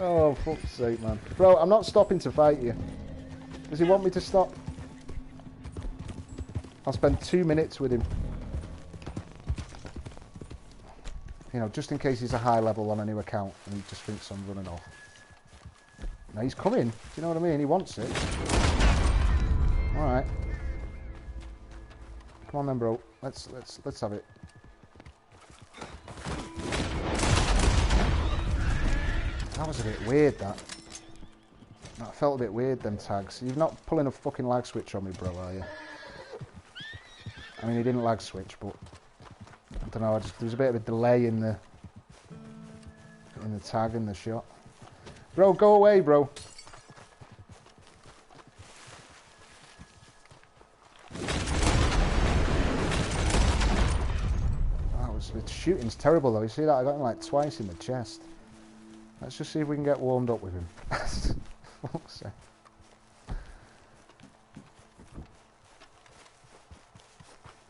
Oh, fuck's sake, man. Bro, I'm not stopping to fight you. Does he want me to stop? I'll spend 2 minutes with him. You know, just in case he's a high level on a new account and he just thinks I'm running off. Now he's coming. Do you know what I mean? He wants it. Alright. Come on then, bro. Let's have it. That was a bit weird, that. That felt a bit weird, them tags. You're not pulling a fucking lag switch on me, bro, are you? I mean, he didn't lag switch, but I don't know. There was a bit of a delay in the tag and the shot. Bro, go away, bro. The shooting's terrible though. You see that? I got him like twice in the chest. Let's just see if we can get warmed up with him. Fuck's sake.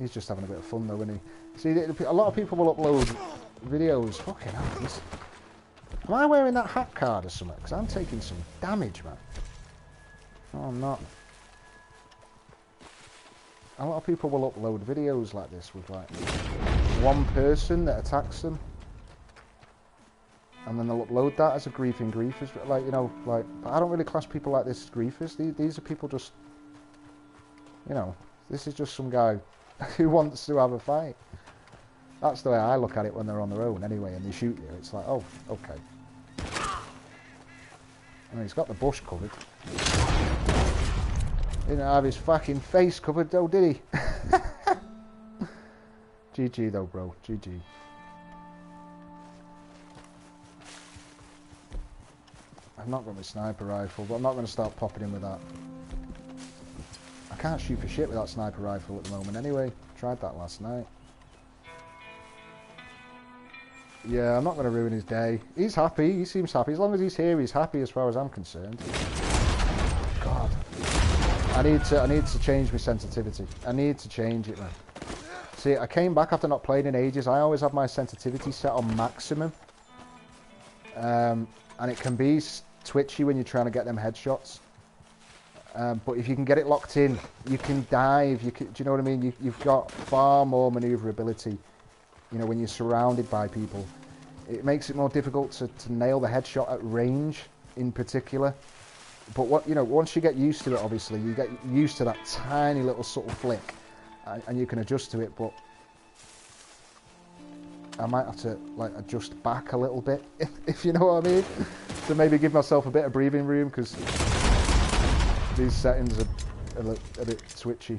He's just having a bit of fun though, isn't he? See, a lot of people will upload videos. Fucking hell. Am I wearing that hat card or something? Because I'm taking some damage, man. No, I'm not. A lot of people will upload videos like this with like one person that attacks them, and then they'll upload that as a griefing griefers. Like, you know, like, I don't really class people like this as griefers. These are people just, you know, this is just some guy who wants to have a fight. That's the way I look at it when they're on their own anyway, and they shoot you. It's like, oh, okay. I mean, he's got the bush covered. He didn't have his fucking face covered though, did he? GG though, bro. GG. I've not got my sniper rifle, but I'm not going to start popping in with that. I can't shoot for shit with that sniper rifle at the moment anyway. Tried that last night. Yeah, I'm not going to ruin his day. He's happy. He seems happy. As long as he's here, he's happy as far as I'm concerned. God. I need to change my sensitivity. I need to change it, man. See, I came back after not playing in ages. I always have my sensitivity set on maximum. And it can be twitchy when you're trying to get them headshots. But if you can get it locked in, you can dive. Do you know what I mean? You've got far more maneuverability. You know, when you're surrounded by people. It makes it more difficult to nail the headshot at range, in particular. But what, you know, once you get used to it, obviously, you get used to that tiny little subtle flick. And you can adjust to it, but I might have to like adjust back a little bit, if you know what I mean, to maybe give myself a bit of breathing room, because these settings are a bit twitchy.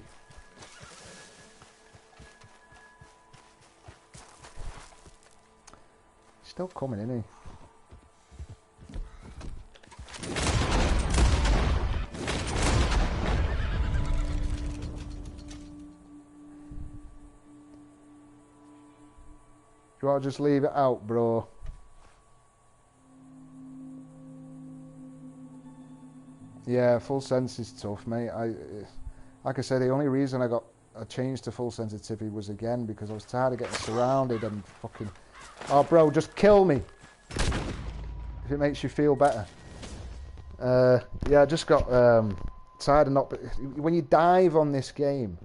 He's still coming, isn't he? You want to just leave it out, bro? Yeah, full sense is tough, mate. Like I said, the only reason I got a change to full sensitivity was again because I was tired of getting surrounded and fucking. Oh, bro, just kill me if it makes you feel better. Yeah, I just got tired of not. When you dive on this game.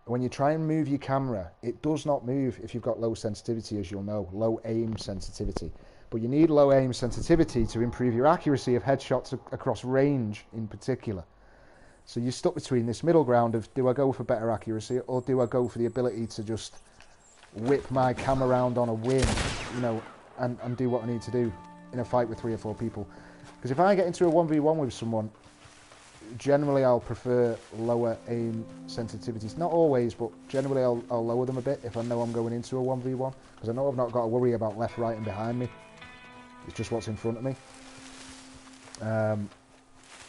When you try and move your camera, it does not move if you've got low sensitivity, as you'll know, low aim sensitivity. But you need low aim sensitivity to improve your accuracy of headshots across range in particular. So you're stuck between this middle ground of, do I go for better accuracy, or do I go for the ability to just whip my camera around on a whim, you know, and do what I need to do in a fight with 3 or 4 people. Because if I get into a 1v1 with someone, generally I'll prefer lower aim sensitivities. Not always, but generally I'll lower them a bit if I know I'm going into a 1v1, because I know I've not got to worry about left, right and behind me. It's just what's in front of me.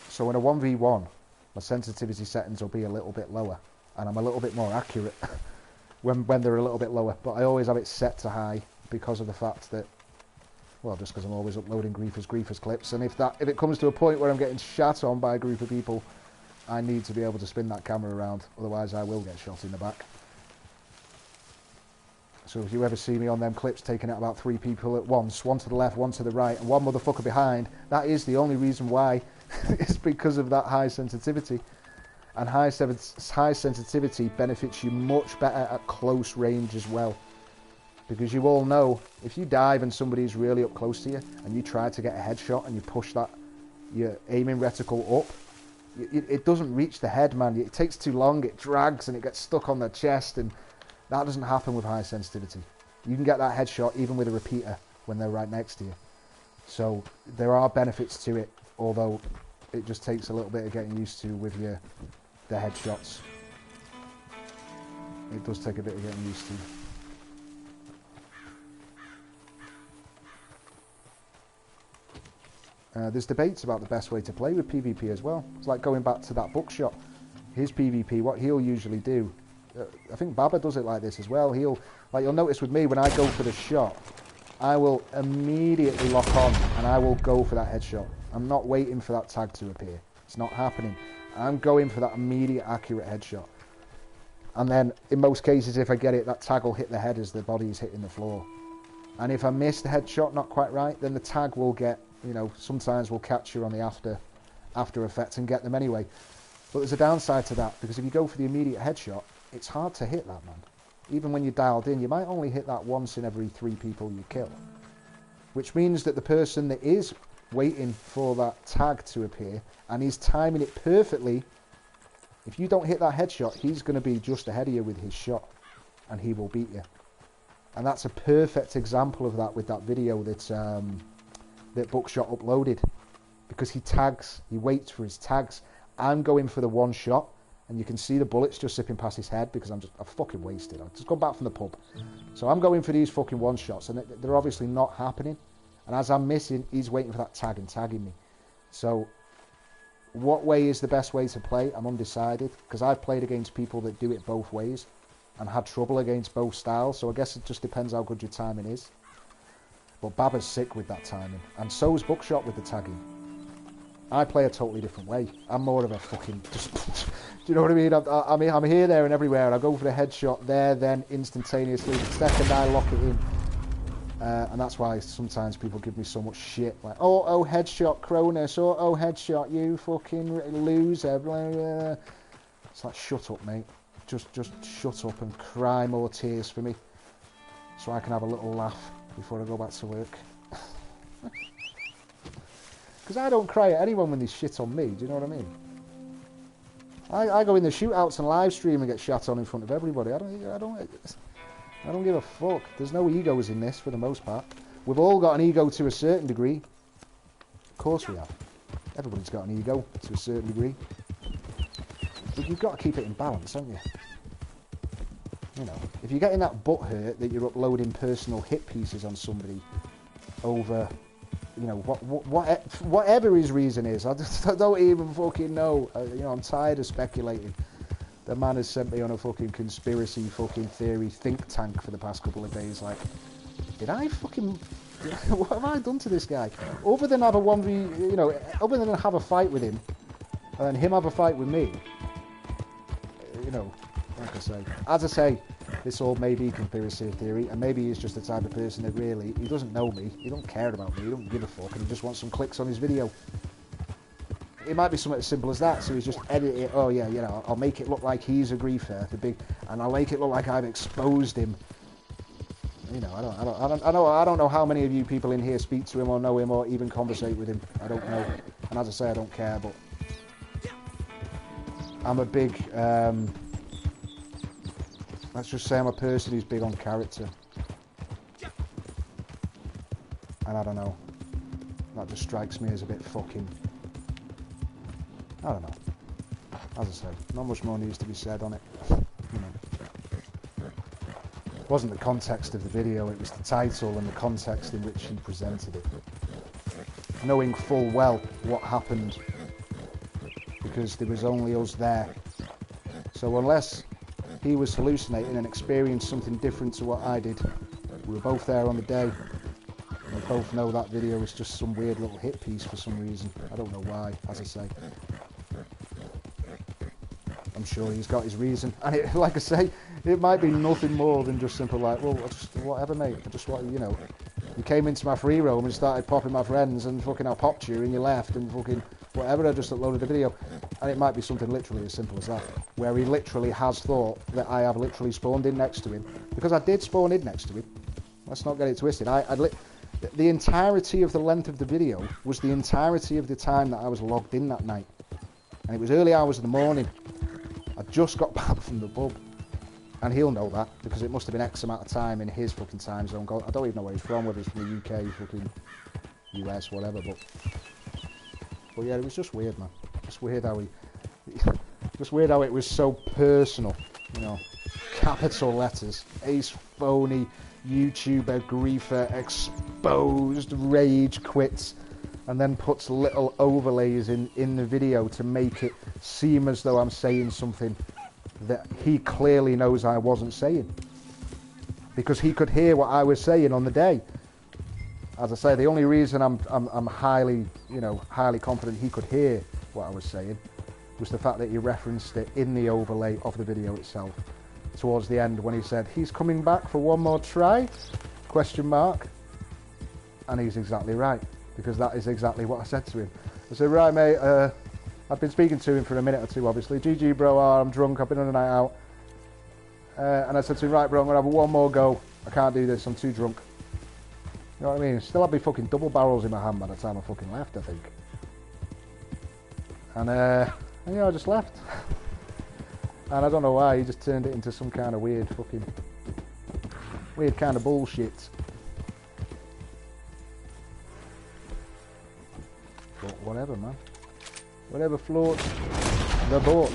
So in a 1v1, my sensitivity settings will be a little bit lower, and I'm a little bit more accurate when they're a little bit lower. But I always have it set to high because of the fact that, well, just because I'm always uploading griefers clips, and if it comes to a point where I'm getting shat on by a group of people, I need to be able to spin that camera around, otherwise I will get shot in the back. So if you ever see me on them clips taking out about 3 people at once, one to the left, one to the right, and one motherfucker behind, that is the only reason why. It's because of that high sensitivity. And high sensitivity benefits you much better at close range as well. Because you all know, if you dive and somebody's really up close to you, and you try to get a headshot and you push that, your aiming reticle up, it doesn't reach the head, man. It takes too long, it drags, and it gets stuck on their chest, and that doesn't happen with high sensitivity. You can get that headshot even with a repeater when they're right next to you. So there are benefits to it, although it just takes a little bit of getting used to with the headshots. It does take a bit of getting used to. There's debates about the best way to play with PvP as well. It's like going back to that bookshot. His PvP, what he'll usually do, I think Baba does it like this as well. You'll notice with me, when I go for the shot, I will immediately lock on and I will go for that headshot. I'm not waiting for that tag to appear. It's not happening. I'm going for that immediate accurate headshot. And then, in most cases, if I get it, that tag will hit the head as the body is hitting the floor. And if I miss the headshot not quite right, then the tag will get, sometimes will catch you on the after effects and get them anyway. But there's a downside to that, because if you go for the immediate headshot, it's hard to hit that, man. Even when you're dialed in, you might only hit that once in every 3 people you kill. Which means that the person that is waiting for that tag to appear and he's timing it perfectly, if you don't hit that headshot, he's going to be just ahead of you with his shot and he will beat you. And that's a perfect example of that with that video that Bookshot uploaded, because he waits for his tags. I'm going for the one shot, and you can see the bullets just zipping past his head because I'm fucking wasted. I've just gone back from the pub. So I'm going for these fucking one shots, and they're obviously not happening. And as I'm missing, he's waiting for that tag and tagging me. So what way is the best way to play? I'm undecided, because I've played against people that do it both ways and had trouble against both styles. So I guess it just depends how good your timing is. But Baba's sick with that timing, and so is Bookshot with the tagging. I play a totally different way. I'm more of a fucking do you know what I mean? I'm here, there, and everywhere, and I go for the headshot there, then instantaneously. The second I lock it in, and that's why sometimes people give me so much shit, like, oh headshot Cronus, oh headshot you fucking loser. Blah, blah. It's like, shut up, mate. Just shut up and cry more tears for me, so I can have a little laugh before I go back to work. Because I don't cry at anyone when they shit on me, do you know what I mean? I go in the shootouts and live stream and get shat on in front of everybody. I don't give a fuck. There's no egos in this for the most part. We've all got an ego to a certain degree. Of course we have. Everybody's got an ego to a certain degree. But you've got to keep it in balance, haven't you? You know, if you're getting that butt hurt that you're uploading personal hit pieces on somebody over, you know, whatever his reason is, I don't even fucking know. I'm tired of speculating. The man has sent me on a fucking conspiracy fucking theory think tank for the past couple of days. Like, what have I done to this guy? Other than have a 1v, other than have a fight with him, and him have a fight with me, like as I say, this all may be conspiracy theory, and maybe he's just the type of person that really, he doesn't know me, he don't care about me, he don't give a fuck, and he just wants some clicks on his video. It might be something as simple as that, so he's just edited it, I'll make it look like he's a griefer, and I'll make it look like I've exposed him. I don't know how many of you people in here speak to him or know him or even conversate with him. I don't know, and as I say, I don't care, but I'm a big, let's just say I'm a person who's big on character. And I don't know, that just strikes me as a bit fucking, I don't know. As I said, not much more needs to be said on it. It wasn't the context of the video, it was the title and the context in which he presented it. Knowing full well what happened, because there was only us there. So unless he was hallucinating and experienced something different to what I did, we were both there on the day. We both know that video was just some weird little hit piece for some reason. I don't know why, as I say. I'm sure he's got his reason. And it, like I say, it might be nothing more than just simple like, well, I just, whatever, mate. I just want, you know, you came into my free roam and started popping my friends and fucking I popped you and you left and fucking whatever, I just uploaded the video. And it might be something literally as simple as that, where he literally has thought that I have literally spawned in next to him. Because I did spawn in next to him. Let's not get it twisted. The entirety of the length of the video was the entirety of the time that I was logged in that night. And it was early hours of the morning. I just got back from the pub. And he'll know that, because it must have been X amount of time in his fucking time zone. I don't even know where he's from, whether he's from the UK, fucking US, whatever, but yeah, it was just weird, man. Just weird how just weird how it was so personal, you know. Capital letters, ace phony, YouTuber, griefer, exposed, rage quits, and then puts little overlays in the video to make it seem as though I'm saying something that he clearly knows I wasn't saying, because he could hear what I was saying on the day. As I say, the only reason I'm highly, you know, highly confident he could hear what I was saying was the fact that he referenced it in the overlay of the video itself towards the end when he said he's coming back for one more try, ? And he's exactly right, because that is exactly what I said to him. I said, right mate, I've been speaking to him for a minute or two, obviously. GG bro, I'm drunk, I've been on a night out. And I said to him, right bro, I'm going to have one more go. I can't do this, I'm too drunk. You know what I mean? Still had me fucking double barrels in my hand by the time I fucking left, I think. And yeah, I just left. And I don't know why, he just turned it into some kind of weird kind of bullshit. But whatever, man. Whatever floats the boat.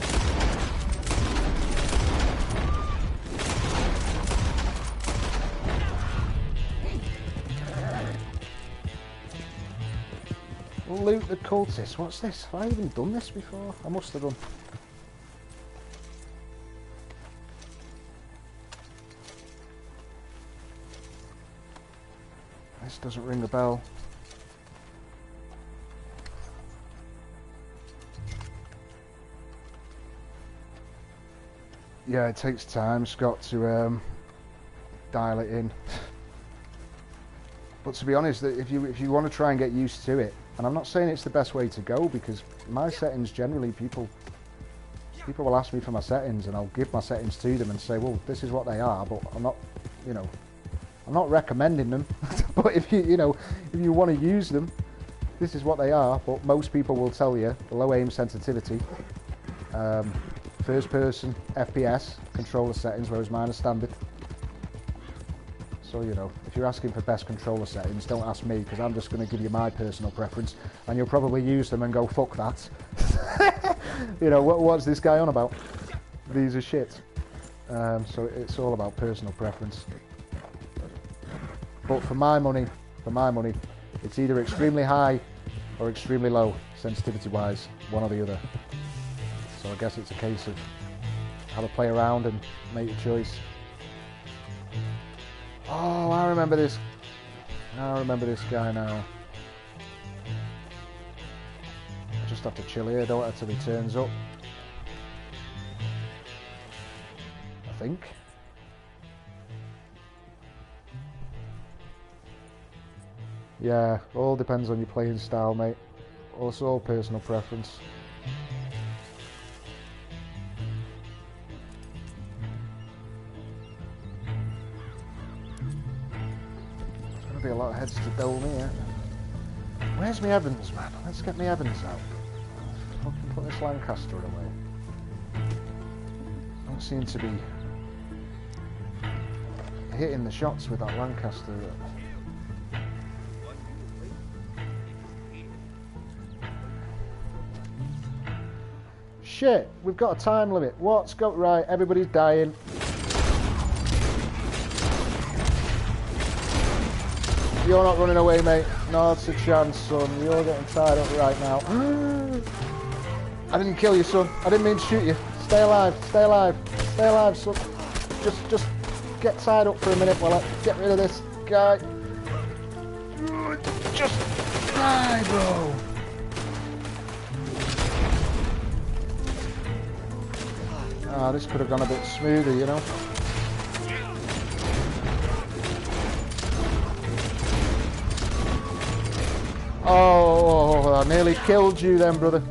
Loot the cultists. What's this? Have I even done this before? I must have done. This doesn't ring a bell. Yeah, it takes time, Scott, to dial it in. But to be honest, if you want to try and get used to it, and I'm not saying it's the best way to go, because my settings generally, people will ask me for my settings, and I'll give my settings to them and say, well, this is what they are, but I'm not, you know, I'm not recommending them. But if you want to use them, this is what they are. But most people will tell you low aim sensitivity, first person FPS controller settings, whereas mine are standard. So, you know, if you're asking for best controller settings, don't ask me, because I'm just going to give you my personal preference, and you'll probably use them and go, fuck that. You know, what's this guy on about? These are shit. So it's all about personal preference. But for my money, it's either extremely high or extremely low, sensitivity-wise, one or the other. So I guess it's a case of have a play around and make your choice. Oh, I remember this guy now. I just have to chill here, don't I, till he turns up. I think. Yeah, all depends on your playing style, mate. Also, all personal preference. There's going to be a lot of heads to dome here. Where's my Evans, man? Let's get my Evans out. Fucking put this Lancaster away. Don't seem to be hitting the shots with that Lancaster. Shit, we've got a time limit. What's got right? Everybody's dying. You're not running away, mate. Not a chance, son. You're getting tied up right now. I didn't kill you, son. I didn't mean to shoot you. Stay alive. Stay alive. Stay alive, son. Just get tied up for a minute while I get rid of this guy. Just die, bro. Ah, this could have gone a bit smoother, you know. Oh, I nearly killed you then, brother.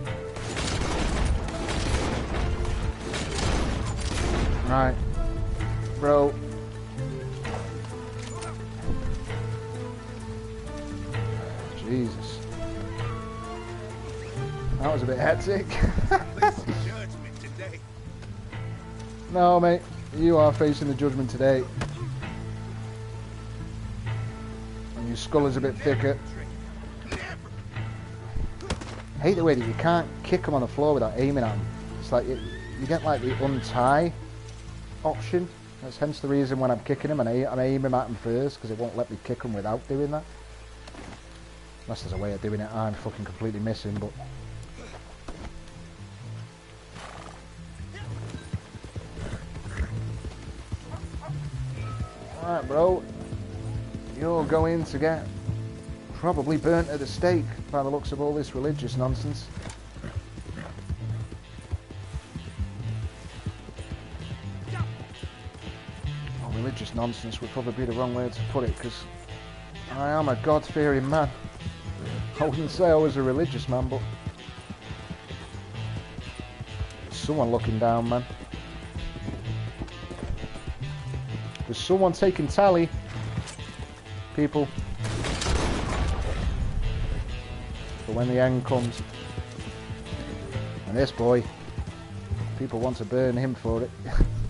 Right. Bro. Jesus. That was a bit hectic. Judgment today. No, mate. You are facing the judgment today. And your skull is a bit thicker. I hate the way that you can't kick them on the floor without aiming at them. It's like you get like the untie option. That's hence the reason when I'm kicking them and I'm aiming at them first, because it won't let me kick them without doing that. Unless there's a way of doing it I'm fucking completely missing, but... Alright, bro. You're going to get probably burnt at the stake by the looks of all this religious nonsense. Oh, religious nonsense would probably be the wrong way to put it, because I am a God-fearing man. I wouldn't say I was a religious man, but there's someone looking down, man. There's someone taking tally, people. But when the end comes, and this boy, people want to burn him for it.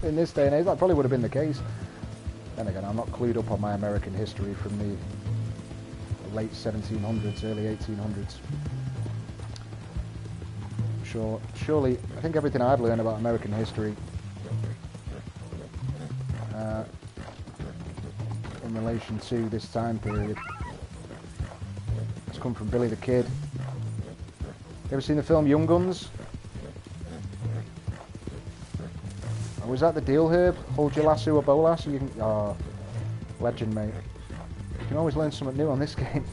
In this day and age, that probably would have been the case. Then again, I'm not clued up on my American history from the late 1700s, early 1800s. Surely, I think everything I've learned about American history in relation to this time period has come from Billy the Kid. You ever seen the film Young Guns? Oh, was that the deal, Herb? Hold your lasso or bow lasso? You can... Oh, legend, mate. You can always learn something new on this game.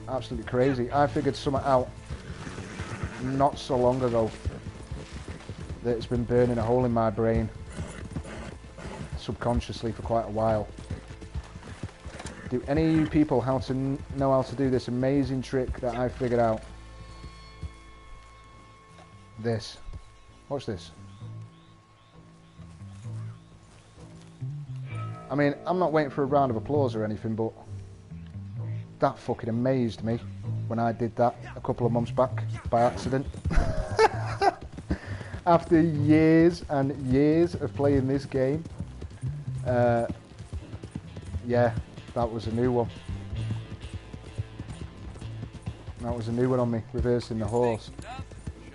Absolutely crazy. I figured something out not so long ago that's been burning a hole in my brain subconsciously for quite a while. Do any of you people know how to do this amazing trick that I figured out? This. Watch this. I mean, I'm not waiting for a round of applause or anything, but that fucking amazed me when I did that a couple of months back by accident. After years and years of playing this game, yeah, that was a new one. That was a new one on me, reversing the horse.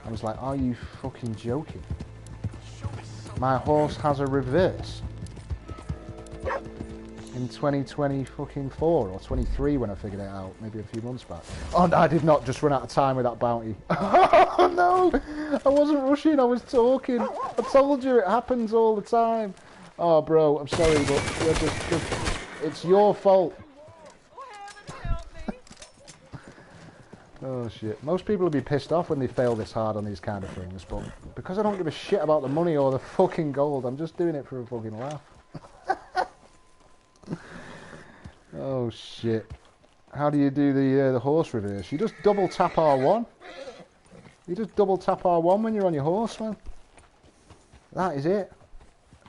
I was like, are you fucking joking? My horse has a reverse? In 2024 or 23 when I figured it out, maybe a few months back. Oh no, I did not just run out of time with that bounty. Oh no, I wasn't rushing, I was talking. I told you it happens all the time. Oh bro, I'm sorry, but you're just it's your fault. Oh shit. Most people would be pissed off when they fail this hard on these kind of things, but because I don't give a shit about the money or the fucking gold, I'm just doing it for a fucking laugh. Oh shit. How do you do the horse reverse? You just double tap R1. You just double tap R1 when you're on your horse, man. That is it.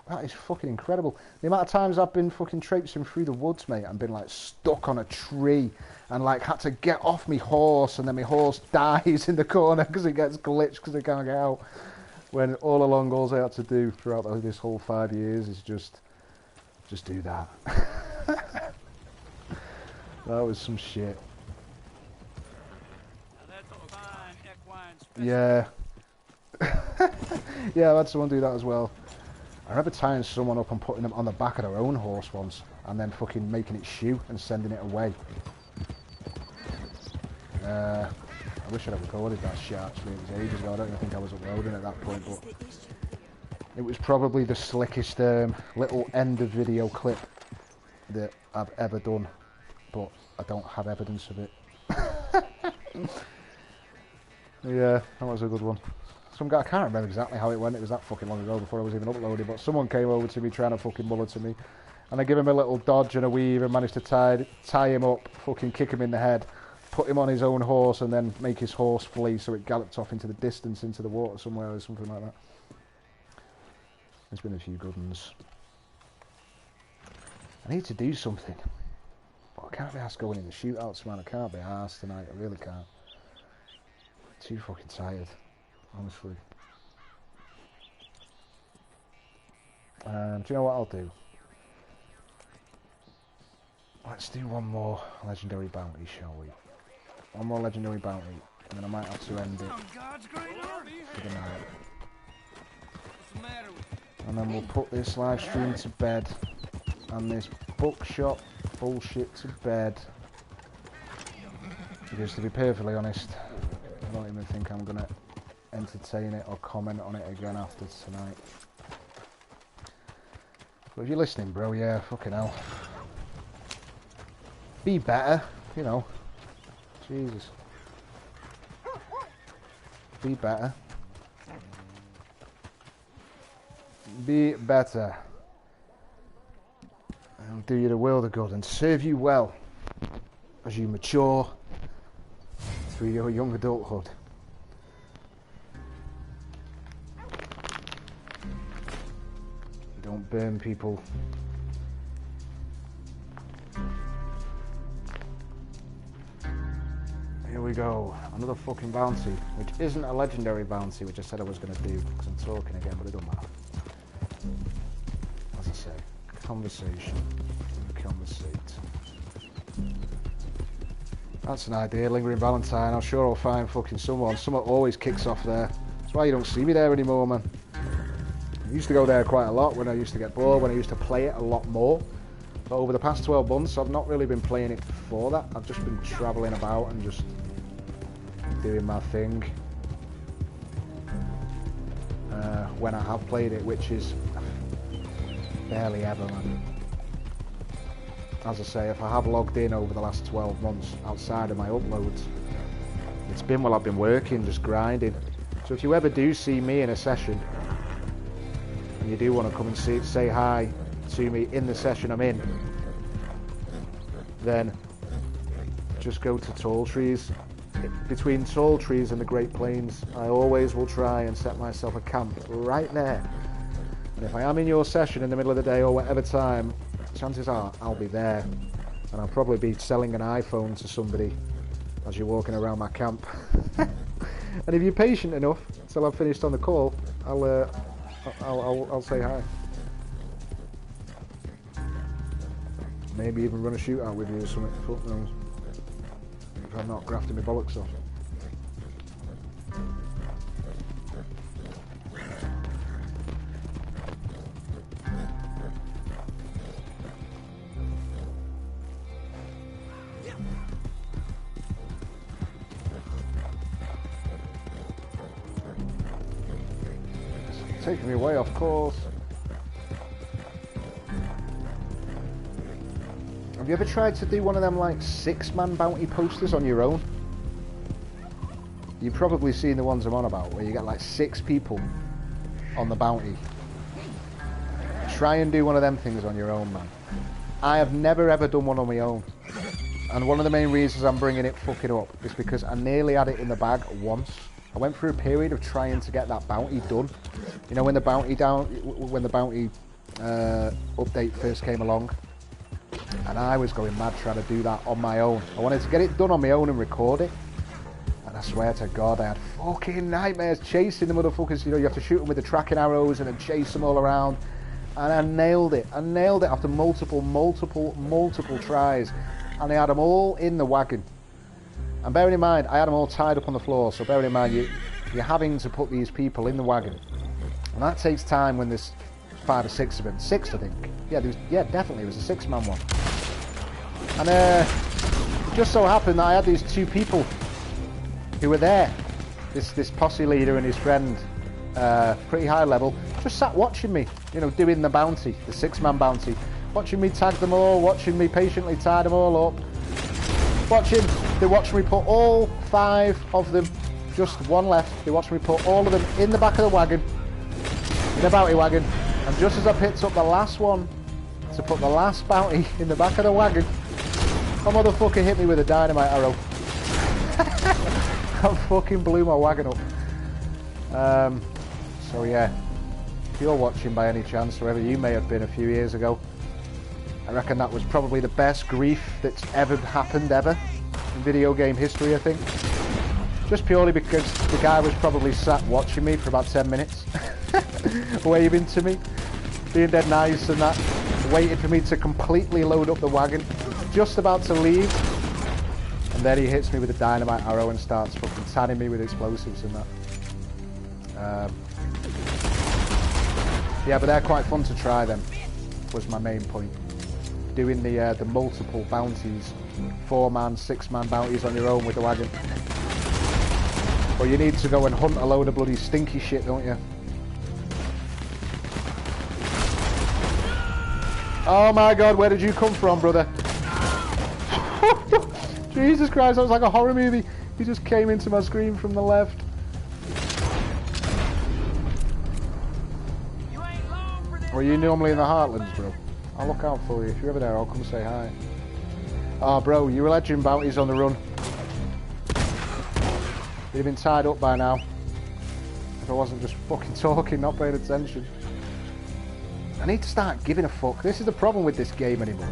That is fucking incredible. The amount of times I've been fucking traipsing through the woods, mate, and been like stuck on a tree and like had to get off my horse, and then my horse dies in the corner because it gets glitched because it can't get out. When all along all I had to do throughout this whole 5 years is just do that. That was some shit. Yeah. Yeah, I had someone do that as well. I remember tying someone up and putting them on the back of their own horse once, and then fucking making it shoe and sending it away. I wish I'd have recorded that shit actually, it was ages ago. I don't even think I was uploading at that point, but it was probably the slickest little end of video clip that I've ever done, but I don't have evidence of it. Yeah, that was a good one. Some guy, I can't remember exactly how it went. It was that fucking long ago before I was even uploaded. But someone came over to me trying to fucking muller to me, and I give him a little dodge and a weave and managed to tie him up, fucking kick him in the head, put him on his own horse, and then make his horse flee so it galloped off into the distance, into the water somewhere or something like that. There's been a few good ones. I need to do something. But I can't be arsed going in the shootouts, man. I can't be arsed tonight. I really can't. Too fucking tired, honestly. Do you know what I'll do? Let's do one more legendary bounty, shall we? One more legendary bounty, and then I might have to end it for the night. And then we'll put this live stream to bed, and this bookshop bullshit to bed. Because to be perfectly honest, I don't even think I'm gonna entertain it or comment on it again after tonight. But if you're listening, bro, yeah, fucking hell. Be better, you know. Jesus. Be better. Be better. It'll do you the world of good and serve you well as you mature through your young adulthood. Don't burn people. Here we go, another fucking bounty, which isn't a legendary bounty, which I said I was going to do, because I'm talking again, but it don't matter. As I say, conversation, conversate. That's an idea, lingering Valentine. I'm sure I'll find fucking someone. Someone always kicks off there. That's why you don't see me there anymore, man. I used to go there quite a lot when I used to get bored, when I used to play it a lot more. But over the past 12 months, I've not really been playing it for that. I've just been travelling about and just doing my thing. When I have played it, which is barely ever, man. As I say, if I have logged in over the last 12 months outside of my uploads, it's been while I've been working, just grinding. So if you ever do see me in a session, and you do want to come and say hi to me in the session I'm in, then just go to Tall Trees. Between Tall Trees and the Great Plains, I always will try and set myself a camp right there. And if I am in your session in the middle of the day or whatever time, chances are I'll be there, and I'll probably be selling an iPhone to somebody as you're walking around my camp. And if you're patient enough until I've finished on the call, I'll say hi. Maybe even run a shootout with you or something. Fuck knows. If I'm not grafting my bollocks off. Taking me away, of course. Have you ever tried to do one of them like 6-man bounty posters on your own? You've probably seen the ones I'm on about, where you get like 6 people on the bounty. Try and do one of them things on your own, man. I have never ever done one on my own. And one of the main reasons I'm bringing it fucking up is because I nearly had it in the bag once. I went through a period of trying to get that bounty done. You know, when the bounty update first came along, and I was going mad trying to do that on my own. I wanted to get it done on my own and record it. And I swear to God, I had fucking nightmares chasing the motherfuckers. You know, you have to shoot them with the tracking arrows and then chase them all around. And I nailed it. I nailed it after multiple tries. And I had them all in the wagon. And bearing in mind, I had them all tied up on the floor. So bearing in mind, you're having to put these people in the wagon. And that takes time when there's 5 or 6 of them. 6, I think. Yeah, definitely. It was a 6-man one. And it just so happened that I had these 2 people who were there. This posse leader and his friend, pretty high level, just sat watching me, you know, doing the bounty, the 6-man bounty. Watching me tag them all, watching me patiently tie them all up. Watching They watched me put all 5 of them, just one left. They watched me put all of them in the back of the wagon, in a bounty wagon. And just as I picked up the last one to put the last bounty in the back of the wagon, a motherfucker hit me with a dynamite arrow. That fucking blew my wagon up. So yeah, if you're watching by any chance, wherever you may have been a few years ago, I reckon that was probably the best grief that's ever happened ever in video game history, I think. Just purely because the guy was probably sat watching me for about 10 minutes, waving to me, being dead nice and that, waited for me to completely load up the wagon, just about to leave, and then he hits me with a dynamite arrow and starts fucking tanning me with explosives and that. Yeah, but they're quite fun to try, them, was my main point. Doing the multiple bounties, 4-man, 6-man bounties on your own with the wagon. But you need to go and hunt a load of bloody stinky shit, don't you? Oh my god, where did you come from, brother? Jesus Christ, that was like a horror movie. He just came into my screen from the left. Were you normally in the Heartlands, bro? I'll look out for you. If you're ever there, I'll come say hi. Oh, bro, you're a legend. Bounty's on the run. You'd have been tied up by now. If I wasn't just fucking talking, not paying attention. I need to start giving a fuck. This is the problem with this game anymore.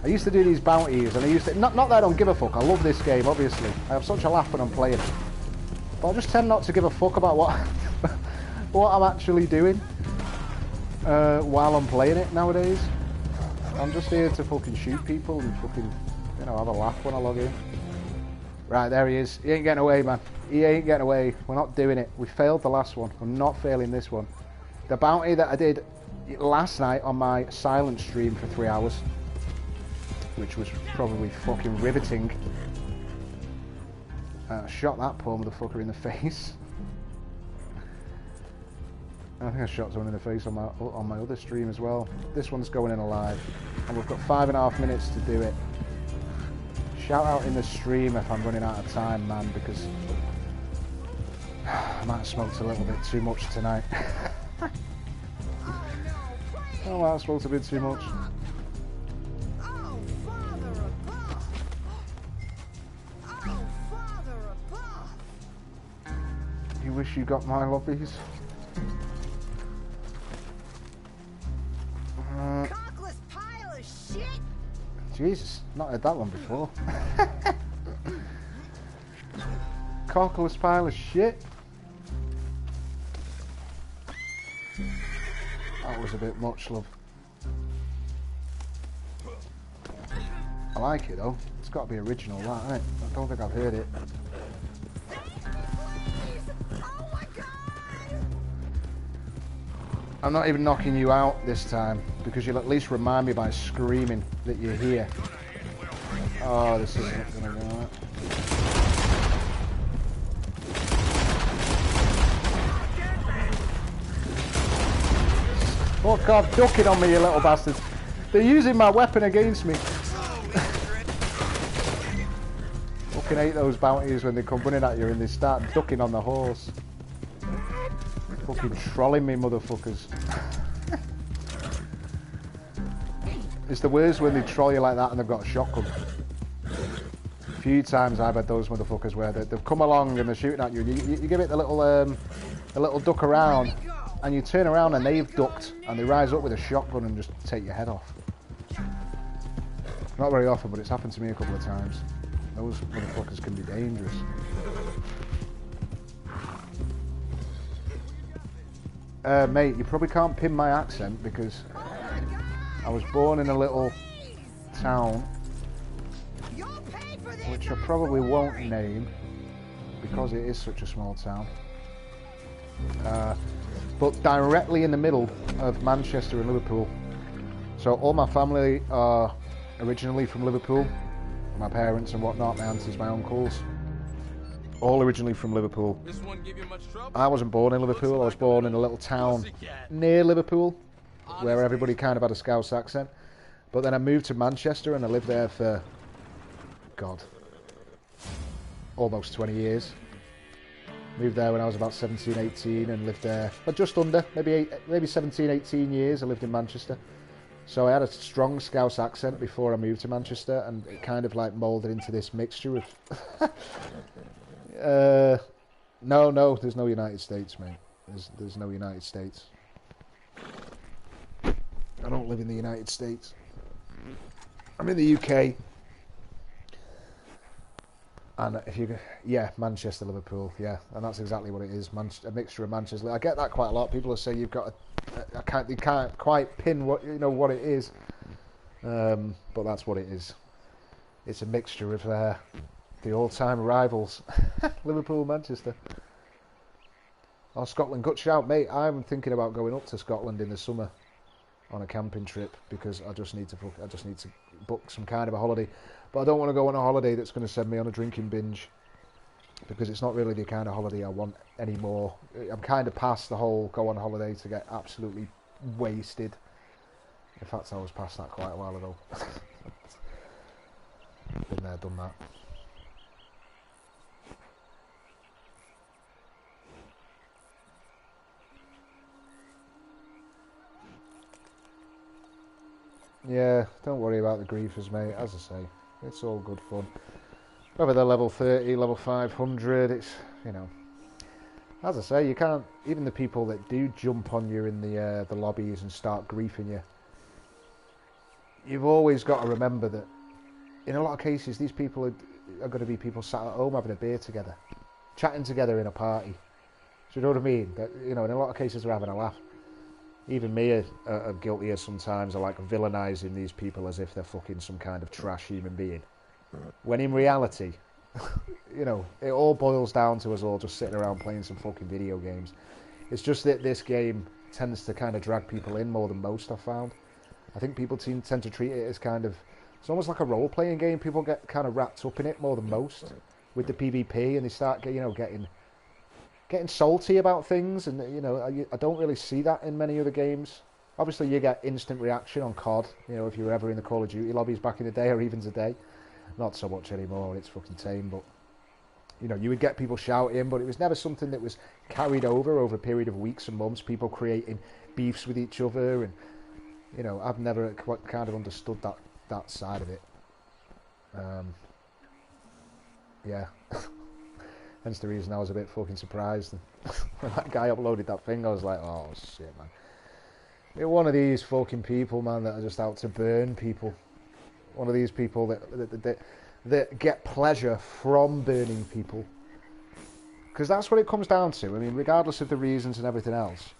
I used to do these bounties, and I used to... Not that I don't give a fuck. I love this game, obviously. I have such a laugh when I'm playing it. But I just tend not to give a fuck about what, what I'm actually doing while I'm playing it nowadays. I'm just here to fucking shoot people and fucking, you know, have a laugh when I log in. Right, there he is. He ain't getting away, man. He ain't getting away. We're not doing it. We failed the last one. We're not failing this one. The bounty that I did last night on my silent stream for 3 hours, which was probably fucking riveting. Shot that poor motherfucker in the face. I think I shot someone in the face on my other stream as well. This one's going in alive, and we've got 5.5 minutes to do it. Shout out in the stream if I'm running out of time, man, because I might have smoked a little bit too much tonight. I might have smoked a bit too much. You wish you got my lobbies? Cockless pile of shit! Jesus, not heard that one before. Cockless pile of shit. That was a bit much, love. I like it though. It's got to be original, that, isn't it? I don't think I've heard it. I'm not even knocking you out this time, because you'll at least remind me by screaming that you're here. Oh, this isn't going to go out. Fuck off, ducking on me, you little bastards. They're using my weapon against me. Fucking hate those bounties when they come running at you and they start ducking on the horse. Fucking trolling me, motherfuckers. It's the worst when they troll you like that and they've got a shotgun. A few times I've had those motherfuckers where they've come along and they're shooting at you. You give it the little duck around, and you turn around and they've ducked, and they rise up with a shotgun and just take your head off. Not very often, but it's happened to me a couple of times. Those motherfuckers can be dangerous. Mate, you probably can't pin my accent because I was born in a little town, which I probably won't name because it is such a small town. But directly in the middle of Manchester and Liverpool. So all my family are originally from Liverpool. My parents and whatnot, my aunties, my uncles. All originally from Liverpool. This one give you much trouble? I wasn't born in Liverpool, I was born in a little town near Liverpool, where everybody kind of had a Scouse accent. But then I moved to Manchester and I lived there for, God, almost 20 years. Moved there when I was about 17, 18 and lived there, but just under, maybe 17, 18 years I lived in Manchester. So I had a strong Scouse accent before I moved to Manchester, and it kind of like moulded into this mixture of... No, there's no United States, mate. There's no United States. I don't live in the United States. I'm in the UK. And if you... Yeah, Manchester, Liverpool, yeah. And that's exactly what it is, a mixture of Manchester. I get that quite a lot. People will say you've got you can't quite pin what what it is. But that's what it is. It's a mixture of the all-time rivals. Liverpool, Manchester. Oh, Scotland, good shout, mate. I'm thinking about going up to Scotland in the summer on a camping trip because I just need to book some kind of a holiday. But I don't want to go on a holiday that's going to send me on a drinking binge, because it's not really the kind of holiday I want anymore. I'm kind of past the whole go on holiday to get absolutely wasted. In fact, I was past that quite a while ago. Been there, done that. Yeah, don't worry about the griefers, mate. As I say, it's all good fun. Whether they're level 30, level 500, it's, as I say, you can't, even the people that do jump on you in the lobbies and start griefing you, you've always got to remember that in a lot of cases, these people are going to be people sat at home having a beer together, chatting together in a party. Do you know what I mean? That, in a lot of cases, they're having a laugh. Even me are guilty of sometimes of like villainising these people as if they're fucking some kind of trash human being. When in reality, it all boils down to us all just sitting around playing some fucking video games. It's just that this game tends to kind of drag people in more than most, I've found. I think people tend to treat it as kind of, it's almost like a role-playing game. People get kind of wrapped up in it more than most with the PvP, and they start getting salty about things, and I don't really see that in many other games. Obviously you get instant reaction on COD, if you were ever in the Call of Duty lobbies back in the day, or even today. Not so much anymore, it's fucking tame, but you would get people shouting, but it was never something that was carried over a period of weeks and months, people creating beefs with each other, and I've never quite kind of understood that side of it. Yeah. Hence the reason I was a bit fucking surprised when that guy uploaded that thing. I was like, oh shit, man. You're one of these fucking people, man, that are just out to burn people. One of these people that get pleasure from burning people. Because that's what it comes down to. I mean, regardless of the reasons and everything else,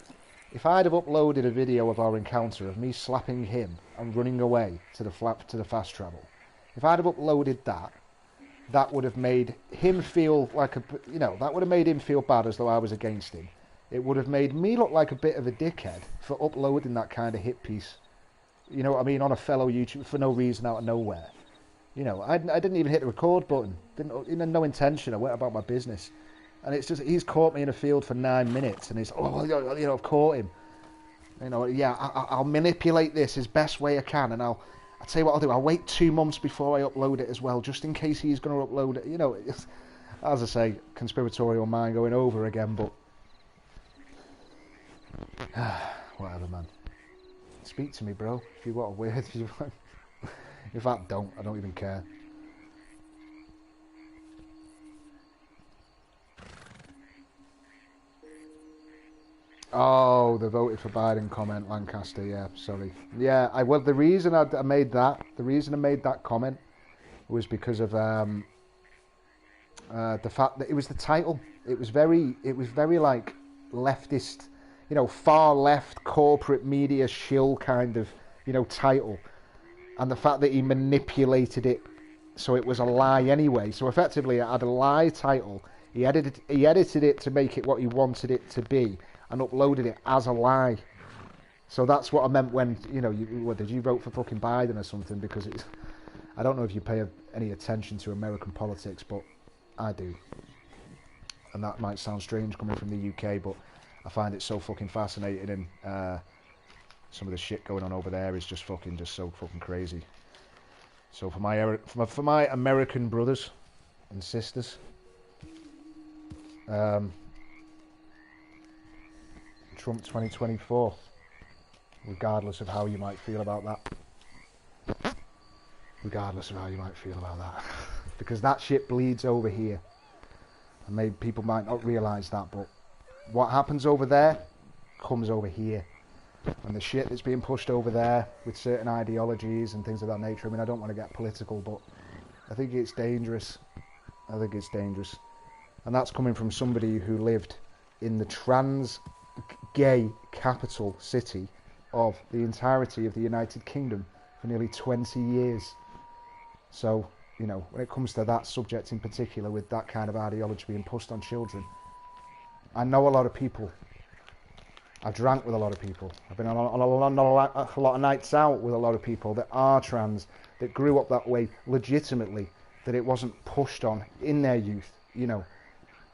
if I'd have uploaded a video of our encounter of me slapping him and running away to the fast travel, if I'd have uploaded that would have made him feel like that would have made him feel bad as though I was against him. It would have made me look like a bit of a dickhead for uploading that kind of hit piece. You know what I mean? On a fellow YouTuber for no reason out of nowhere. I didn't even hit the record button. No intention. I went about my business. And it's just, he's caught me in a field for 9 minutes and he's, I've caught him. I'll manipulate this as best way I can, and I'll tell you what I'll do. I'll wait 2 months before I upload it as well, just in case he's going to upload it. As I say, conspiratorial mind going over again, but whatever, man. Speak to me, bro. If you want a word, in fact, don't. I don't even care. Oh, they voted for Biden comment, Lancaster. Yeah, sorry. Yeah, the reason I made that comment was because of the fact that it was the title. It was very like leftist, far left corporate media shill kind of, title, and the fact that he manipulated it so it was a lie anyway. So effectively, it had a lie title. He edited it to make it what he wanted it to be, and uploaded it as a lie. So that's what I meant when, did you vote for fucking Biden or something? Because I don't know if you pay any attention to American politics, but I do. And that might sound strange coming from the UK, but I find it so fucking fascinating, and some of the shit going on over there is just so fucking crazy. So for my American brothers and sisters, Trump 2024, regardless of how you might feel about that. Regardless of how you might feel about that. Because that shit bleeds over here. And maybe people might not realise that, but what happens over there comes over here. And the shit that's being pushed over there with certain ideologies and things of that nature, I mean, I don't want to get political, but I think it's dangerous. I think it's dangerous. And that's coming from somebody who lived in the trans gay capital city of the entirety of the United Kingdom for nearly 20 years. So, you know, when it comes to that subject in particular, with that kind of ideology being pushed on children, I know a lot of people. I've drank with a lot of people. I've been on a lot of nights out with a lot of people that are trans, that grew up that way legitimately, that it wasn't pushed on in their youth, you know.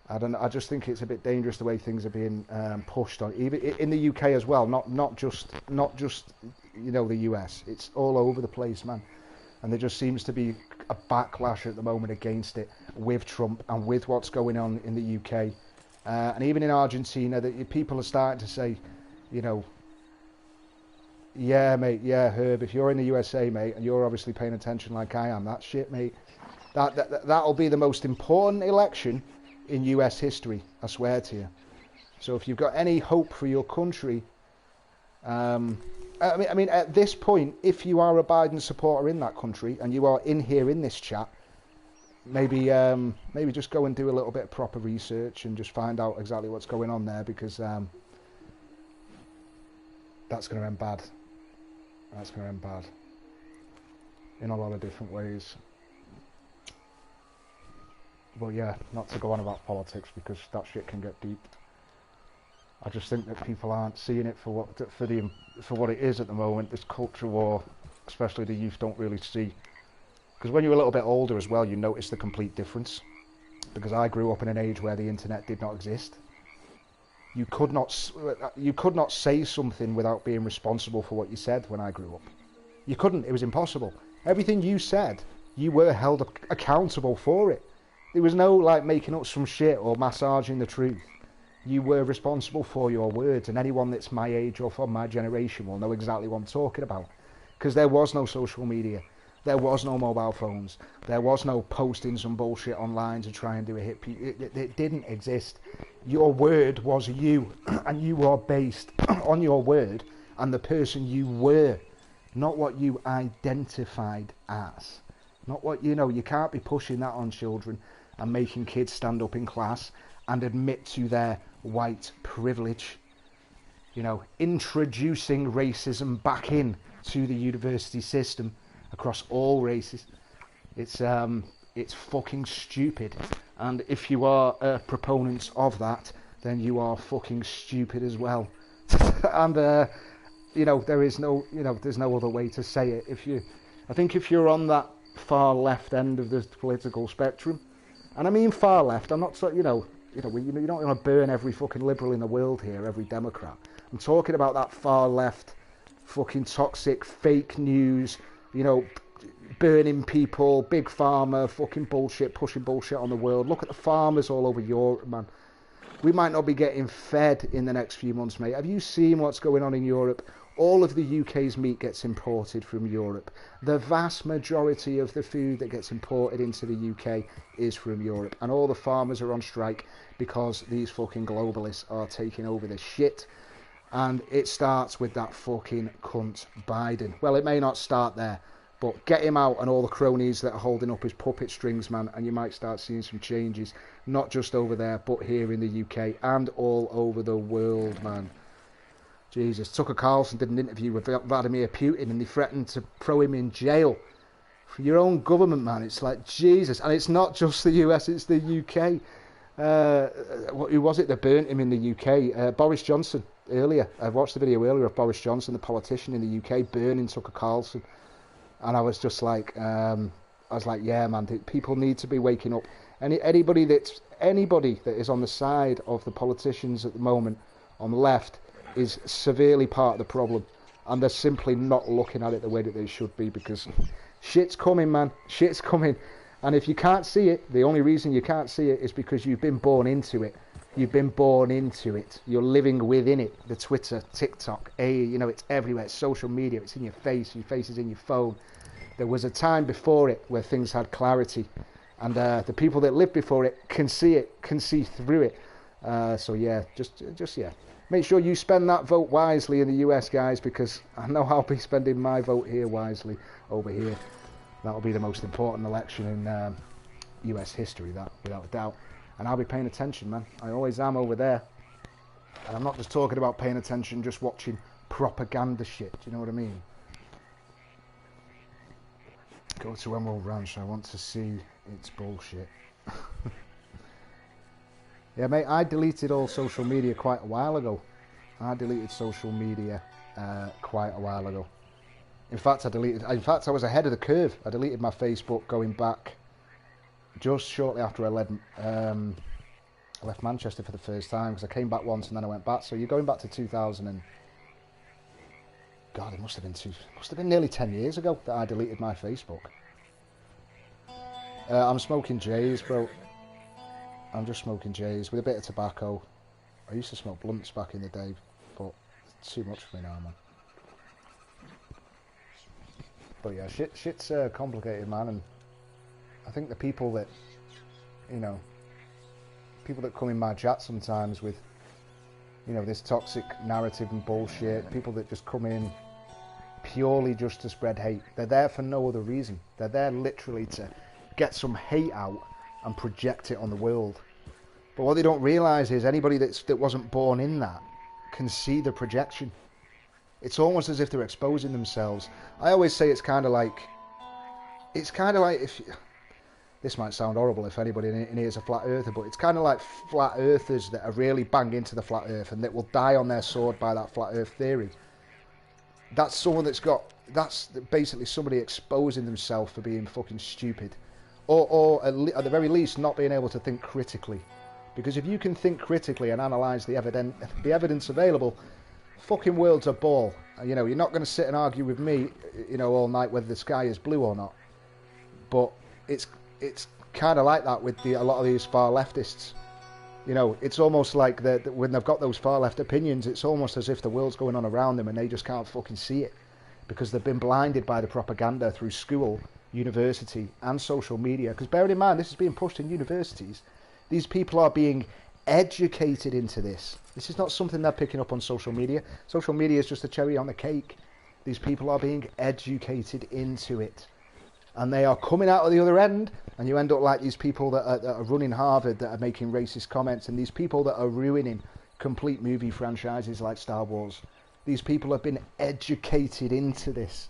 I just think it's a bit dangerous the way things are being pushed on, even in the UK as well. Not just you know, the US. It's all over the place, man. And there just seems to be a backlash at the moment against it with Trump and with what's going on in the UK. And even in Argentina, that people are starting to say, you know, yeah, mate, yeah, Herb, if you're in the USA, mate, and you're obviously paying attention like I am, that shit, mate, that'll be the most important election in US history, I swear to you. So if you've got any hope for your country, I mean, at this point, if you are a Biden supporter in that country and you are in here in this chat, maybe just go and do a little bit of proper research and just find out exactly what's going on there, because that's going to end bad. That's going to end bad in a lot of different ways. But yeah, not to go on about politics, because that shit can get deep. I just think that people aren't seeing it for what it is at the moment. This culture war, especially the youth, don't really see. Because when you're a little bit older as well, you notice the complete difference. Because I grew up in an age where the internet did not exist. You could not say something without being responsible for what you said when I grew up. You couldn't. It was impossible. Everything you said, you were held accountable for it. There was no like making up some shit or massaging the truth. You were responsible for your words, and anyone that's my age or from my generation will know exactly what I'm talking about. Because there was no social media. There was no mobile phones. There was no posting some bullshit online to try and do a hit piece. It didn't exist. Your word was you, and you are based on your word and the person you were, not what you identified as. Not what, you know, you can't be pushing that on children and making kids stand up in class and admit to their white privilege. You know, introducing racism back in to the university system across all races. It's fucking stupid. And if you are proponents of that, then you are fucking stupid as well. And you know, there's no other way to say it. I think if you're on that far left end of the political spectrum, and I mean far left, I'm not so, you don't want to burn every fucking liberal in the world here, every Democrat. I'm talking about that far left, fucking toxic, fake news, you know, burning people, big pharma, fucking bullshit, pushing bullshit on the world. Look at the farmers all over Europe, man. We might not be getting fed in the next few months, mate. Have you seen what's going on in Europe? All of the UK's meat gets imported from Europe. The vast majority of the food that gets imported into the UK is from Europe. And all the farmers are on strike because these fucking globalists are taking over this shit. And it starts with that fucking cunt Biden. Well, it may not start there, but get him out and all the cronies that are holding up his puppet strings, man, and you might start seeing some changes, not just over there, but here in the UK and all over the world, man. Jesus, Tucker Carlson did an interview with Vladimir Putin and they threatened to throw him in jail for your own government, man. It's like, Jesus. And it's not just the US, it's the UK. Who was it that burnt him in the UK? Boris Johnson, earlier. I watched the video earlier of Boris Johnson, the politician in the UK, burning Tucker Carlson. And I was just like, yeah, man, people need to be waking up. Anybody that is on the side of the politicians at the moment, on the left, is severely part of the problem, and they're simply not looking at it the way that they should be, because shit's coming, man. Shit's coming. And if you can't see it, the only reason you can't see it is because you've been born into it You've been born into it. You're living within it. The Twitter, TikTok, it's everywhere. It's social media. It's in your face. Your face is in your phone. There was a time before it where things had clarity, and the people that lived before it can see it, can see through it. So yeah, just yeah. Make sure you spend that vote wisely in the US, guys, because I know I'll be spending my vote here wisely over here. That'll be the most important election in US history, that, without a doubt. And I'll be paying attention, man. I always am over there. And I'm not just talking about paying attention, just watching propaganda shit. Do you know what I mean? Go to Emerald Ranch. I want to see its bullshit. Yeah, mate, I deleted all social media quite a while ago. I deleted social media quite a while ago. In fact, I was ahead of the curve. I deleted my Facebook going back just shortly after I left Manchester for the first time, because I came back once and then I went back. So you're going back to 2000 and... God, it must have been nearly 10 years ago that I deleted my Facebook. I'm smoking J's, bro. I'm just smoking J's with a bit of tobacco. I used to smoke blunts back in the day, but it's too much for me now, man. But yeah, shit's complicated, man, and I think the people that, people that come in my chat sometimes with, this toxic narrative and bullshit, people that just come in purely just to spread hate, they're there for no other reason. They're there literally to get some hate out and project it on the world. But what they don't realise is anybody that wasn't born in that can see the projection. It's almost as if they're exposing themselves. I always say it's kind of like if... This might sound horrible if anybody in here is a flat earther, but it's kind of like flat earthers that are really bang into the flat earth and that will die on their sword by that flat earth theory. That's someone that's basically somebody exposing themselves for being fucking stupid. Or at the very least not being able to think critically. Because if you can think critically and analyse the evidence available, fucking world's a ball. You're not going to sit and argue with me, all night whether the sky is blue or not. But it's kind of like that with a lot of these far leftists. It's almost like when they've got those far left opinions, it's almost as if the world's going on around them and they just can't fucking see it. Because they've been blinded by the propaganda through school, university and social media. Because bearing in mind, this is being pushed in universities. These people are being educated into this. This is not something they're picking up on social media. Social media is just a cherry on the cake. These people are being educated into it. And they are coming out of the other end, and you end up like these people that are running Harvard, that are making racist comments, and these people that are ruining complete movie franchises like Star Wars. These people have been educated into this,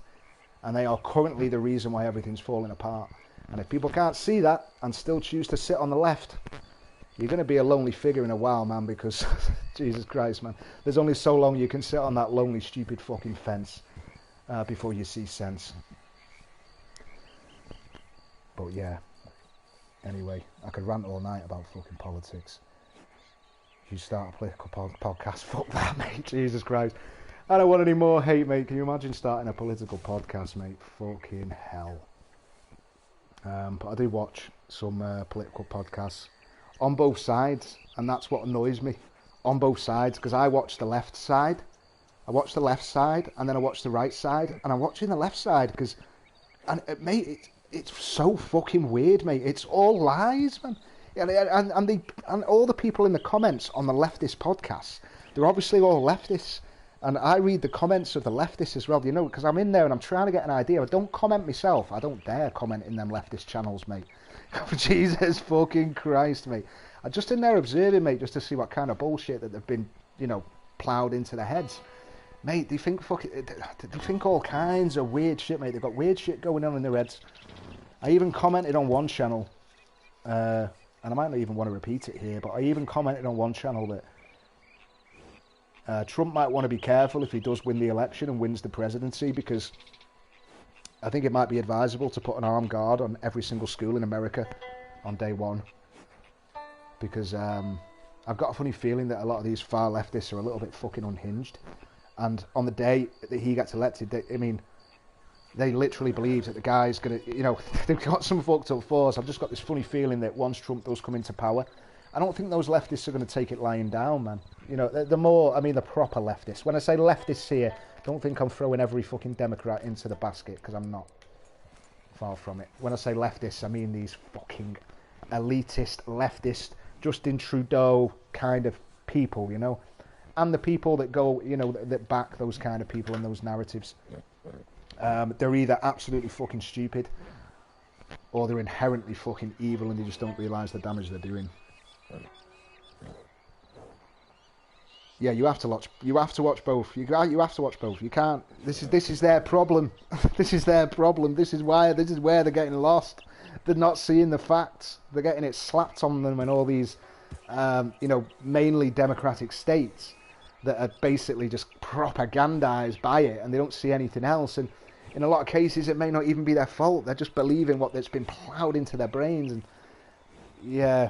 and they are currently the reason why everything's falling apart. And if people can't see that and still choose to sit on the left, you're going to be a lonely figure in a while, man, because Jesus Christ, man, there's only so long you can sit on that lonely, stupid fucking fence before you see sense. But yeah, anyway, I could rant all night about fucking politics. You start a political podcast, fuck that, mate, Jesus Christ. I don't want any more hate, mate. Can you imagine starting a political podcast, mate? Fucking hell. But I do watch some political podcasts on both sides, and that's what annoys me. On both sides, because I watch the left side. I watch the left side, and then I watch the right side, and I'm watching the left side because, mate, it's so fucking weird, mate. It's all lies, man. And all the people in the comments on the leftist podcasts, they're obviously all leftists. And I read the comments of the leftists as well, because I'm in there and I'm trying to get an idea. I don't comment myself. I don't dare comment in them leftist channels, mate. Jesus fucking Christ, mate. I'm just in there observing, mate, just to see what kind of bullshit that they've been, ploughed into their heads. Mate, they think all kinds of weird shit, mate. They've got weird shit going on in their heads. I even commented on one channel, and I might not even want to repeat it here, but I even commented on one channel that Trump might want to be careful if he does win the election and wins the presidency, because I think it might be advisable to put an armed guard on every single school in America on day one. Because I've got a funny feeling that a lot of these far leftists are a little bit fucking unhinged. And on the day that he gets elected, they literally believe that the guy's going to, they've got some fucked up force. I've just got this funny feeling that once Trump does come into power, I don't think those leftists are going to take it lying down, man. You know, the more, I mean, the proper leftists. When I say leftists here, don't think I'm throwing every fucking Democrat into the basket, because I'm not. Far from it. When I say leftists, I mean these fucking elitist, leftist, Justin Trudeau kind of people, you know, and the people that go, you know, that back those kind of people and those narratives. They're either absolutely fucking stupid, or they're inherently fucking evil, and they just don't realise the damage they're doing. Yeah, you have to watch. You have to watch both. You have to watch both. You can't. This is their problem. This is their problem. This is why. This is where they're getting lost. They're not seeing the facts. They're getting it slapped on them in all these, you know, mainly democratic states that are basically just propagandized by it, and they don't see anything else. And in a lot of cases, it may not even be their fault. They're just believing what that's been ploughed into their brains. And yeah,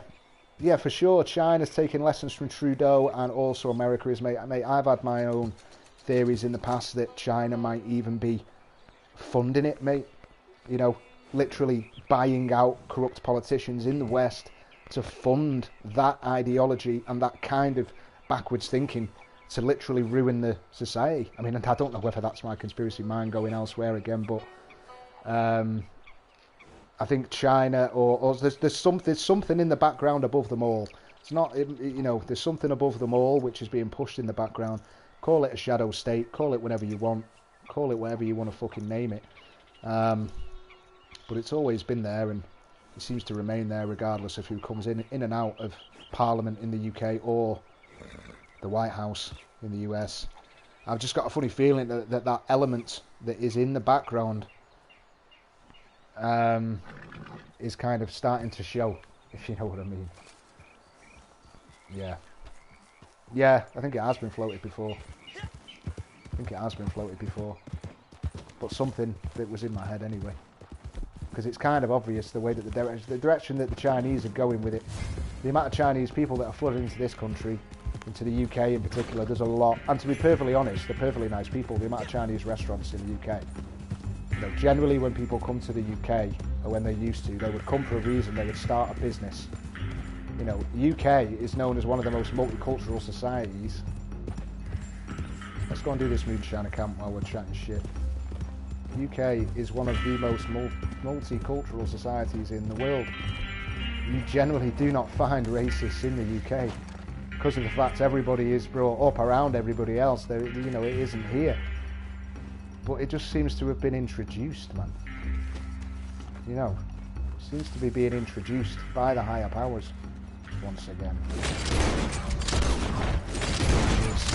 for sure, China's taking lessons from Trudeau, and also America is, mate, I've had my own theories in the past that China might even be funding it, mate. You know, literally buying out corrupt politicians in the West to fund that ideology and that kind of backwards thinking to literally ruin the society. I mean, I don't know whether that's my conspiracy mind going elsewhere again, but I think China, or there's something in the background above them all. It's not, you know, there's something above them all which is being pushed in the background. Call it a shadow state, call it whatever you want, call it whatever you want to fucking name it. But it's always been there, and it seems to remain there regardless of who comes in and out of Parliament in the UK or the White House in the US. I've just got a funny feeling that element that is in the background is kind of starting to show, if you know what I mean. Yeah, I think it has been floated before. But something that was in my head anyway. Because it's kind of obvious the way that the direction that the Chinese are going with it. The amount of Chinese people that are flooding into this country, into the UK in particular, there's a lot. And to be perfectly honest, they're perfectly nice people. The amount of Chinese restaurants in the UK. You know, generally when people come to the UK, or when they used to, they would come for a reason. They would start a business. You know, the UK is known as one of the most multicultural societies. Let's go and do this moonshine account while we're chatting shit. The UK is one of the most multicultural societies in the world. You generally do not find racists in the UK because of the fact everybody is brought up around everybody else. You know, it isn't here. But it just seems to have been introduced, man. You know, it seems to be being introduced by the higher powers once again. It's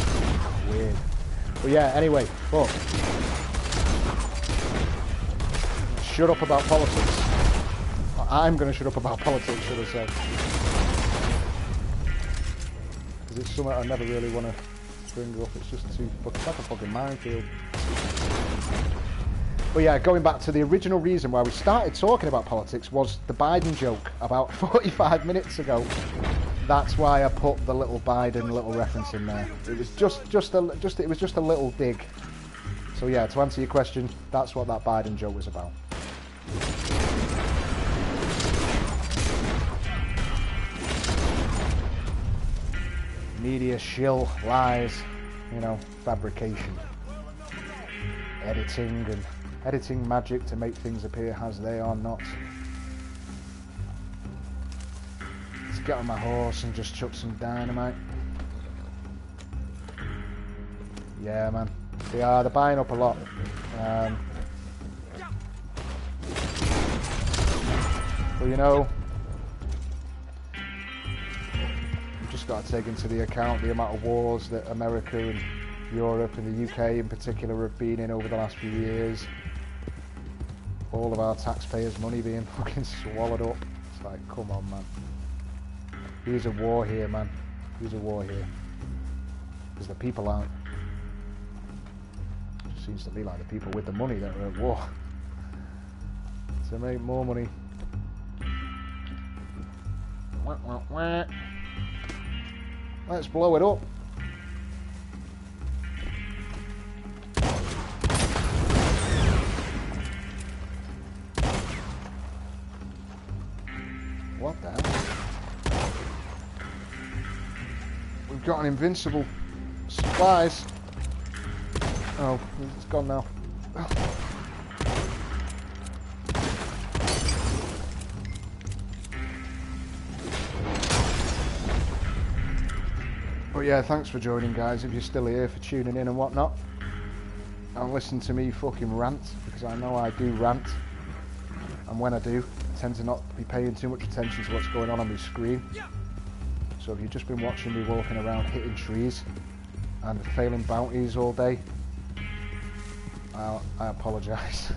weird. But yeah, anyway, look. Shut up about politics. I'm going to shut up about politics, should I say. Because it's something I never really want to bring up. It's just too... It's like a fucking minefield. But yeah, going back to the original reason why we started talking about politics was the Biden joke about 45 minutes ago. That's why I put the little Biden little reference in there. It was just a little dig. So yeah, to answer your question, that's what that Biden joke was about. Media shill, lies, you know, fabrication, editing magic to make things appear as they are not. Let's get on my horse and just chuck some dynamite. Yeah, man, they're buying up a lot. But you know, you've just got to take into the account the amount of wars that America and Europe and the UK in particular have been in over the last few years. All of our taxpayers' money being fucking swallowed up. It's like, come on, man. Who's at war here, man? Who's at war here? Because the people aren't. It seems to be like the people with the money that are at war. To make more money. Wah, wah, wah. Let's blow it up. What the hell? We've got an invincible supplies. Oh, it's gone now. But yeah, thanks for joining, guys, if you're still here, for tuning in and whatnot. And listen to me fucking rant, because I know I do rant. And when I do, I tend to not be paying too much attention to what's going on my screen. So if you've just been watching me walking around hitting trees and failing bounties all day, I apologise.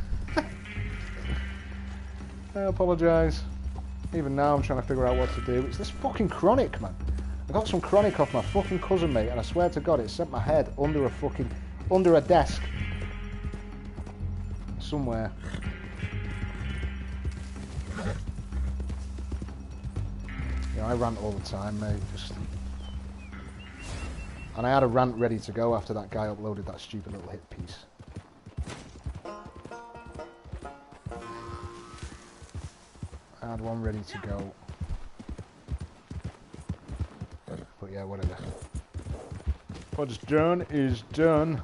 I apologise. Even now I'm trying to figure out what to do. It's this fucking chronic, man. I got some chronic off my fucking cousin, mate, and I swear to God it sent my head under a desk. Somewhere. Yeah, I rant all the time, mate. And I had a rant ready to go after that guy uploaded that stupid little hit piece. I had one ready to go. But yeah, whatever. What's done is done.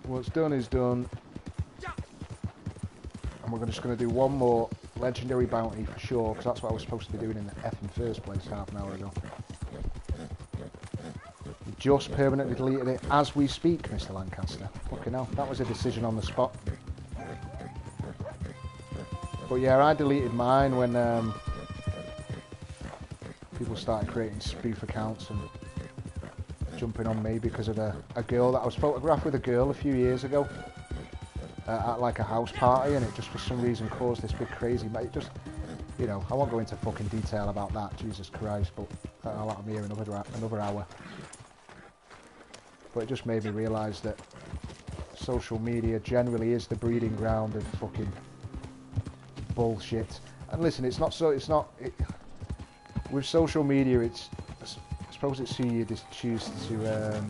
What's done is done. And we're just going to do one more legendary bounty for sure, because that's what I was supposed to be doing in the effing first place half an hour ago. You just permanently deleted it as we speak, Mr. Lancaster. Fucking hell, that was a decision on the spot. But yeah, I deleted mine when people started creating spoof accounts and jumping on me because of a girl that I was photographed with a girl a few years ago at like a house party, and it just for some reason caused this big crazy, it just, you know, I won't go into fucking detail about that, Jesus Christ, but I'll have me here another hour. But it just made me realise that social media generally is the breeding ground of fucking bullshit. And listen, with social media, I suppose it's who you just choose to,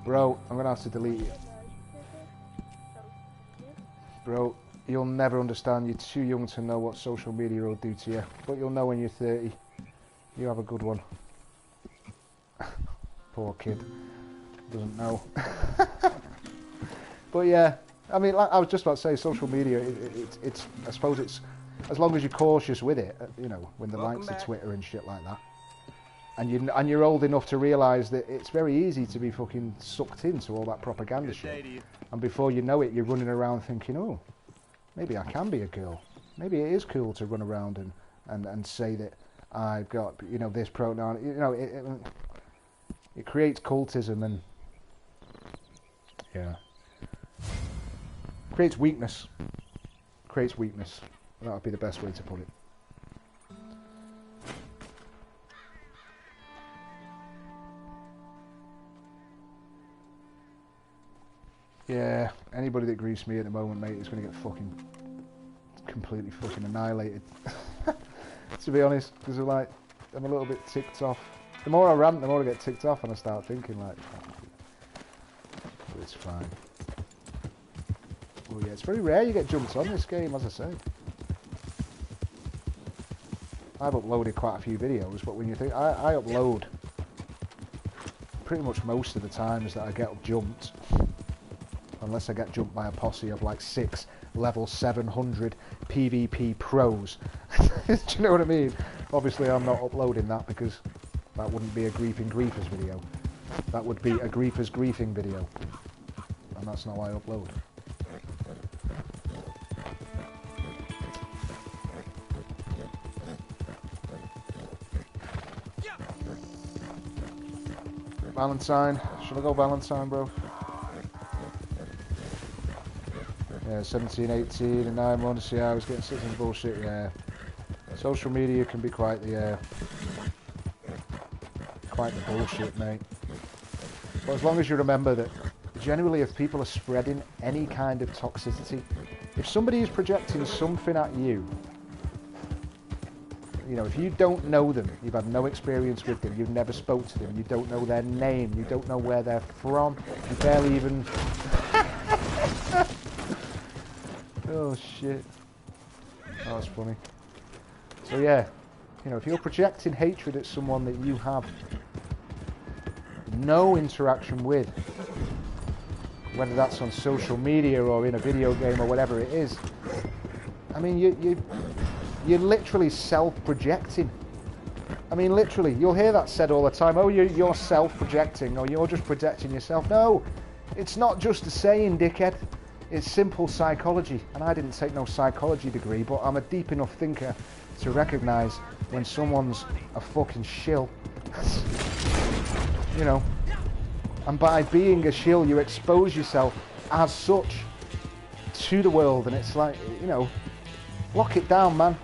bro, I'm gonna have to delete you. Bro, you'll never understand, you're too young to know what social media will do to you, but you'll know when you're 30. You have a good one. Poor kid, doesn't know. But yeah, I mean, like I was just about to say, social media, it's I suppose it's, as long as you're cautious with it, you know, when the likes of Twitter and shit like that, and you're old enough to realise that it's very easy to be fucking sucked into all that propaganda shit. And before you know it, you're running around thinking, oh, maybe I can be a girl. Maybe it is cool to run around and say that I've got, you know, this pronoun. You know, it creates cultism and, yeah, creates weakness. Creates weakness. That would be the best way to put it. Yeah, anybody that griefs me at the moment, mate, is going to get fucking completely fucking annihilated. To be honest, because I'm a little bit ticked off. The more I rant, the more I get ticked off, and I start thinking like, oh, it's fine. Oh yeah, it's very rare you get jumped on this game, as I say. I've uploaded quite a few videos, but when you think, I upload pretty much most of the times that I get jumped. Unless I get jumped by a posse of like 6 level 700 PvP pros. Do you know what I mean? Obviously I'm not uploading that because that wouldn't be a griefing griefers video. That would be a griefers griefing video. And that's not why I upload. Valentine. Should I go Valentine, bro? Yeah, 17, 18, and 9 months, yeah, I was getting such some bullshit, yeah. Social media can be quite the bullshit, mate. But as long as you remember that, generally if people are spreading any kind of toxicity, if somebody is projecting something at you, you know, if you don't know them, you've had no experience with them, you've never spoke to them, you don't know their name, you don't know where they're from, you barely even... Oh shit. Oh, that's funny. So yeah, you know, if you're projecting hatred at someone that you have no interaction with, whether that's on social media or in a video game or whatever it is. I mean, you're literally self-projecting. I mean, literally, you'll hear that said all the time. Oh, you're self-projecting, or you're just projecting yourself. No, it's not just a saying, dickhead. It's simple psychology. And I didn't take no psychology degree, but I'm a deep enough thinker to recognise when someone's a fucking shill. You know, and by being a shill, you expose yourself as such to the world, and it's like, you know, lock it down, man.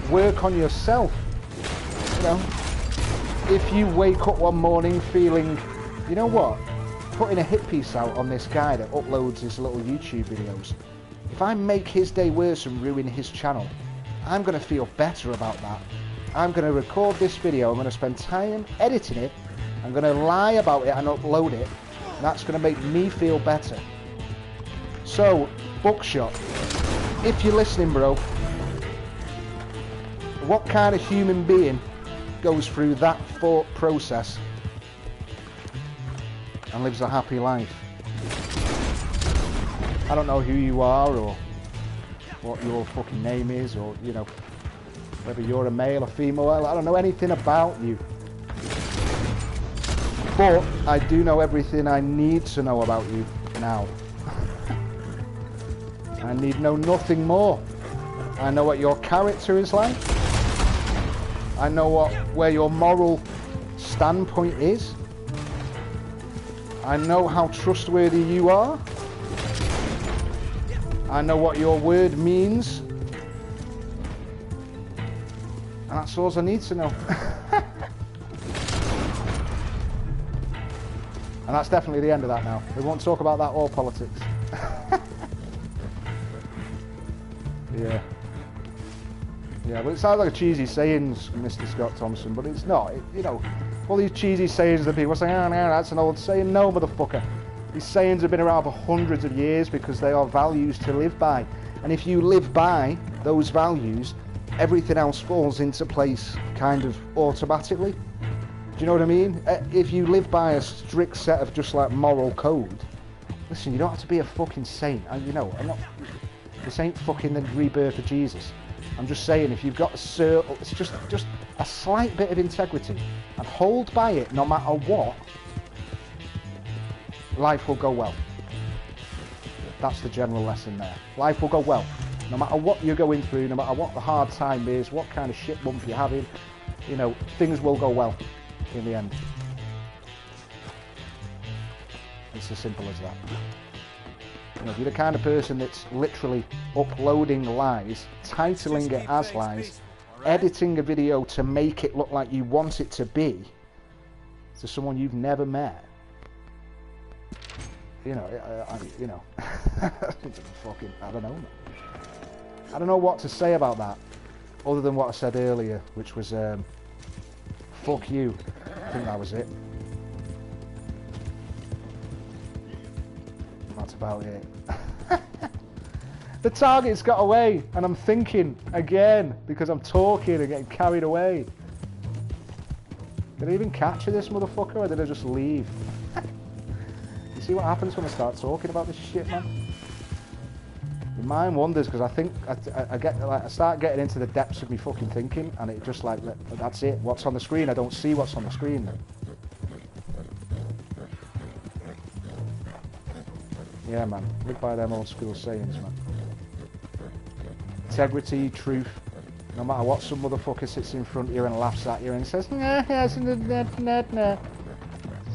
Work on yourself. You know, if you wake up one morning feeling, you know what, putting a hit piece out on this guy that uploads his little YouTube videos, if I make his day worse and ruin his channel, I'm going to feel better about that. I'm going to record this video, I'm going to spend time editing it, I'm going to lie about it and upload it, and that's going to make me feel better. So, Buckshot, if you're listening, bro, what kind of human being goes through that thought process and lives a happy life? I don't know who you are or what your fucking name is, or, you know, whether you're a male or female. I don't know anything about you. But I do know everything I need to know about you now. I need know nothing more. I know what your character is like. I know where your moral standpoint is. I know how trustworthy you are. I know what your word means. And that's all I need to know. And that's definitely the end of that now. We won't talk about that or politics. Yeah. Yeah, but it sounds like a cheesy sayings, Mr. Scott Thompson, but it's not. You know, all these cheesy sayings that people say, oh, no, that's an old saying. No, motherfucker. These sayings have been around for hundreds of years because they are values to live by. And if you live by those values, everything else falls into place kind of automatically. Do you know what I mean? If you live by a strict set of just like moral code, listen, you don't have to be a fucking saint. You know, I'm not. This ain't fucking the rebirth of Jesus. I'm just saying, if you've got it's just a slight bit of integrity and hold by it no matter what, life will go well. That's the general lesson there. Life will go well. No matter what you're going through, no matter what the hard time is, what kind of shit bump you're having, you know, things will go well in the end. It's as simple as that. You know, if you're the kind of person that's literally uploading lies, titling it as lies, editing a video to make it look like you want it to be, to someone you've never met, you know, fucking, I don't know. I don't know what to say about that, other than what I said earlier, which was, fuck you. I think that was it. That's about it. The target's got away, and I'm thinking again because I'm talking and getting carried away. Did I even capture this motherfucker, or did I just leave? You see what happens when I start talking about this shit, man? Your mind wanders because I think I start getting into the depths of me fucking thinking, and it just like, that's it. What's on the screen? I don't see what's on the screen. Yeah, man. Live by them old school sayings, man. Integrity, truth. No matter what some motherfucker sits in front of you and laughs at you and says, nah.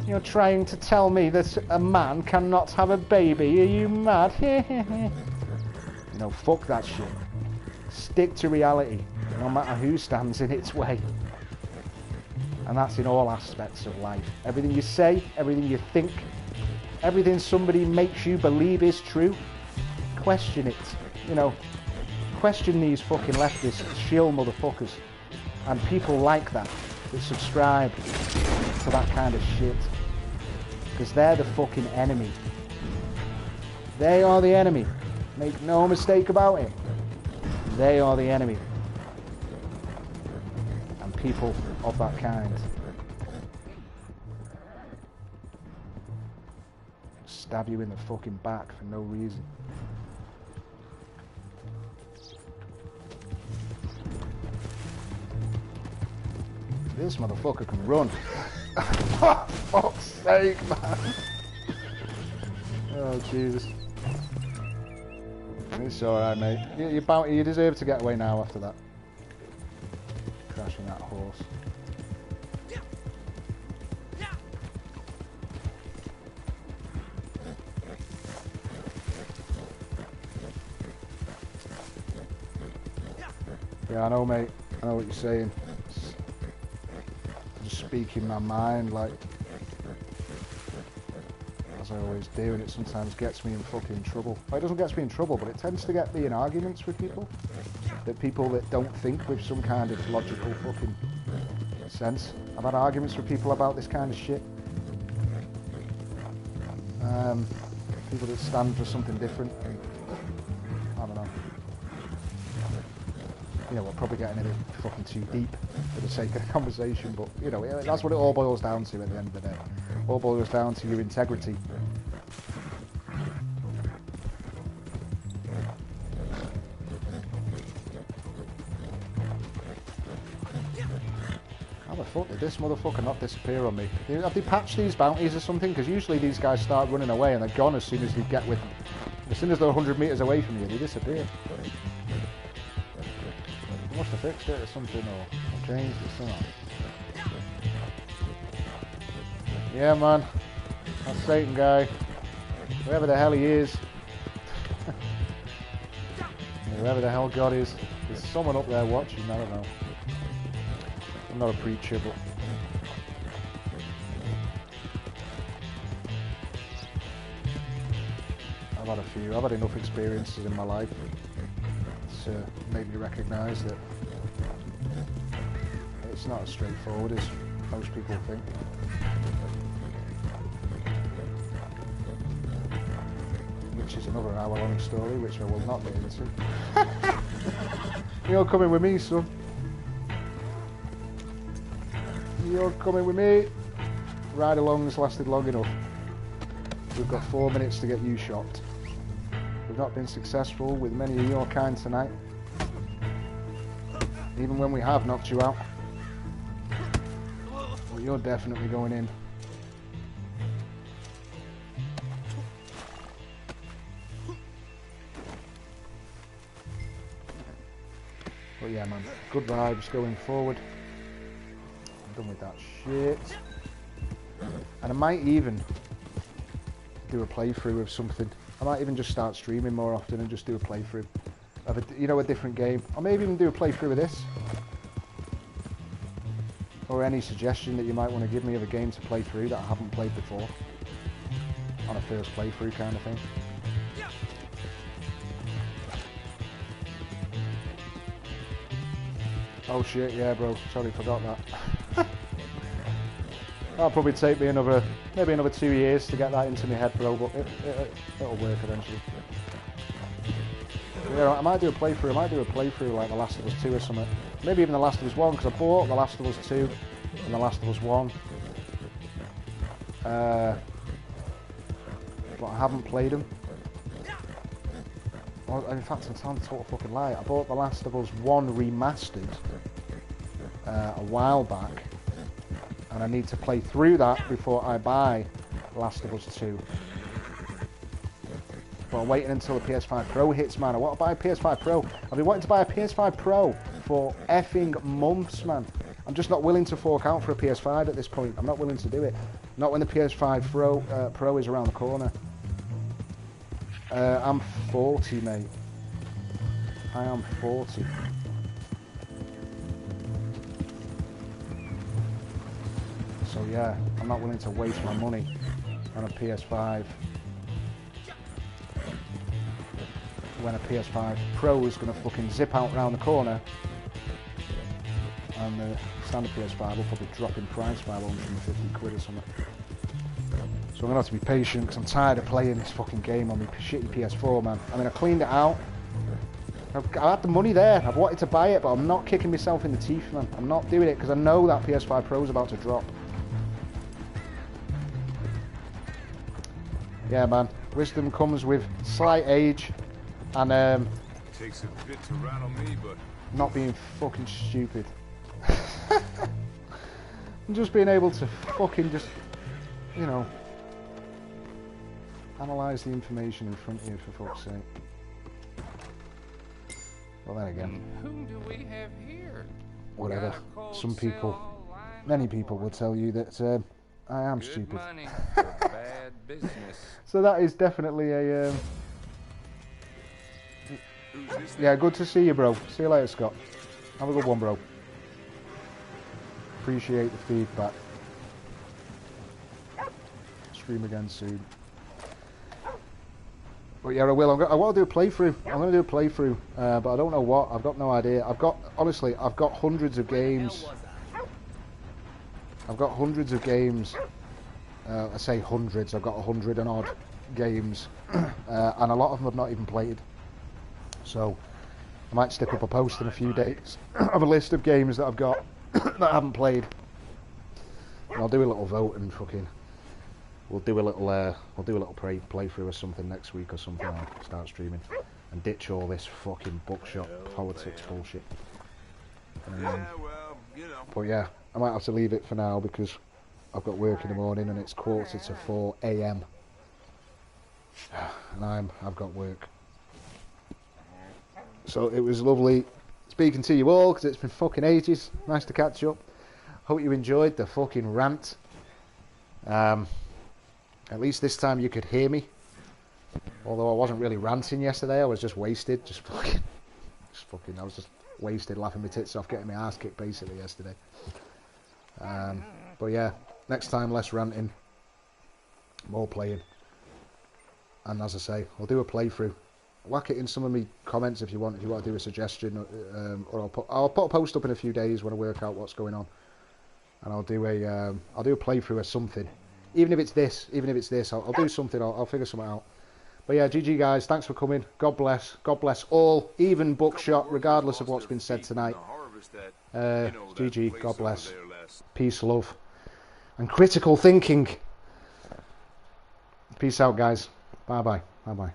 You're trying to tell me that a man cannot have a baby? Are you mad? No, fuck that shit. Stick to reality, no matter who stands in its way. And that's in all aspects of life. Everything you say, everything you think, everything somebody makes you believe is true, question it. You know, question these fucking leftist shill motherfuckers and people like that subscribe to that kind of shit, because they're the fucking enemy. They are the enemy. Make no mistake about it. They are the enemy. And people of that kind stab you in the fucking back for no reason. This motherfucker can run. For fuck's sake, man. Oh, Jesus. It's alright, mate. You deserve to get away now after that. Crashing that horse. Yeah, I know, mate. I know what you're saying. I'm just speaking my mind, like, as I always do, and it sometimes gets me in fucking trouble. Well, it doesn't get me in trouble, but it tends to get me in arguments with people. People that don't think with some kind of logical fucking sense. I've had arguments with people about this kind of shit. People that stand for something different. I don't know. You know, we're probably getting a bit fucking too deep for the sake of the conversation, but, you know, that's what it all boils down to at the end of the day. It all boils down to your integrity. How the fuck did this motherfucker not disappear on me? Have they patched these bounties or something? Because usually these guys start running away and they're gone as soon as they get with them. As soon as they're 100 metres away from you, they disappear. Must have fixed it or something, or changed it somehow. Yeah, man. That Satan guy. Whoever the hell he is. Whoever the hell God is. There's someone up there watching, I don't know. I'm not a preacher, but... I've had enough experiences in my life to make me recognise that it's not as straightforward as most people think. Which is another hour-long story, which I will not get into. You're coming with me, son. You're coming with me. Ride-alongs lasted long enough. We've got 4 minutes to get you shot. We've not been successful with many of your kind tonight. Even when we have knocked you out. Well, you're definitely going in. But yeah, man, good vibes going forward. I'm done with that shit. And I might even do a playthrough of something. I might even just start streaming more often and just do a playthrough of a different game. Or maybe even do a playthrough of this. Or any suggestion that you might want to give me of a game to play through that I haven't played before. On a first playthrough kind of thing. Oh shit, yeah bro, sorry, forgot that. That'll probably take me maybe another 2 years to get that into my head, bro, but it'll work eventually. Yeah, I might do a playthrough like The Last of Us 2 or something. Maybe even The Last of Us 1, because I bought The Last of Us 2 and The Last of Us 1. But I haven't played them. Well, in fact, I'm telling a total fucking lie. I bought The Last of Us 1 remastered a while back. And I need to play through that before I buy Last of Us 2. But I'm waiting until the PS5 Pro hits, man. I want to buy a PS5 Pro. I've been wanting to buy a PS5 Pro for effing months, man. I'm just not willing to fork out for a PS5 at this point. I'm not willing to do it. Not when the PS5 Pro is around the corner. I'm 40, mate. I am 40. So yeah, I'm not willing to waste my money on a PS5 when a PS5 Pro is going to fucking zip out round the corner, and the standard PS5 will probably drop in price by 150 quid or something. So I'm going to have to be patient, because I'm tired of playing this fucking game on my shitty PS4, man. I mean, I cleaned it out. I had the money there. I've wanted to buy it, but I'm not kicking myself in the teeth, man. I'm not doing it, because I know that PS5 Pro is about to drop. Yeah, man. Wisdom comes with slight age and Takes a bit to rattle me, but not being fucking stupid. And just being able to fucking just, you know, analyse the information in front of you, for fuck's sake. Well, then again, Whom do we have here? whatever. Got a cold Some people, cell line? many people will tell you that I am Good stupid. money for bad business. So that is definitely a... who's this? yeah, good to see you, bro. See you later, Scott. Have a good one, bro. Appreciate the feedback. Stream again soon. But yeah, I will. I want to do a playthrough. I'm going to do a playthrough, but I don't know what. I've got no idea. Honestly, I've got hundreds of games. I've got hundreds of games. I say hundreds. I've got 100 and odd games, and a lot of them I've not even played. So I might stick up a post in a few days of a list of games that I've got that I haven't played. And I'll do a little vote and fucking. We'll do a little playthrough or something next week or something. I'll start streaming and ditch all this fucking bookshop politics bullshit. Yeah, well, you know. But yeah, I might have to leave it for now because I've got work in the morning and it's 4:45 AM. And I've got work. So it was lovely speaking to you all because it's been fucking ages. Nice to catch up. Hope you enjoyed the fucking rant. At least this time you could hear me. Although I wasn't really ranting yesterday, I was just wasted. I was just wasted laughing my tits off, getting my ass kicked basically yesterday. But yeah, next time less ranting, more playing. And as I say, I'll do a playthrough. Whack it in some of me comments if you want to do a suggestion, or I'll put a post up in a few days when I work out what's going on, and I'll do a playthrough or something. Even if it's this, I'll do something. I'll figure something out. But yeah, GG guys, thanks for coming. God bless all, even Buckshot, regardless of what's been said tonight. GG, God bless, peace, love, and critical thinking. Peace out, guys. Bye bye. Bye bye.